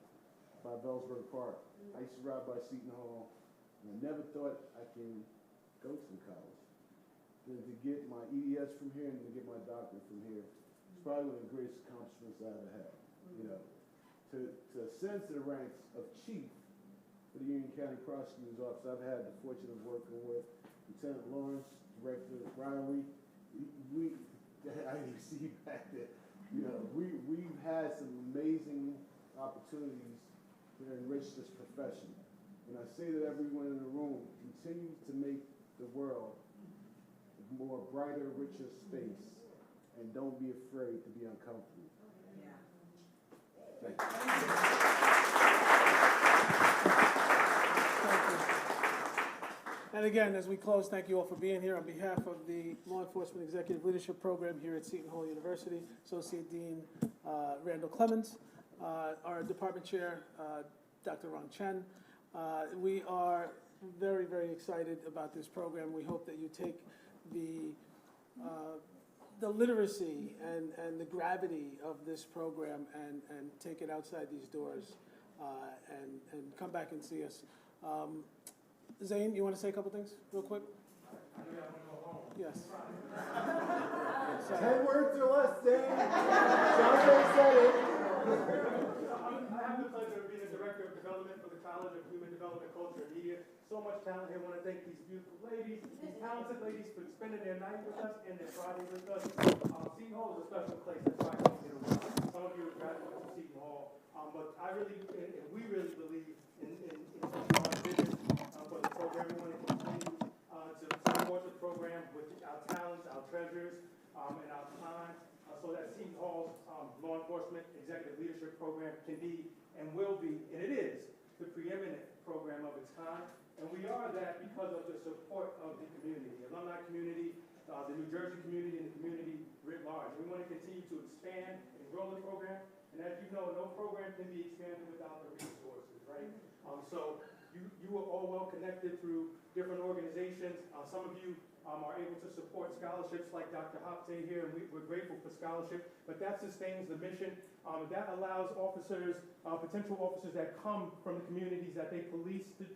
by Bellsburg Park. I used to ride by Seton Hall, and I never thought I can go to the college. Then to get my EDS from here and to get my doctorate from here, it's probably one of the greatest accomplishments I ever had. You know, to ascend to the ranks of chief for the Union County Prosecutor's Office, I've had the fortune of working with Lieutenant Lawrence, Director Riley. I didn't even see you back there. You know, we've had some amazing opportunities to enrich this profession. And I say that everyone in the room, continue to make the world a more brighter, richer space, and don't be afraid to be uncomfortable. Thank you. And again, as we close, thank you all for being here. On behalf of the Law Enforcement Executive Leadership Program here at Seton Hall University, Associate Dean Randall Clemens, our Department Chair, Dr. Ron Chen. We are very, very excited about this program. We hope that you take the literacy and the gravity of this program and take it outside these doors and come back and see us. Zane, you want to say a couple things real quick? Yes. 10 words or less, Zane. Jonathan said it. I have the pleasure of being the Director of Development for the College of Human Development, Culture, and Media. So much talent here. I want to thank these beautiful ladies, these talented ladies for spending their night with us and their Friday with us. Seton Hall is a special place. That's why I can't get away. Some of you are graduates from Seton Hall. But I really, and we really believe in our vision for the program. We want to continue to support the program with our talents, our treasures, and our time, so that Seton Hall's Law Enforcement Executive Leadership Program can be and will be, and it is, the preeminent program of its kind. And we are that because of the support of the community, the alumni community, the New Jersey community, and the community writ large. We want to continue to expand and grow the program. And as you know, no program can be expanded without the resources, right? So you are all well connected through different organizations. Some of you are able to support scholarships like Dr. Hopte here, and we're grateful for scholarship, but that sustains the mission. That allows officers, potential officers that come from the communities that they police to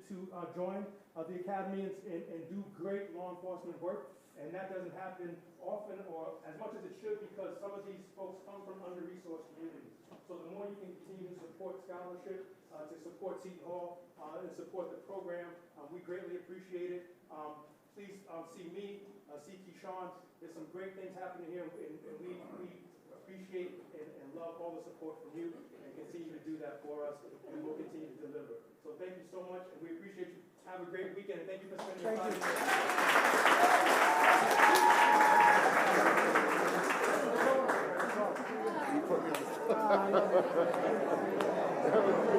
join the academy and do great law enforcement work. And that doesn't happen often or as much as it should, because some of these folks come from under-resourced communities. So the more you can continue to support scholarship, to support Seton Hall, and support the program, we greatly appreciate it. Please see me, see Keyshawn. There's some great things happening here, and we appreciate and love all the support from you, and continue to do that for us, and we'll continue to deliver. So thank you so much, and we appreciate you. Have a great weekend, and thank you for spending your time You put me on the spot.